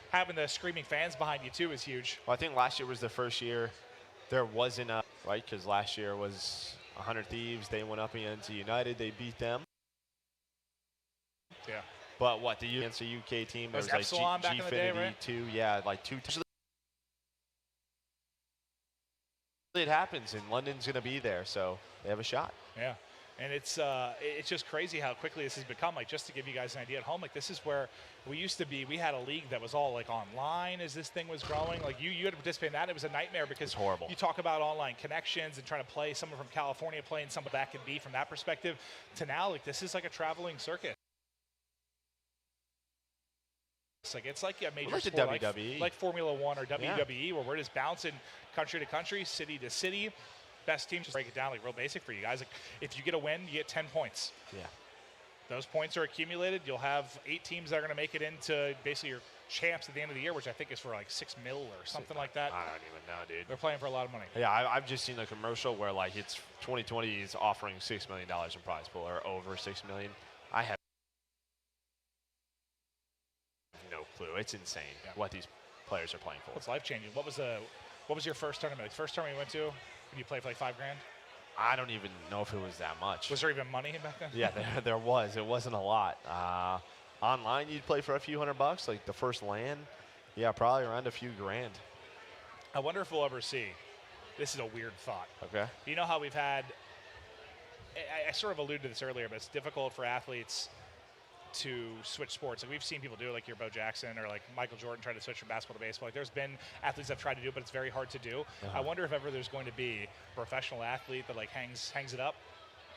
having the screaming fans behind you too is huge. Well, I think last year was the first year there wasn't a right because last year was 100 Thieves. They went up against United. They beat them. Yeah. But what against the UK team? There was like Gfinity right? 2. Yeah, like 2. It happens, and London's going to be there, so they have a shot. Yeah, and it's just crazy how quickly this has become. Like, just to give you guys an idea at home, like this is where we used to be. We had a league that was all like online as this thing was growing. Like you had to participate in that. It was a nightmare because it's horrible. You talk about online connections and trying to play someone from California playing something that could be from that perspective to now, like this is like a traveling circuit. It's like a major sport, WWE. like Formula One or WWE, where we're just bouncing country to country, city to city. Best teams, just break it down like real basic for you guys. Like if you get a win, you get 10 points. Yeah. Those points are accumulated. You'll have 8 teams that are going to make it into basically your champs at the end of the year, which I think is for like $6 million or something like that. I don't even know, dude. They're playing for a lot of money. Yeah, I've just seen a commercial where like it's 2020 is offering $6 million in prize pool or over $6 million. I have no clue. It's insane what these players are playing for. It's life changing. What was your first tournament? Like first tournament you went to? Did you play for like $5 grand? I don't even know if it was that much. Was there even money back then? Yeah, there was. It wasn't a lot. Online, you'd play for a few $100. Like the first LAN, yeah, probably around a few grand. I wonder if we'll ever see. This is a weird thought. Okay. You know how we've had. I sort of alluded to this earlier, but it's difficult for athletes to switch sports. Like we've seen people do it, like your Bo Jackson or like Michael Jordan trying to switch from basketball to baseball. Like there's been athletes that have tried to do it, but it's very hard to do. I wonder if ever there's going to be a professional athlete that like hangs it up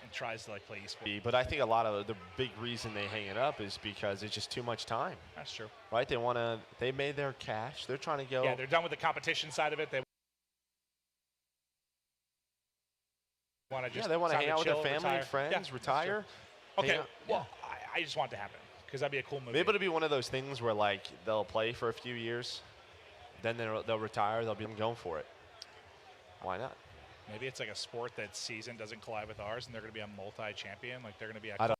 and tries to like play esports. But I think a lot of the big reason they hang it up is because it's just too much time. That's true. Right? They made their cash. They're trying to go. Yeah, they're done with the competition side of it. They just they want to hang out with their chill, family retire. and friends, Yeah, retire. Okay, hang out. well, I just want it to happen because that'd be a cool movie. Maybe it'll be one of those things where like they'll play for a few years, then they'll retire. They'll be going for it. Why not? Maybe it's like a sport that season doesn't collide with ours, and they're going to be a multi-champion. Like they're going to be a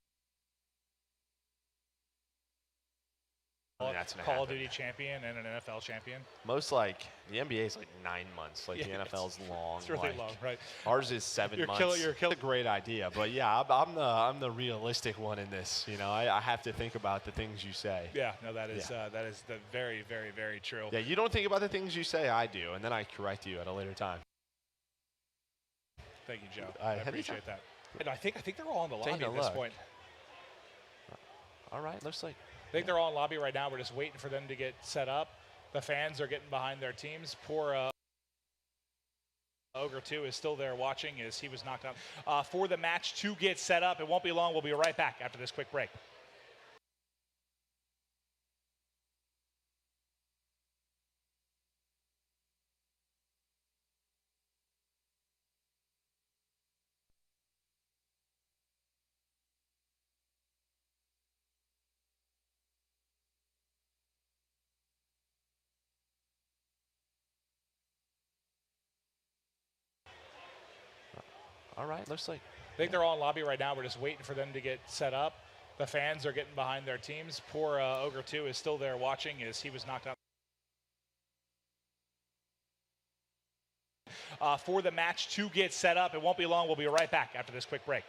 that's gonna Call of happen. Duty champion and an NFL champion. Most like the NBA is like 9 months. Like Yeah, the NFL's long. It's really like, long, right? Ours is 7 months. You're killing. It's a great idea, but yeah, I'm the realistic one in this. You know, I have to think about the things you say. Yeah, no, that is the very, very, very true. Yeah, you don't think about the things you say. I do, and then I correct you at a later time. Thank you, Joe. All right, I appreciate that. And I think they're all in the lobby Taking a at this look. point. All right, looks like. I think they're all in lobby right now. We're just waiting for them to get set up. The fans are getting behind their teams. Poor Ogre 2 is still there watching as he was knocked out. For the match to get set up, it won't be long. We'll be right back after this quick break. All right, looks like. I think they're all in lobby right now. We're just waiting for them to get set up. The fans are getting behind their teams. Poor Ogre 2 is still there watching as he was knocked out. For the match to get set up, it won't be long. We'll be right back after this quick break.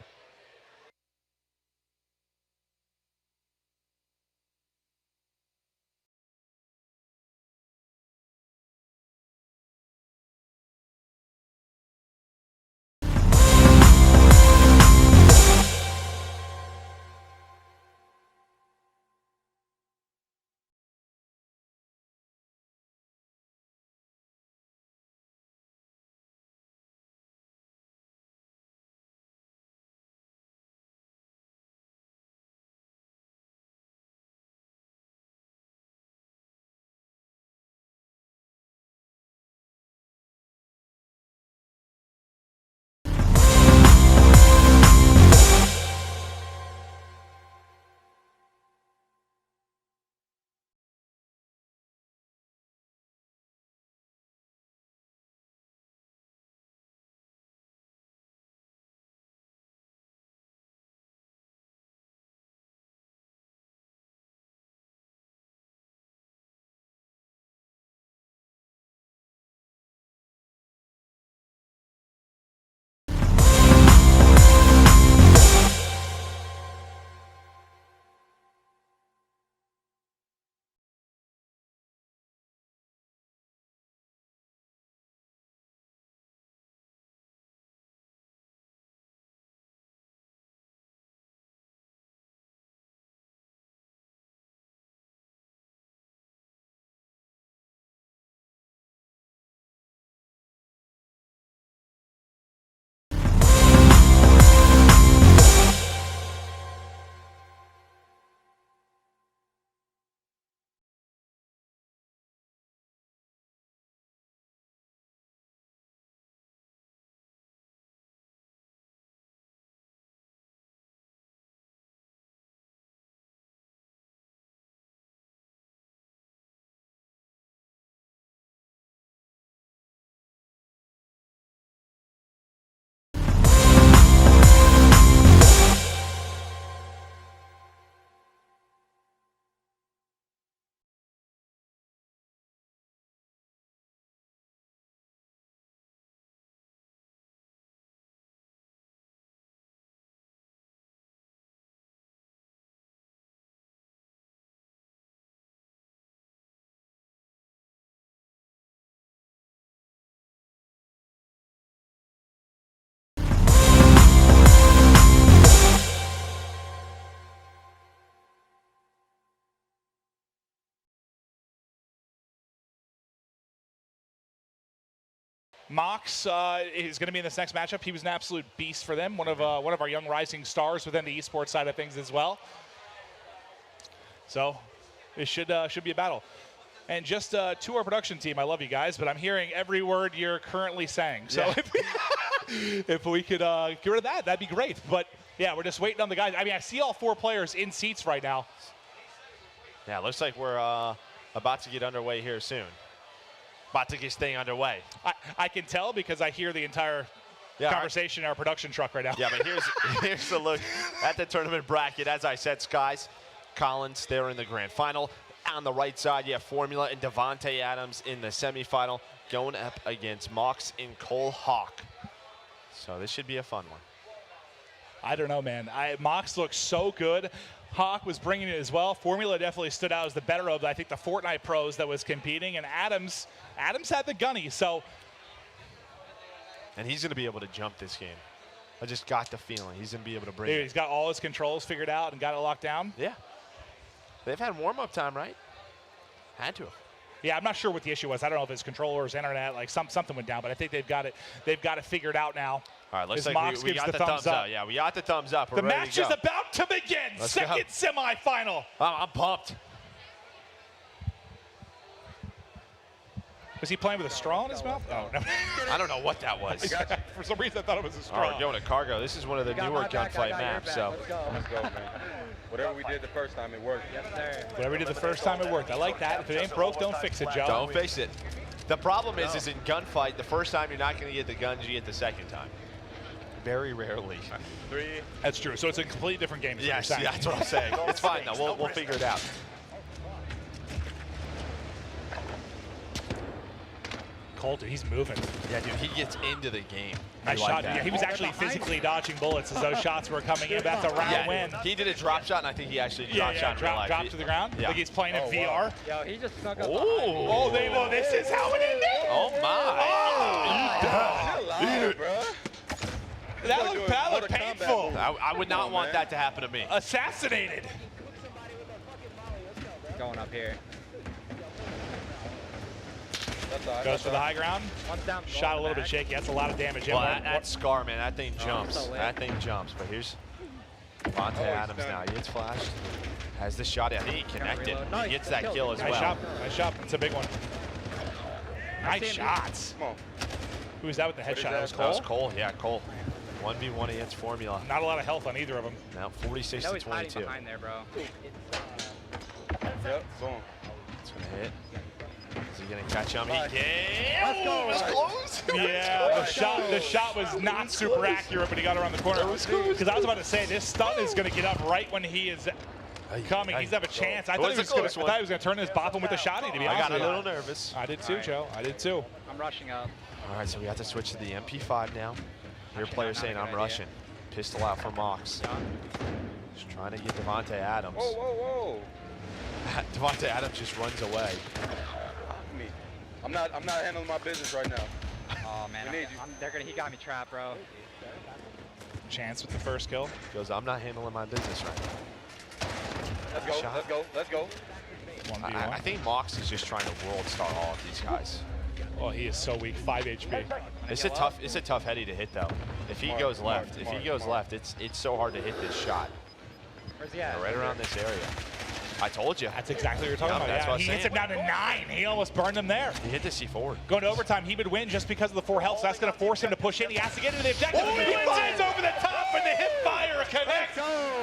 Mox is going to be in this next matchup. He was an absolute beast for them. One of our young rising stars within the esports side of things as well. So it should be a battle. And just to our production team, I love you guys, but I'm hearing every word you're currently saying. So if we could get rid of that, that'd be great. But yeah, we're just waiting on the guys. I mean, I see all 4 players in seats right now. Yeah, looks like we're about to get underway here soon. About to get this thing underway. I can tell because I hear the entire conversation in our production truck right now. Yeah, but here's the look at the tournament bracket. As I said, Skies, Collins, they're in the grand final. On the right side, you have Formula and Devontae Adams in the semifinal, going up against Mox and Cole Hawk. So this should be a fun one. I don't know, man. Mox looks so good. Hawk was bringing it as well. Formula definitely stood out as the better of, I think, the Fortnite pros that was competing. And Adams had the gunny, so. And he's going to be able to jump this game. I just got the feeling he's going to be able to bring Dude, it. he's got all his controls figured out and got it locked down. Yeah. They've had warm-up time, right? Had to have. Yeah, I'm not sure what the issue was. I don't know if it's controllers, internet, like something went down, but I think they've got it figured out now. All right, looks like we got the thumbs up. Yeah, we got the thumbs up. We're the ready match to go. is about to begin. Let's Second go. semifinal. I'm pumped. Was he playing with a straw in his mouth? Oh, no. I don't know what that was. For some reason, I thought it was a All straw. right, going to cargo. This is one of the newer gunfight maps. So. Let's go, man. Whatever we did the first time, it worked. Yes, sir. Whatever we did the first time, it worked. I like that. If it ain't broke, don't fix it, Joe. Don't fix it. The problem is in gunfight, the first time you're not going to get the guns, you get the second time. Very rarely. 3. That's true. So it's a completely different game. Yes, yeah, that's what I'm saying. It's fine, though. We'll figure it out. Colton, he's moving. Yeah, dude, he gets into the game. Nice shot. Yeah, he was actually physically dodging bullets as those shots were coming in. That's a round win. He did a drop shot, and I think he actually drop shot in real life. Drop to the ground. Yeah. Like he's playing in VR. Yo, he just snuck up. Oh, this is how it ended. Oh my! That looked painful. I would not want that to happen to me. Assassinated. Going up here. Goes for the high ground. One's down. Shot a little bit shaky. That's a lot of damage. Well, that Scar, man, that thing jumps. That thing jumps. But here's Devontae Adams now. He gets flashed. Has the shot. I think he connected. He gets that kill as well. Nice shot. It's a big one. Nice shots. Come on. Who was that with the headshot? That was Cole? That was Cole. Yeah, Cole. 1v1 against Formula. Not a lot of health on either of them. Now 46 to 22. Behind there, bro. Yep, boom. It's going to hit. Is he going to catch him? Let's It was close. Yeah, the shot was not super accurate, but he got around the corner. Because I was about to say, this stun is going to get up right when he is coming. He's have a chance. I thought he was going to turn his bop him with the shotty, to be honest. I got a little nervous. I did too, Joe. I did too. I'm rushing up. All right, so we have to switch to the MP5 now. Your player saying I'm rushing. Pistol out for Mox. Just trying to get Devontae Adams. Whoa. Devontae Adams just runs away. I'm not handling my business right now. Oh man, he got me trapped, bro. Chance with the first kill. Goes, I'm not handling my business right now. Let's go. I think Mox is just trying to world star all of these guys. Oh, he is so weak. 5 HP. It's a tough heady to hit though. If he goes left, it's so hard to hit this shot. Where's he at? Right around this area. I told you. That's exactly what you're talking about. That's what I was he hits saying. him down to 9. He almost burned him there. He hit the C4. Going to overtime, he would win just because of the 4 health, so that's going to force him to push in. He has to get into the objective. He flies over the top, and the hip fire connects.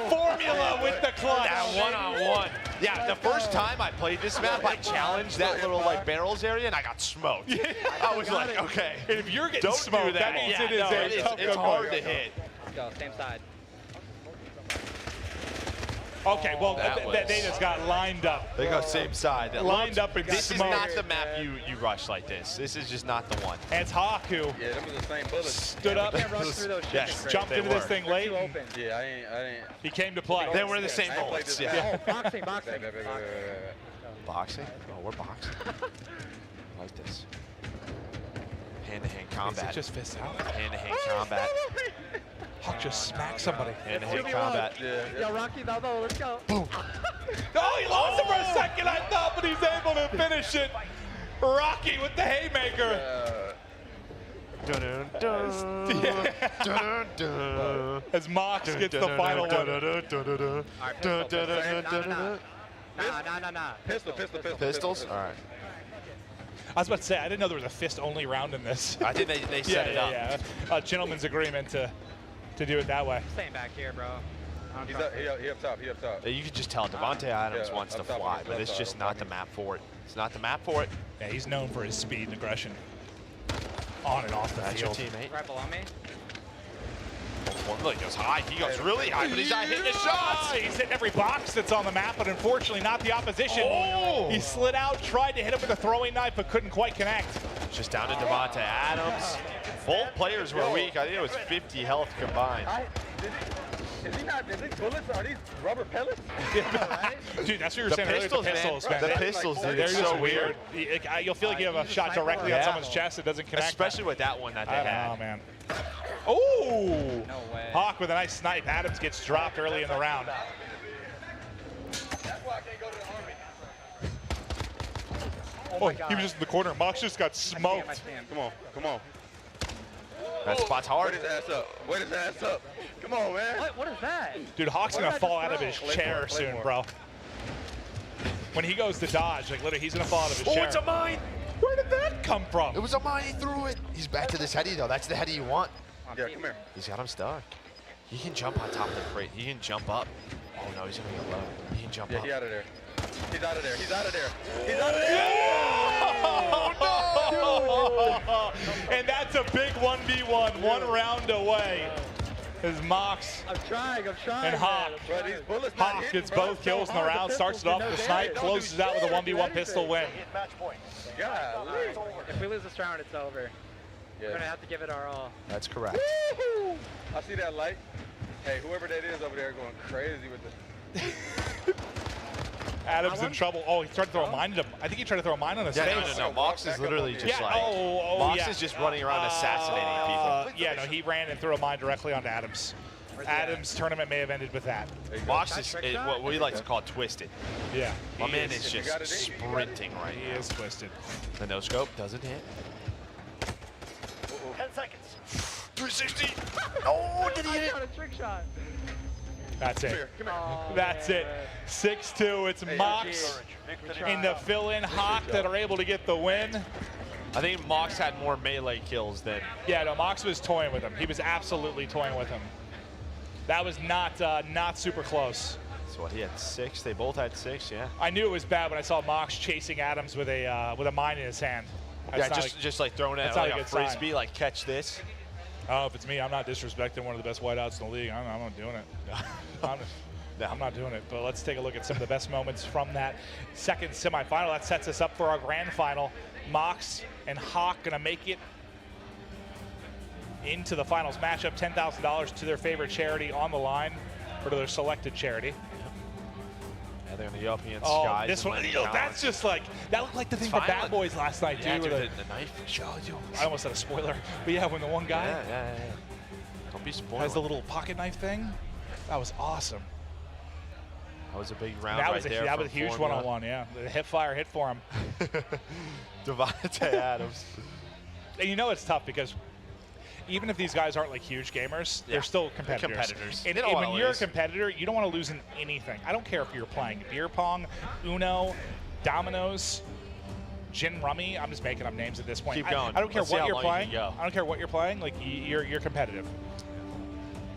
Formula with the clutch. That one-on-one. Yeah, the first time I played this map, I challenged that little barrels area, and I got smoked. I was like, okay. And if you're getting smoked, that means it is it's hard to hit. Let's go, same side. Okay, well, they just got lined up. They go same side. Lined up and This is smoked. not the map you rush like this. This is just not the one. And it's Hawk who Yeah, them are the same bullets. stood up, Can't rush through those Yes, jumped into this thing late. Too open. Yeah, I ain't. He came to play. They were the same I ain't played bullets. this Yeah. Oh, boxing. Boxing? Oh, we're boxing. I like this. Hand-to-hand combat. Is it just fist out? Hand-to-hand combat. Hawk just smacked somebody. Hand-to-hand combat. Yo, Rocky, no, let's go. Oh, he lost it for a second, I thought, but he's able to finish it. Rocky with the haymaker. Dun, dun, dun, dun, dun. As Mox gets the final one. Nah. Pistol. Pistols? All right. I was about to say, I didn't know there was a fist-only round in this. I think they set it up. Yeah. A gentleman's agreement to do it that way. Staying back here, bro. He up top. You can just tell Devontae Adams wants to fly, but it's just not the map for it. It's not the map for it. Yeah, he's known for his speed and aggression on and off the That's field. your teammate. Right below me. Look, he goes high. He goes really high, but he's not hitting his shots. He's hitting every box that's on the map, but unfortunately not the opposition. Oh. He slid out, tried to hit him with a throwing knife, but couldn't quite connect. Just down to Devontae Adams. Both players were weak. I think it was 50 health combined. Is these bullets, are these rubber pellets? Dude, that's what you were saying earlier, the pistols, man. The pistols, dude, They're it's just so weird. You'll feel like you have a shot directly on someone's chest, it doesn't connect. Especially with that one that they had. Oh, man. Oh! No way. Hawk with a nice snipe. Adams gets dropped early in the round. Oh, he was just in the corner. Mox just got smoked. Come on. That spot's hard. Wait his ass up. Come on, man. What is that? Dude, Hawk's gonna fall out of his chair soon, bro. When he goes to dodge, like literally, he's gonna fall out of his chair. Oh, it's a mine! Where did that come from? It was a mine. He threw it. He's back to this heady though. That's the heady you want. Yeah, come here. He's got him stuck. He can jump on top of the crate. He can jump up. Oh no, he's gonna go low. He can jump up. Yeah, he out of there. He's out of there. And that's a big 1v1, one round away. As Mox I'm trying. and Hawk. Hawk gets both kills in the round, starts it off with a snipe, closes out with a 1v1 pistol win. If we lose this round, it's over. We're gonna have to give it our all. That's correct. I see that light. Hey, whoever that is over there going crazy with the... Adams in trouble. Oh, he tried to throw a mine at him. I think he tried to throw a mine on his face. No. Mox is literally just like... Mox is just running around assassinating people. Yeah, no, he ran and threw a mine directly onto Adams. Adams' tournament may have ended with that. Mox is what we like to call twisted. Yeah. My man is just sprinting right now. He is twisted. The no scope doesn't hit. 10 seconds. 360. Oh, did he hit it? A trick shot. That's it. Oh, That's it. 6-2. It's Mox and the fill-in Hawk that are able to get the win. I think Mox had more melee kills than... Yeah, no, Mox was toying with him. He was absolutely toying with him. That was not super close. So what, he had 6? They both had 6, yeah. I knew it was bad when I saw Mox chasing Adams with a mine in his hand. That's just like throwing it like a frisbee, sign. Like catch this. Oh, if it's me, I'm not disrespecting one of the best wideouts in the league. I'm not doing it. I'm not doing it. But let's take a look at some of the best moments from that second semifinal. That sets us up for our grand final. Mox and Hawk gonna make it into the finals matchup. $10,000 to their favorite charity on the line, or to their selected charity. Yeah, they're gonna go up against Oh, Skies. this one, that's just like, that looked like the thing for Bad Boys last night, yeah, dude. the knife. I almost said a spoiler, but yeah, when the one guy Don't be spoiled. has the little pocket knife thing, that was awesome. That was a big round That right was there. That was a huge one-on-one, yeah. The hip fire hit for him. Devontae Adams. And you know it's tough because even if these guys aren't like huge gamers, they're still competitors. And when you're a competitor, you don't want to lose in anything. I don't care if you're playing beer pong, Uno, dominoes, gin rummy. I'm just making up names at this point. Keep going. I don't care what you're playing. I don't care what you're playing. Like you're competitive.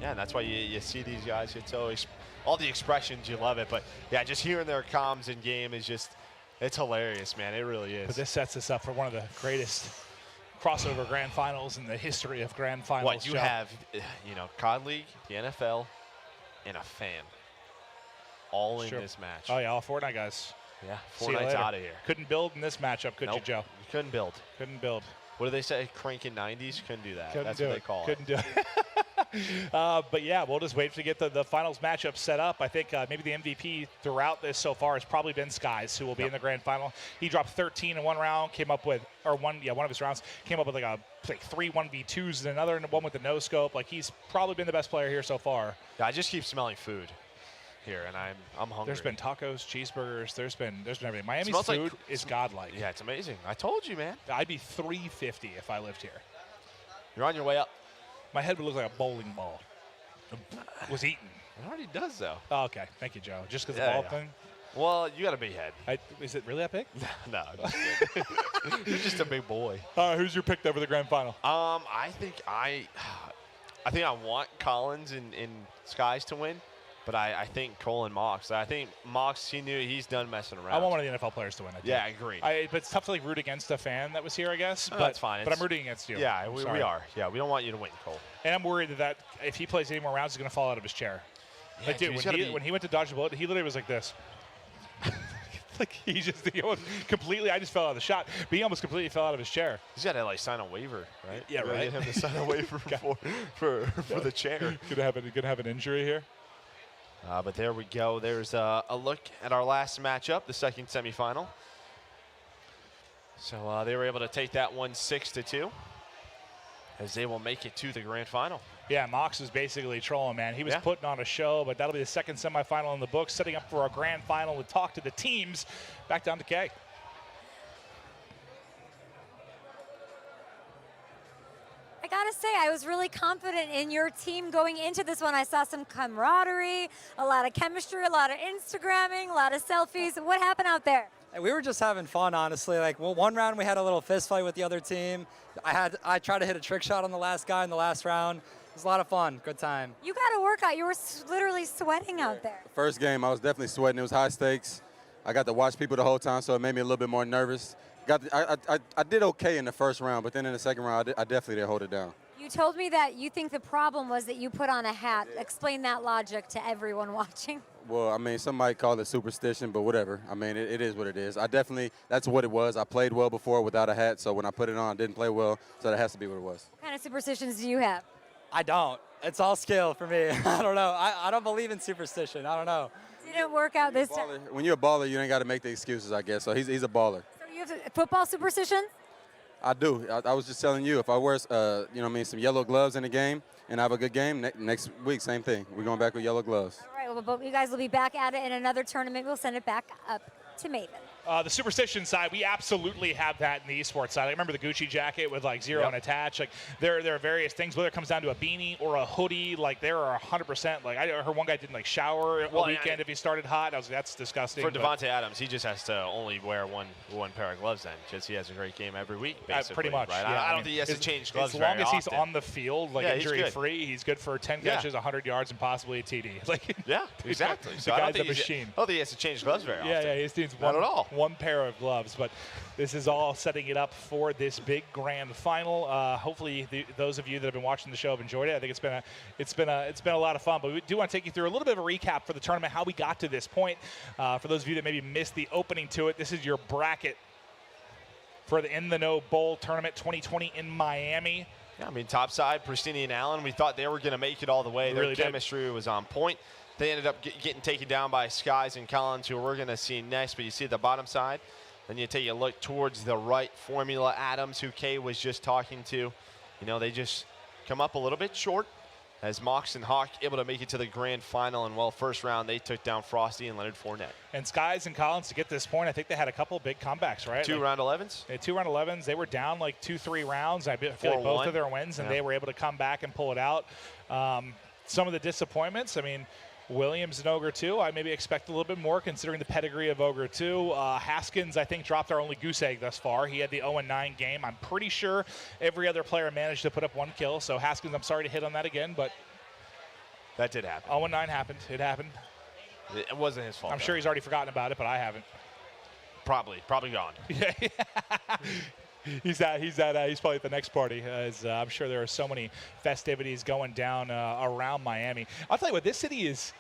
Yeah, and that's why you see these guys. It's always all the expressions. You love it, but yeah, just hearing their comms in game is just, it's hilarious, man. It really is. But this sets us up for one of the greatest crossover grand finals in the history of grand finals. What you have, COD League, the NFL, and a fan, all in this match. Oh yeah, all Fortnite guys. Yeah, Fortnite's out of here. Couldn't build in this matchup, could you, Joe? You couldn't build. Couldn't build. What do they say? Cranking 90s? Couldn't do that. That's what they call it. Couldn't do it. But yeah, we'll just wait to get the finals matchup set up. I think maybe the MVP throughout this so far has probably been Skies, who will be in the grand final. He dropped 13 in one round, came up with, one of his rounds, came up with like 3 1v2s and another, and one with the no scope. Like, he's probably been the best player here so far. Yeah, I just keep smelling food here, and I'm hungry. There's been tacos, cheeseburgers. There's been everything. Miami's food is godlike. Yeah, it's amazing. I told you, man. I'd be $350 if I lived here. You're on your way up. My head would look like a bowling ball. Was eaten. It already does, though. Oh, okay. Thank you, Joe. Just because the ball thing? Well, you got a big head. Is it really that big? No, just kidding. You're just a big boy. Who's your pick though for the grand final? I think I want Collins and Skies to win, but I think Cole and Mox. I think Mox, he's done messing around. I want one of the NFL players to win. Yeah, I agree. But it's tough to root against a fan that was here, I guess. But that's fine. But I'm rooting against you. Yeah, we are. Yeah, we don't want you to win, Cole. And I'm worried that if he plays any more rounds, he's going to fall out of his chair. Yeah, like, dude, when he went to dodge the bullet, he literally was like this. Like he almost completely. I just fell out of the shot. But he almost completely fell out of his chair. He's got to like sign a waiver, right? Yeah, right. Get him to sign a waiver for the chair. Gonna have an injury here. But there we go. There's a look at our last matchup, the second semifinal. So they were able to take that one 6-2, as they will make it to the grand final. Yeah, Mox is basically trolling, man. He was putting on a show, but that'll be the second semifinal in the books, setting up for our grand final to talk to the teams back down to K. I gotta say, I was really confident in your team going into this one. I saw some camaraderie, a lot of chemistry, a lot of Instagramming, a lot of selfies. What happened out there? We were just having fun, honestly. Like, well, one round we had a little fist fight with the other team. I tried to hit a trick shot on the last guy in the last round. It was a lot of fun, good time. You got a workout. You were literally sweating out there. First game, I was definitely sweating. It was high stakes. I got to watch people the whole time, so it made me a little bit more nervous. I did okay in the first round, but then in the second round, I definitely didn't hold it down. You told me that you think the problem was that you put on a hat. Explain that logic to everyone watching. Well, I mean, some might call it superstition, but whatever. I mean, it is what it is. That's what it was. I played well before without a hat, so when I put it on, I didn't play well, so that has to be what it was. What kind of superstitions do you have? I don't. It's all skill for me. I don't know. I don't believe in superstition. I don't know. Didn't work out this time. When you're a baller, you ain't got to make the excuses, I guess. So he's a baller. So you have football superstitions? I do. I was just telling you, if I wear, some yellow gloves in the game and I have a good game, next week, same thing. We're going back with yellow gloves. All right, well, but you guys will be back at it in another tournament. We'll send it back up to Maven. The superstition side, we absolutely have that in the esports side. I remember the Gucci jacket with like zero unattached. Like there are various things, whether it comes down to a beanie or a hoodie. Like there are 100%. Like I heard one guy didn't like shower a weekend if he started hot. I was like, that's disgusting. For Devontae Adams, he just has to only wear one pair of gloves then, because he has a great game every week. Basically, pretty much. Right? Yeah, I don't think he has to change gloves as long very as he's often. on the field, like injury free, he's good for 10 catches, 100 yards, and possibly a TD. Like exactly. The So I don't guy's think a machine. I don't think he has to change gloves very often. Yeah, he needs Not at all. one pair of gloves. But this is all setting it up for this big grand final. Hopefully, those of you that have been watching the show have enjoyed it. I think it's been a lot of fun. But we do want to take you through a little bit of a recap for the tournament, how we got to this point. For those of you that maybe missed the opening to it, this is your bracket for the In the Know Bowl tournament 2020 in Miami. Yeah, I mean, top side, Pristini and Allen, we thought they were going to make it all the way. Their Really did. chemistry was on point. They ended up getting taken down by Skies and Collins, who we're going to see next. But you see the bottom side. Then you take a look towards the right, Formula Adams, who Kay was just talking to. You know, they just come up a little bit short, as Mox and Hawk able to make it to the grand final. And, well, first round, they took down Frosty and Leonard Fournette. And Skies and Collins, to get this point, I think they had a couple big comebacks, right? Two round 11s? They had 2 round 11s. They were down like 2-3 rounds. I feel like both of their wins, and they were able to come back and pull it out. Some of the disappointments, I mean, Williams and Ogre 2, I maybe expect a little bit more considering the pedigree of Ogre 2. Haskins, I think, dropped our only goose egg thus far. He had the 0-9 game. I'm pretty sure every other player managed to put up 1 kill. So Haskins, I'm sorry to hit on that again, but that did happen. 0-9 happened. It happened. It wasn't his fault. I'm sure he's already forgotten about it, but I haven't. Probably gone. Yeah. He's probably at the next party. As I'm sure there are so many festivities going down around Miami. I'll tell you what, this city is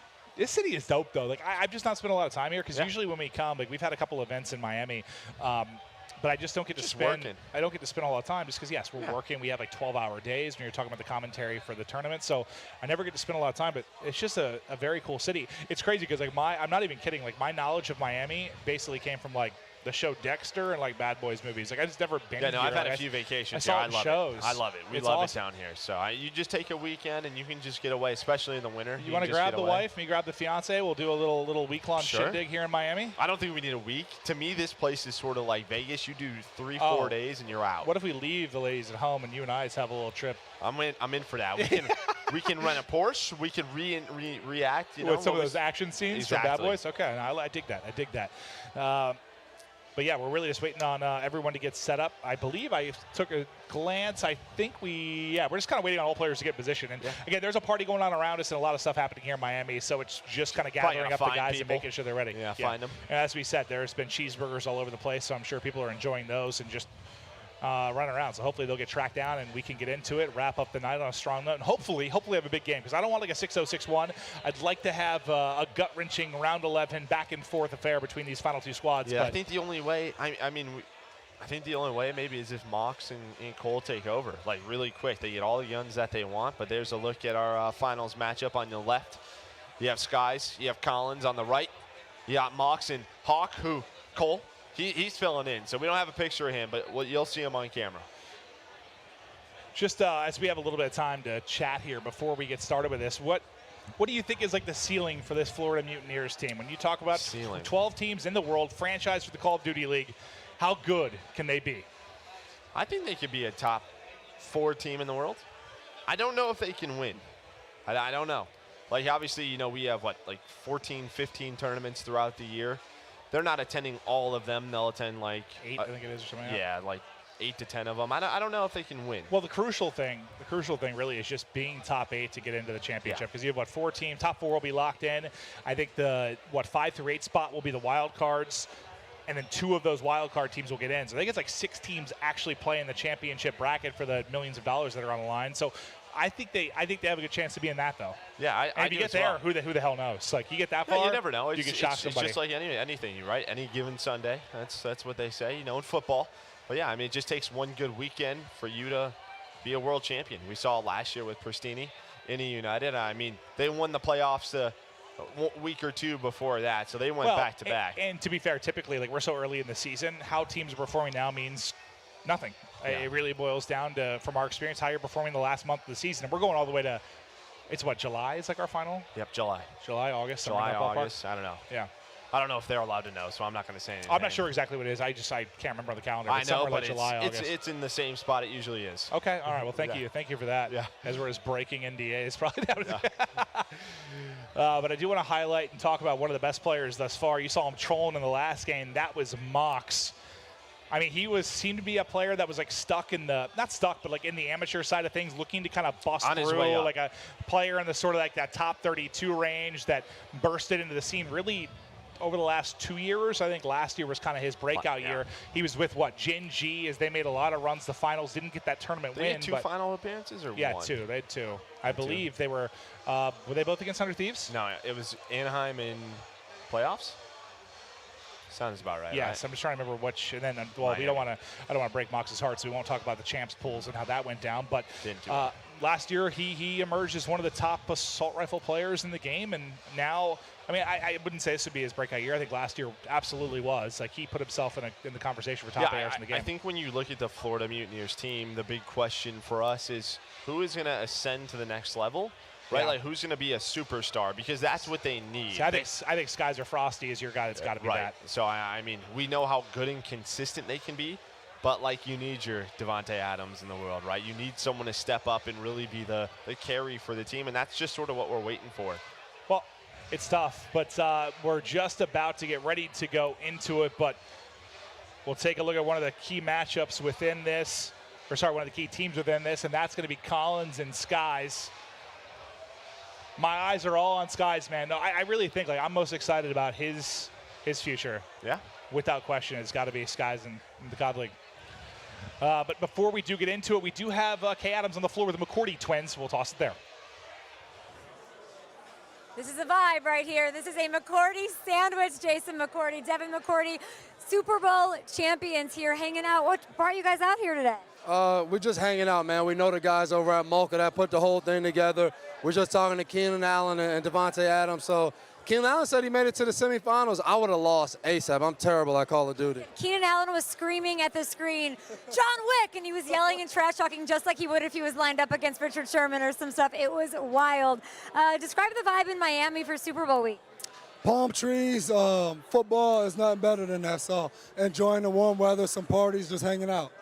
dope though. Like I've just not spent a lot of time here because usually when we come, like we've had a couple events in Miami, but I just don't get to spend. I don't get to spend a lot of time just because yes, we're working. We have like 12-hour days when you're talking about the commentary for the tournament. So I never get to spend a lot of time. But it's just a very cool city. It's crazy because like I'm not even kidding. Like my knowledge of Miami basically came from like the show Dexter and like Bad Boys movies. Like I just never been here. I've had a few vacations here. I love it. I love it. We love it down here. So you just take a weekend and you can just get away, especially in the winter. You want to grab the wife, me grab the fiance. We'll do a little week-long shindig here in Miami. I don't think we need a week. To me, this place is sort of like Vegas. You do 3-4 days and you're out. What if we leave the ladies at home and you and I just have a little trip? I'm in for that. We can rent a Porsche. We can react. You know, With some of those action scenes from Bad Boys. Okay, I dig that. I dig that. But yeah, we're really just waiting on everyone to get set up. I believe I took a glance. I think we're just kind of waiting on all players to get positioned. And again, there's a party going on around us and a lot of stuff happening here in Miami. So it's just kind of gathering up the guys and making sure they're ready. Yeah, find them. And as we said, there's been cheeseburgers all over the place. So I'm sure people are enjoying those and just running around. So hopefully they'll get tracked down and we can get into it, wrap up the night on a strong note, and hopefully have a big game, because I don't want like a 6-0, 6-1. I'd like to have a gut-wrenching round 11 back and forth affair between these final two squads. Yeah, I think the only way, I think the only way maybe is if Mox and Cole take over, like really quick. They get all the guns that they want, but there's a look at our finals matchup on the left. You have Skies, you have Collins on the right. You got Mox and Hawk, Cole. He's filling in, so we don't have a picture of him, but you'll see him on camera. Just as we have a little bit of time to chat here before we get started with this, what do you think is like the ceiling for this Florida Mutineers team? When you talk about 12 teams in the world, franchise for the Call of Duty League, how good can they be? I think they could be a top 4 team in the world. I don't know if they can win. I don't know. Like, obviously, you know, we have, like 14, 15 tournaments throughout the year. They're not attending all of them. They'll attend like 8, I think it is, or something. Yeah, like 8 to 10 of them. I don't know if they can win. Well, the crucial thing really is just being top 8 to get into the championship, because you have 4 teams. Top 4 will be locked in. I think the 5 through 8 spot will be the wild cards, and then 2 of those wild card teams will get in. So I think it's like 6 teams actually play in the championship bracket for the millions of dollars that are on the line. So I think they have a good chance to be in that, though. Yeah, and if you get there, who the hell knows? Like, you get that far, you never know. You can shock somebody. It's just like anything, right? Any given Sunday. That's what they say, you know, in football. But yeah, I mean, it just takes one good weekend for you to be a world champion. We saw last year with Pristini, Indy United. I mean, they won the playoffs a week or 2 before that, so they went back to back. And to be fair, typically, like, we're so early in the season, how teams are performing now means nothing. Yeah. It really boils down to, from our experience, how you're performing the last month of the season. And we're going all the way to, it's what, July is like our final? Yep, July. August. August. I don't know. Yeah. I don't know if they're allowed to know, so I'm not going to say anything. I'm not sure exactly what it is. I can't remember on the calendar. I know, but like July, it's in the same spot it usually is. Okay, all right. Well, thank you. Thank you for that. Yeah. As we're just breaking NDAs, probably that was but I do want to highlight and talk about one of the best players thus far. You saw him trolling in the last game. That was Mox. I mean, he seemed to be a player that was like stuck in the, not stuck, but like in the amateur side of things, looking to kind of bust through, like a player in the sort of like that top 32 range that bursted into the scene really over the last 2 years. I think last year was kind of his breakout year. He was with Gen G, as they made a lot of runs. The finals, didn't get that tournament win. They had 2 final appearances or 1? Yeah, 2. They had 2. I believe they were they both against 100 Thieves? No, it was Anaheim in playoffs. Sounds about right. Yes, I'm just trying to remember which. And then, well, I don't want to break Mox's heart, so we won't talk about the champs pools and how that went down. But last year, he emerged as one of the top assault rifle players in the game, and now, I mean, I wouldn't say this would be his breakout year. I think last year absolutely was. Like, he put himself in the conversation for top players in the game. I think when you look at the Florida Mutineers team, the big question for us is who is going to ascend to the next level. Right, like who's going to be a superstar, because that's what they need. See, I think Skies or Frosty is your guy that's got to be that. So I mean, we know how good and consistent they can be, but like you need your Devontae Adams in the world, right? You need someone to step up and really be the carry for the team, and that's just sort of what we're waiting for. Well, it's tough, but we're just about to get ready to go into it. But we'll take a look at one of the key matchups within this, one of the key teams within this, and that's going to be Collins and Skies. My eyes are all on Skies, man. No, I really think I'm most excited about his future. Yeah. Without question, it's got to be Skies in the COD League. But before we do get into it, we do have Kay Adams on the floor with the McCourty twins. We'll toss it there. This is a vibe right here. This is a McCourty sandwich. Jason McCourty, Devin McCourty, Super Bowl champions here hanging out. What brought you guys out here today? We're just hanging out, man. We know the guys over at Mocha that put the whole thing together. We're just talking to Keenan Allen and Devontae Adams. So Keenan Allen said he made it to the semifinals. I would have lost ASAP. I'm terrible at Call of Duty. Keenan Allen was screaming at the screen, John Wick, and he was yelling and trash talking just like he would if he was lined up against Richard Sherman or some stuff. It was wild. Describe the vibe in Miami for Super Bowl week. Palm trees, football is nothing better than that. So enjoying the warm weather, some parties, just hanging out.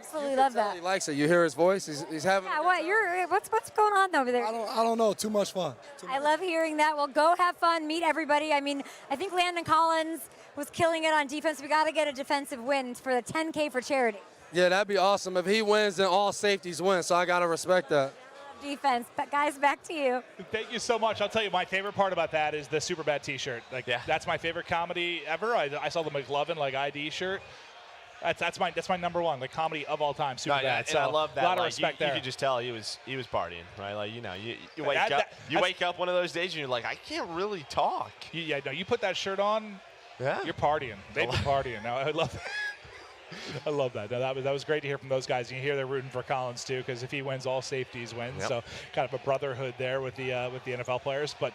absolutely love that. He likes it. You hear his voice. He's having. Yeah, what's going on over there? I don't know. Too much fun. I love hearing that. Well, go have fun, meet everybody. I mean, I think Landon Collins was killing it on defense. We got to get a defensive win for the 10K for charity. Yeah, that'd be awesome. If he wins, then all safeties win. So I gotta respect that. Defense, but guys, back to you. Thank you so much. I'll tell you, my favorite part about that is the Superbad T-shirt. Like, that's my favorite comedy ever. I saw the McLovin ID shirt. That's my number one, the comedy of all time. Superbad. And so I love that. A lot of like, respect you there. could just tell he was partying, right? Like, you wake up, wake up one of those days and you're like, I can't really talk. You put that shirt on, you're partying. They've been partying. Now I love that. I love that. No, that was great to hear from those guys. You hear they're rooting for Collins too, because if he wins, all safeties win. Yep. So kind of a brotherhood there with the NFL players. But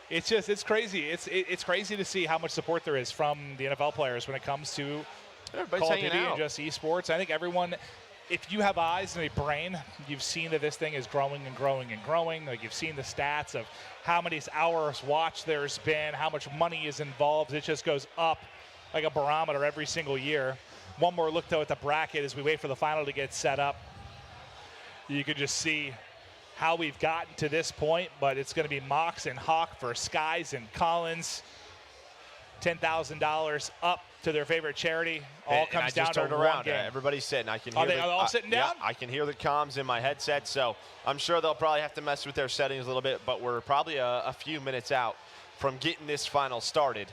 it's crazy. It's crazy to see how much support there is from the NFL players when it comes to Everybody's Call of hanging Duty out. and just esports. I think everyone, if you have eyes and a brain, you've seen that this thing is growing and growing and growing. Like, you've seen the stats of how many hours watched there's been, how much money is involved. It just goes up like a barometer every single year. One more look, though, at the bracket as we wait for the final to get set up. You can just see how we've gotten to this point, but it's going to be Mox and Hawk for Skies and Collins. $10,000 up to their favorite charity. All comes and I down just to turned one around. game. Everybody's sitting. I can Are hear they all sitting down? Yeah, I can hear the comms in my headset, so I'm sure they'll probably have to mess with their settings a little bit, but we're probably a few minutes out from getting this final started.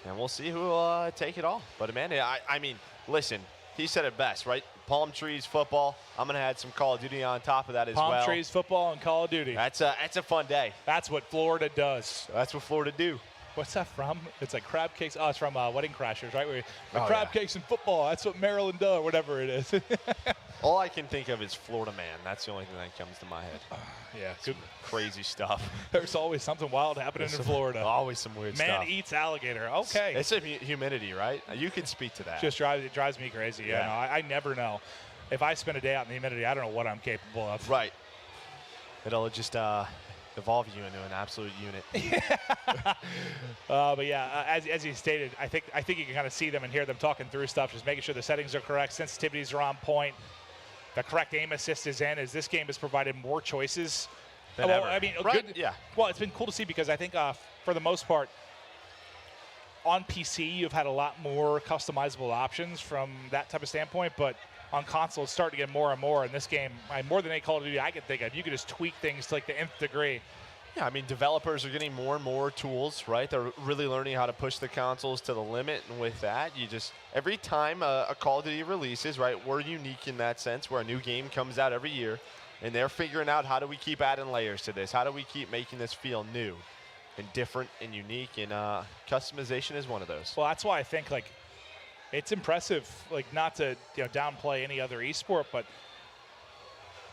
And we'll see who will take it all. But, Amanda, I mean, listen, he said it best, right? Palm trees, football. I'm going to add some Call of Duty on top of that as well. Palm trees, football, and Call of Duty. That's a fun day. That's what Florida does. That's what Florida do. What's that from? It's like crab cakes. Oh, it's from Wedding Crashers, right? Crab cakes and football. That's what Maryland does, or whatever it is. All I can think of is Florida Man. That's the only thing that comes to my head. Yeah, some crazy stuff. There's always something wild happening in Florida. Always some weird stuff. Man eats alligator. Okay. It's the humidity, right? You could speak to that. Just drives me crazy. Yeah, no, I never know. If I spend a day out in the humidity, I don't know what I'm capable of. Right. It'll just evolve you into an absolute unit. But yeah, as you stated, I think you can kind of see them and hear them talking through stuff, just making sure the settings are correct, sensitivities are on point, the correct aim assist is in, as this game has provided more choices than ever. I mean, right. good. Yeah. Well, it's been cool to see because I think for the most part, on PC you've had a lot more customizable options from that type of standpoint, but on console it's starting to get more and more. In this game, more than any Call of Duty I can think of, you could just tweak things to like the nth degree. Yeah, I mean, developers are getting more and more tools, right? They're really learning how to push the consoles to the limit, and with that, every time a Call of Duty releases, right, we're unique in that sense, where a new game comes out every year, and they're figuring out how do we keep adding layers to this? How do we keep making this feel new and different and unique? And customization is one of those. Well, that's why I think, like, it's impressive, like, not to downplay any other esport, but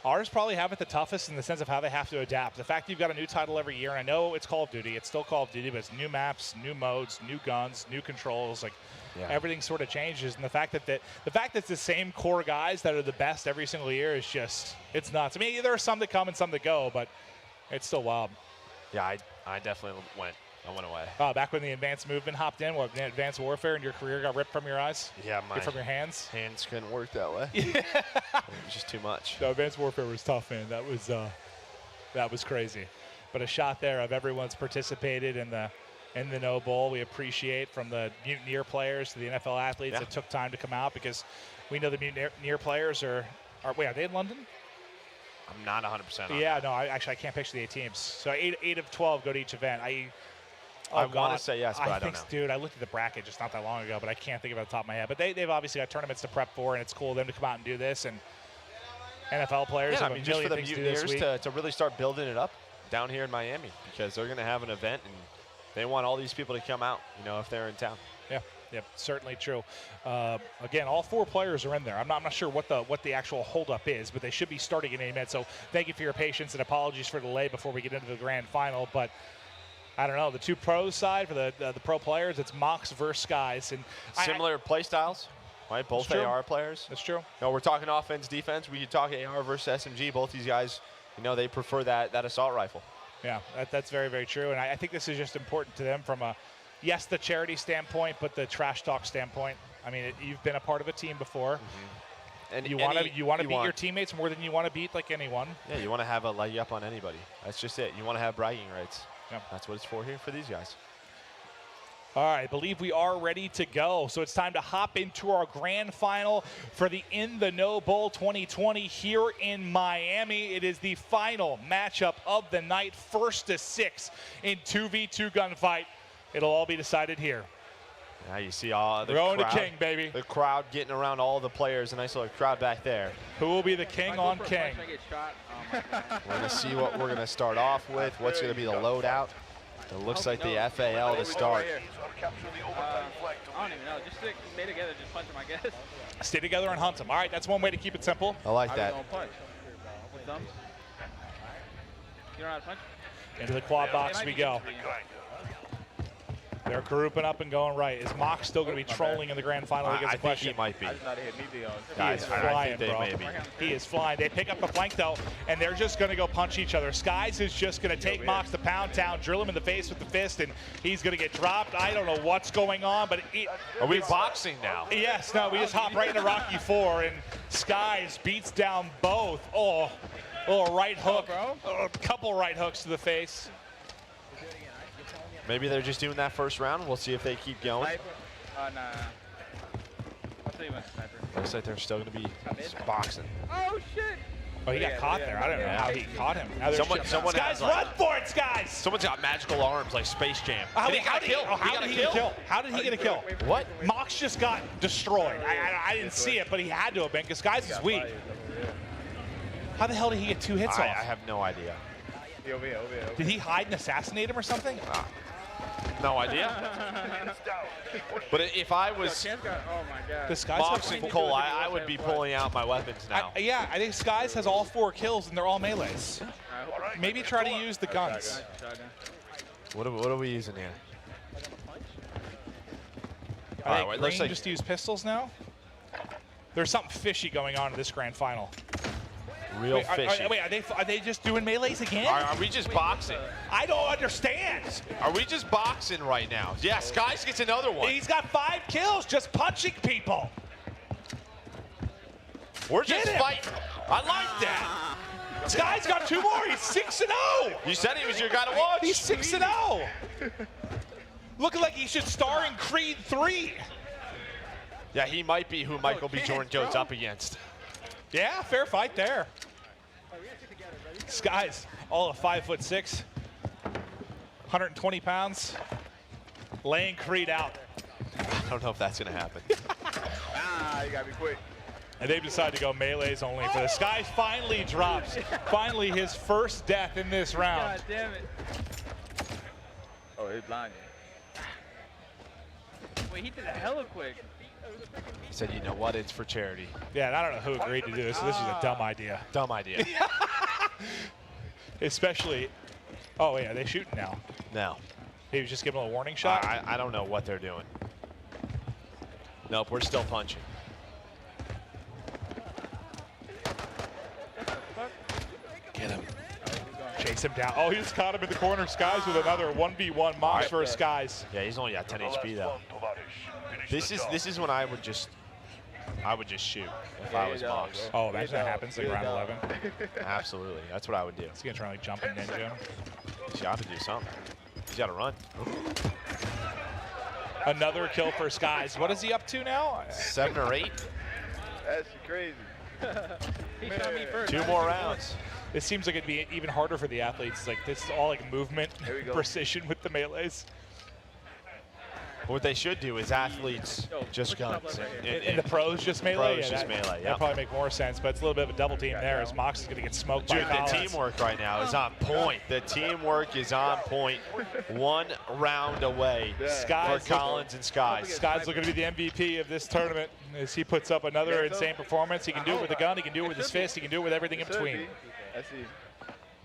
ours probably have it the toughest in the sense of how they have to adapt. The fact that you've got a new title every year, and I know it's Call of Duty, it's still Call of Duty, but it's new maps, new modes, new guns, new controls, like everything sort of changes. And the fact that it's the same core guys that are the best every single year is just, it's nuts. I mean, there are some that come and some that go, but it's still wild. Yeah, I definitely went away. Back when the advanced movement hopped in, Advanced Warfare, and your career got ripped from your eyes? Yeah, from your hands? Hands couldn't work that way. It was just too much. No, Advanced Warfare was tough, man. That was crazy. But a shot there of everyone's participated in the No Bowl. We appreciate from the Mutineer players to the NFL athletes that took time to come out, because we know the Mutineer players are they in London? I'm not 100% on Yeah, that. no, I can't picture the 8 teams. So 8 of 12 go to each event. I want to say yes, but I don't know. Dude, I looked at the bracket just not that long ago, but I can't think of it off the top of my head. But they've obviously got tournaments to prep for, and it's cool of them to come out and do this. And NFL players have a just million for the things to do this Mutineers week. to really start building it up down here in Miami, because they're going to have an event, and they want all these people to come out, if they're in town. Yeah, certainly true. Again, all 4 players are in there. I'm not sure what the actual holdup is, but they should be starting in a minute. So thank you for your patience, and apologies for the delay before we get into the grand final. But I don't know, the 2 pros side for the pro players, it's Mox versus Skies, and Similar play styles, right? Both AR players. That's true. No, we're talking offense, defense. We could talk AR versus SMG. Both these guys, they prefer that assault rifle. Yeah, that's very, very true. And I think this is just important to them from the charity standpoint, but the trash talk standpoint. I mean, you've been a part of a team before. And You want to beat your teammates more than you want to beat like anyone. Yeah, you want to have a layup on anybody. That's just it. You want to have bragging rights. Yep. That's what it's for here for these guys. All right, I believe we are ready to go. So it's time to hop into our grand final for the In the Know Bowl 2020 here in Miami. It is the final matchup of the night, 1st to 6 in 2v2 gunfight. It'll all be decided here. Now you see all the Going crowd, to King, baby. The crowd getting around all the players. A nice little crowd back there. Who will be the king on King? We're going to see what we're going to start off with. What's going to be the loadout? It looks like the FAL to start. I don't even know. Just stay together, just punch him, I guess. Stay together and hunt him. All right, that's one way to keep it simple. I like that. Punch. With thumbs. You don't know how to punch? Into the quad box we go. They're grouping up and going right. Is Mock still going to be trolling in the grand final? I think he might be. He is flying, bro. He is flying. They pick up the flank, though, and they're just going to go punch each other. Skies is just going to take Mox to Pound Town, drill him in the face with the fist, and he's going to get dropped. I don't know what's going on, but are we boxing now? Yes, no, we just hop right into Rocky IV, and Skies beats down both. Oh, right hook. A couple right hooks to the face. Maybe they're just doing that first round. We'll see if they keep going. Nah. I'll tell you when sniper. Looks like they're still going to be boxing. Oh, shit. Oh, he got caught there. I don't know how he caught him. Now someone Skies, run for it, Skies! Someone's got magical arms like Space Jam. How did he get a kill? What? Mox just got destroyed. I didn't see it, but he had to have been because Skies is weak. How the hell did he get 2 hits off? I have no idea. Did he hide and assassinate him or something? No idea. But if I was boxing Cole, I would be pulling out my weapons now. I think Skies has all 4 kills and they're all melees. Maybe try to use the guns. What are we using here? All right, looks like just use pistols now. There's something fishy going on in this grand final. Real fishy. Are they just doing melees again? Are we just boxing? I don't understand. Are we just boxing right now? Yeah, Skies gets another one. He's got 5 kills just punching people. We're just fighting. I like that. Skies got 2 more. He's 6-0. You said he was your guy to watch. He's 6-0. Looking like he should star in Creed 3. Yeah, he might be who Michael B. Jordan goes up against. Yeah, fair fight there. Skies, all of 5'6", 120 pounds, laying Creed out. I don't know if that's going to happen. You got to be quick. And they've decided to go melees only for this. Skies finally drops. Finally his first death in this round. God damn it. Oh, he's blind. Wait, he did it hella quick. He said, you know what, it's for charity. Yeah, and I don't know who agreed to do this, so this is a dumb idea. Dumb idea. Especially, oh yeah, are they shooting now? No. He was just giving a warning shot? I don't know what they're doing. Nope, we're still punching. Get him. Chase him down. Oh, he just caught him in the corner. Skies with another 1v1 Mox for Skies. Yeah, he's only got 10 HP though. This is when I would just shoot if I was Mox. Oh, imagine that happens like round 11. Absolutely, that's what I would do. He's gonna try to like jump and ninja. He's got to do something. He's got to run. Another kill for Skies. What is he up to now? 7 or 8. That's crazy. He shot me first. 2 more rounds. It seems like it'd be even harder for the athletes. Like this is all like movement, precision with the melees. What they should do is athletes just guns. And the pros just melee? Pros just melee, That'd probably make more sense, but it's a little bit of a double team there as Mox is going to get smoked by Collins. The teamwork right now is on point. The teamwork is on point. 1 round away for Collins and Skies. Skies looking to be the MVP of this tournament as he puts up another insane performance. He can do it with a gun, he can do it with his fist, he can do it with everything in between. Let's see.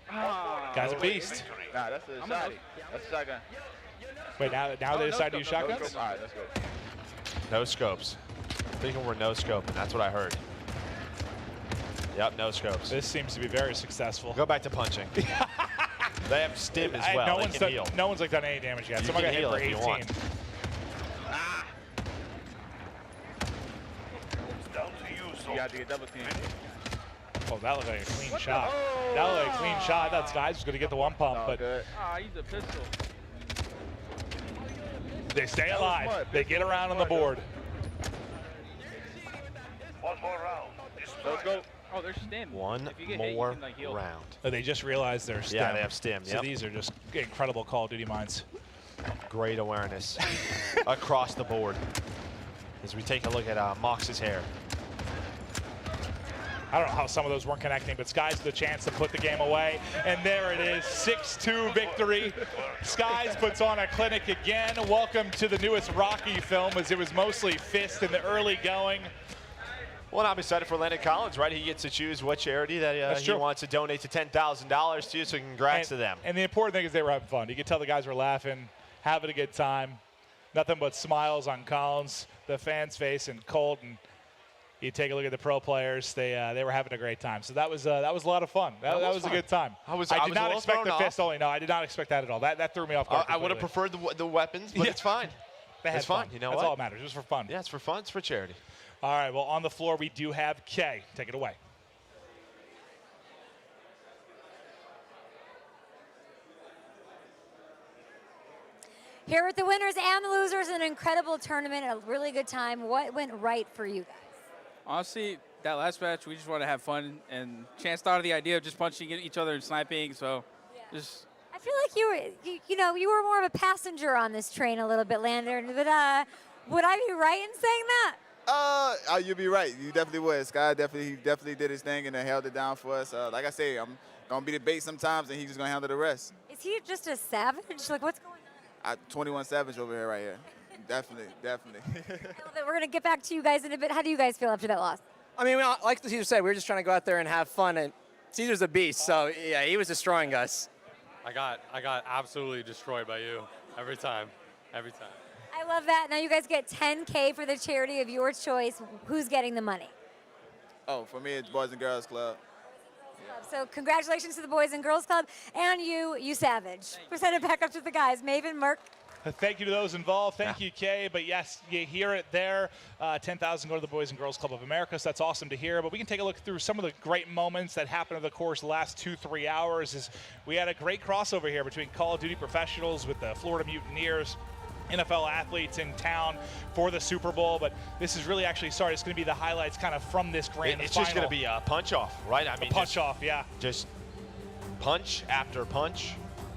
Guy's a beast. Nah, that's a shotty. That's a shotgun. Wait, now they decide to use shotguns? All right, let's go. No scopes. Thinking we're no scoping. That's what I heard. Yep, no scopes. This seems to be very successful. Go back to punching. They have stim as well. No one's like done any damage yet. You Someone got can hit heal for if you 18. want. got to get double team. Oh, that looked like a clean shot. That looked like a clean shot. That's guys was going to get the one pump, but Ah, he's a pistol. they stay That was alive. smart. They get around on the board. One more round. Let's go. Oh, they're stim. One If you get hit, you more can, like, heal. round. They just realized they're stim. Yeah, they have stim. So Yep. these are just incredible Call of Duty minds. Great awareness across the board. As we take a look at Mox's hair. I don't know how some of those weren't connecting, but Skies with a chance to put the game away. And there it is, 6-2 victory. Skies puts on a clinic again. Welcome to the newest Rocky film, as it was mostly fist in the early going. Well, I'm excited for Landon Collins, right? He gets to choose what charity that he wants to donate to $10,000 to, so congrats to them. And the important thing is they were having fun. You could tell the guys were laughing, having a good time. Nothing but smiles on Collins, the fans' face, and Colt. And you take a look at the pro players; they were having a great time. So that was a lot of fun. That was fun. A good time. I did not expect the fist only. No, I did not expect that at all. That threw me off guard. I would have preferred the weapons, but it's fine. It's fine. You know That's what? all that matters. It was for fun. Yeah, it's for fun. It's for charity. All right. Well, on the floor we do have Kay. Take it away. Here with the winners and the losers, an incredible tournament, a really good time. What went right for you guys? Honestly, that last match, we just want to have fun. And Chance thought of the idea of just punching each other and sniping. So just. I feel like you were more of a passenger on this train a little bit, Landon. But would I be right in saying that? You'd be right. You definitely would. Sky definitely did his thing and held it down for us. Like I say, I'm gonna be the bait sometimes, and he's just gonna handle the rest. Is he just a savage? Like, what's going on? 21 Savage over here, right here. Definitely. I love it. We're gonna get back to you guys in a bit. How do you guys feel after that loss? I mean, like Caesar said, we were just trying to go out there and have fun, and Caesar's a beast, so yeah, he was destroying us. I got absolutely destroyed by you every time. I love that. Now you guys get $10K for the charity of your choice. Who's getting the money? Oh, for me, it's Boys and Girls Club. So congratulations to the Boys and Girls Club and you Savage. We're sending it back up to the guys. Maven, Merck. Thank you to those involved. Thank you, Kay. But yes, you hear it there. 10,000 go to the Boys and Girls Club of America, so that's awesome to hear. But we can take a look through some of the great moments that happened over the course of the last 2-3 hours. As we had a great crossover here between Call of Duty professionals with the Florida Mutineers, NFL athletes in town for the Super Bowl. But this is really it's going to be the highlights kind of from this grand final. It's just going to be a punch-off, right? I mean, punch-off, yeah. Just punch after punch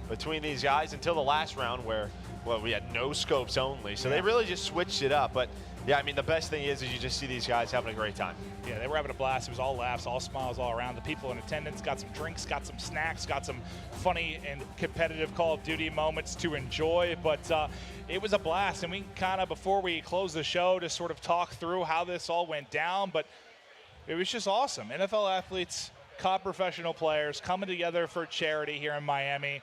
between these guys until the last round where, well, we had no scopes only. So they really just switched it up. But, yeah, I mean, the best thing is you just see these guys having a great time. Yeah, they were having a blast. It was all laughs, all smiles all around. The people in attendance got some drinks, got some snacks, got some funny and competitive Call of Duty moments to enjoy. But it was a blast. And we kind of, before we close the show, to sort of talk through how this all went down. But it was just awesome. NFL athletes, COD professional players coming together for charity here in Miami.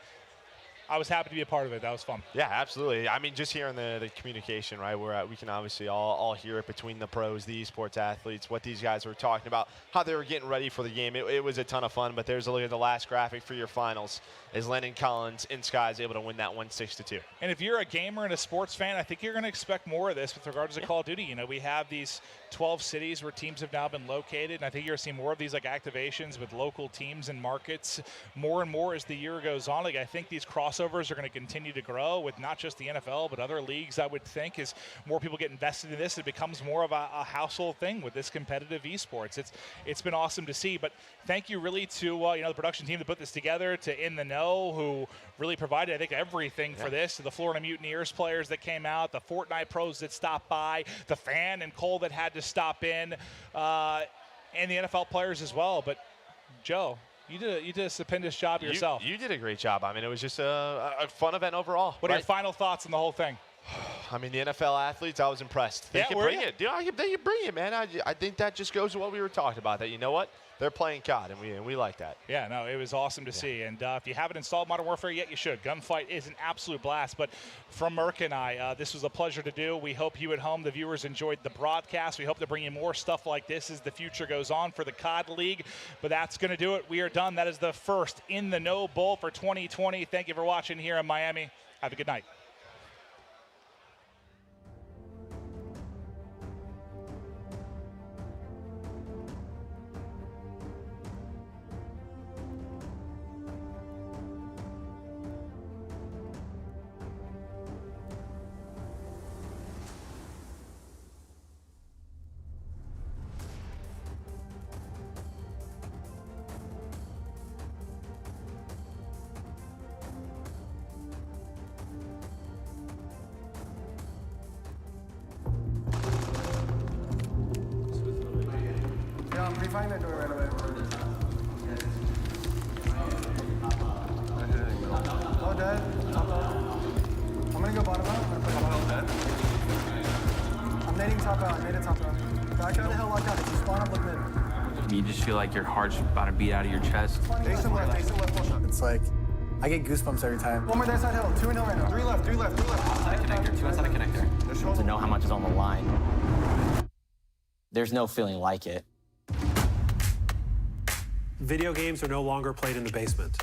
I was happy to be a part of it. That was fun. Yeah, absolutely. I mean, just hearing the communication, right, where we can obviously all hear it between the pros, the esports athletes, what these guys were talking about, how they were getting ready for the game. It was a ton of fun, but there's a look at the last graphic for your finals as Landon Collins in Skies able to win that one 6-2. And if you're a gamer and a sports fan, I think you're going to expect more of this with regards to Call of Duty. You know, we have these 12 cities where teams have now been located, and I think you're going to see more of these like activations with local teams and markets more and more as the year goes on. Like, I think these crossovers are going to continue to grow with not just the NFL, but other leagues, I would think, as more people get invested in this, it becomes more of a household thing with this competitive esports. It's been awesome to see, but thank you really to the production team that put this together, to In the Know, who really provided, I think, everything for this, to the Florida Mutineers players that came out, the Fortnite pros that stopped by, the fan and Cole that had to stop in, and the NFL players as well. But Joe, you did a stupendous job yourself. You did a great job. I mean, it was just a fun event overall. What are your final thoughts on the whole thing? I mean, the NFL athletes, I was impressed. They can bring it. They can bring it, man. I think that just goes to what we were talking about, that, you know what? They're playing COD, and we like that. Yeah, no, it was awesome to see. And if you haven't installed Modern Warfare yet, you should. Gunfight is an absolute blast. But from Merck and I, this was a pleasure to do. We hope you at home, the viewers, enjoyed the broadcast. We hope to bring you more stuff like this as the future goes on for the COD League. But that's going to do it. We are done. That is the first In the Know Bowl for 2020. Thank you for watching here in Miami. Have a good night. find that door right away. Low dead. Top out. I'm gonna go bottom out. I'm gonna play bottom dead. I'm nading top out. Nading top out. Back out of the hill, lock out. If you spawn up, look mid. You just feel like your heart's about to beat out of your chest. Face him left, full shot. It's like, I get goosebumps every time. One more there side hill, 2 in hill right now. 3 left. Outside connector, 2 outside connector. To know how much is on the line. There's no feeling like it. Video games are no longer played in the basement.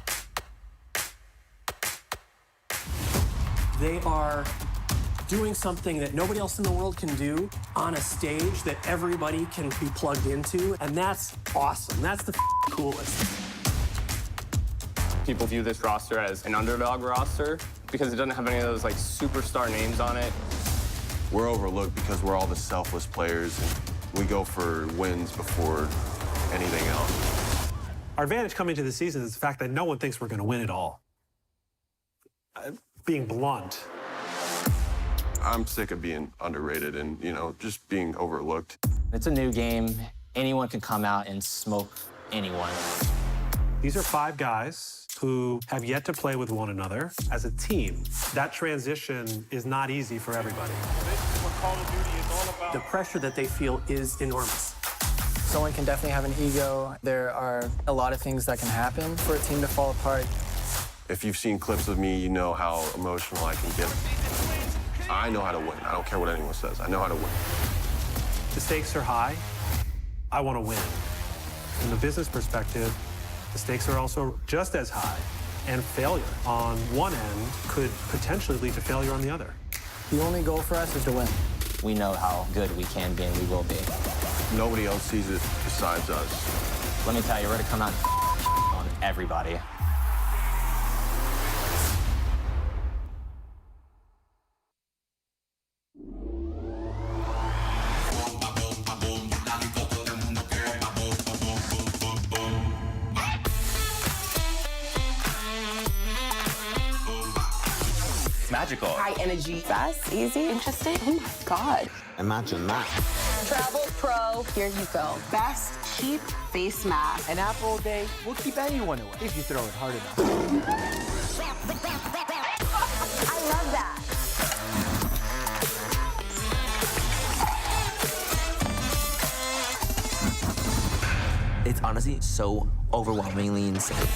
They are doing something that nobody else in the world can do on a stage that everybody can be plugged into, and that's awesome. That's the coolest. People view this roster as an underdog roster because it doesn't have any of those like superstar names on it. We're overlooked because we're all the selfless players, and we go for wins before anything else. Our advantage coming to the season is the fact that no one thinks we're going to win it all. Being blunt. I'm sick of being underrated and, just being overlooked. It's a new game. Anyone can come out and smoke anyone. These are 5 guys who have yet to play with one another as a team. That transition is not easy for everybody. The pressure that they feel is enormous. Someone can definitely have an ego. There are a lot of things that can happen for a team to fall apart. If you've seen clips of me, you know how emotional I can get. I know how to win. I don't care what anyone says. I know how to win. The stakes are high. I want to win. From the business perspective, the stakes are also just as high, and failure on one end could potentially lead to failure on the other. The only goal for us is to win. We know how good we can be and we will be. Nobody else sees it besides us. Let me tell you, we're going to come out on everybody. Magical. High energy. Fast, easy, interesting. Oh my God. Imagine that. Travel Pro, here you go. Best cheap face mask. An app all day will keep anyone away if you throw it hard enough. I love that. It's honestly so overwhelmingly insane.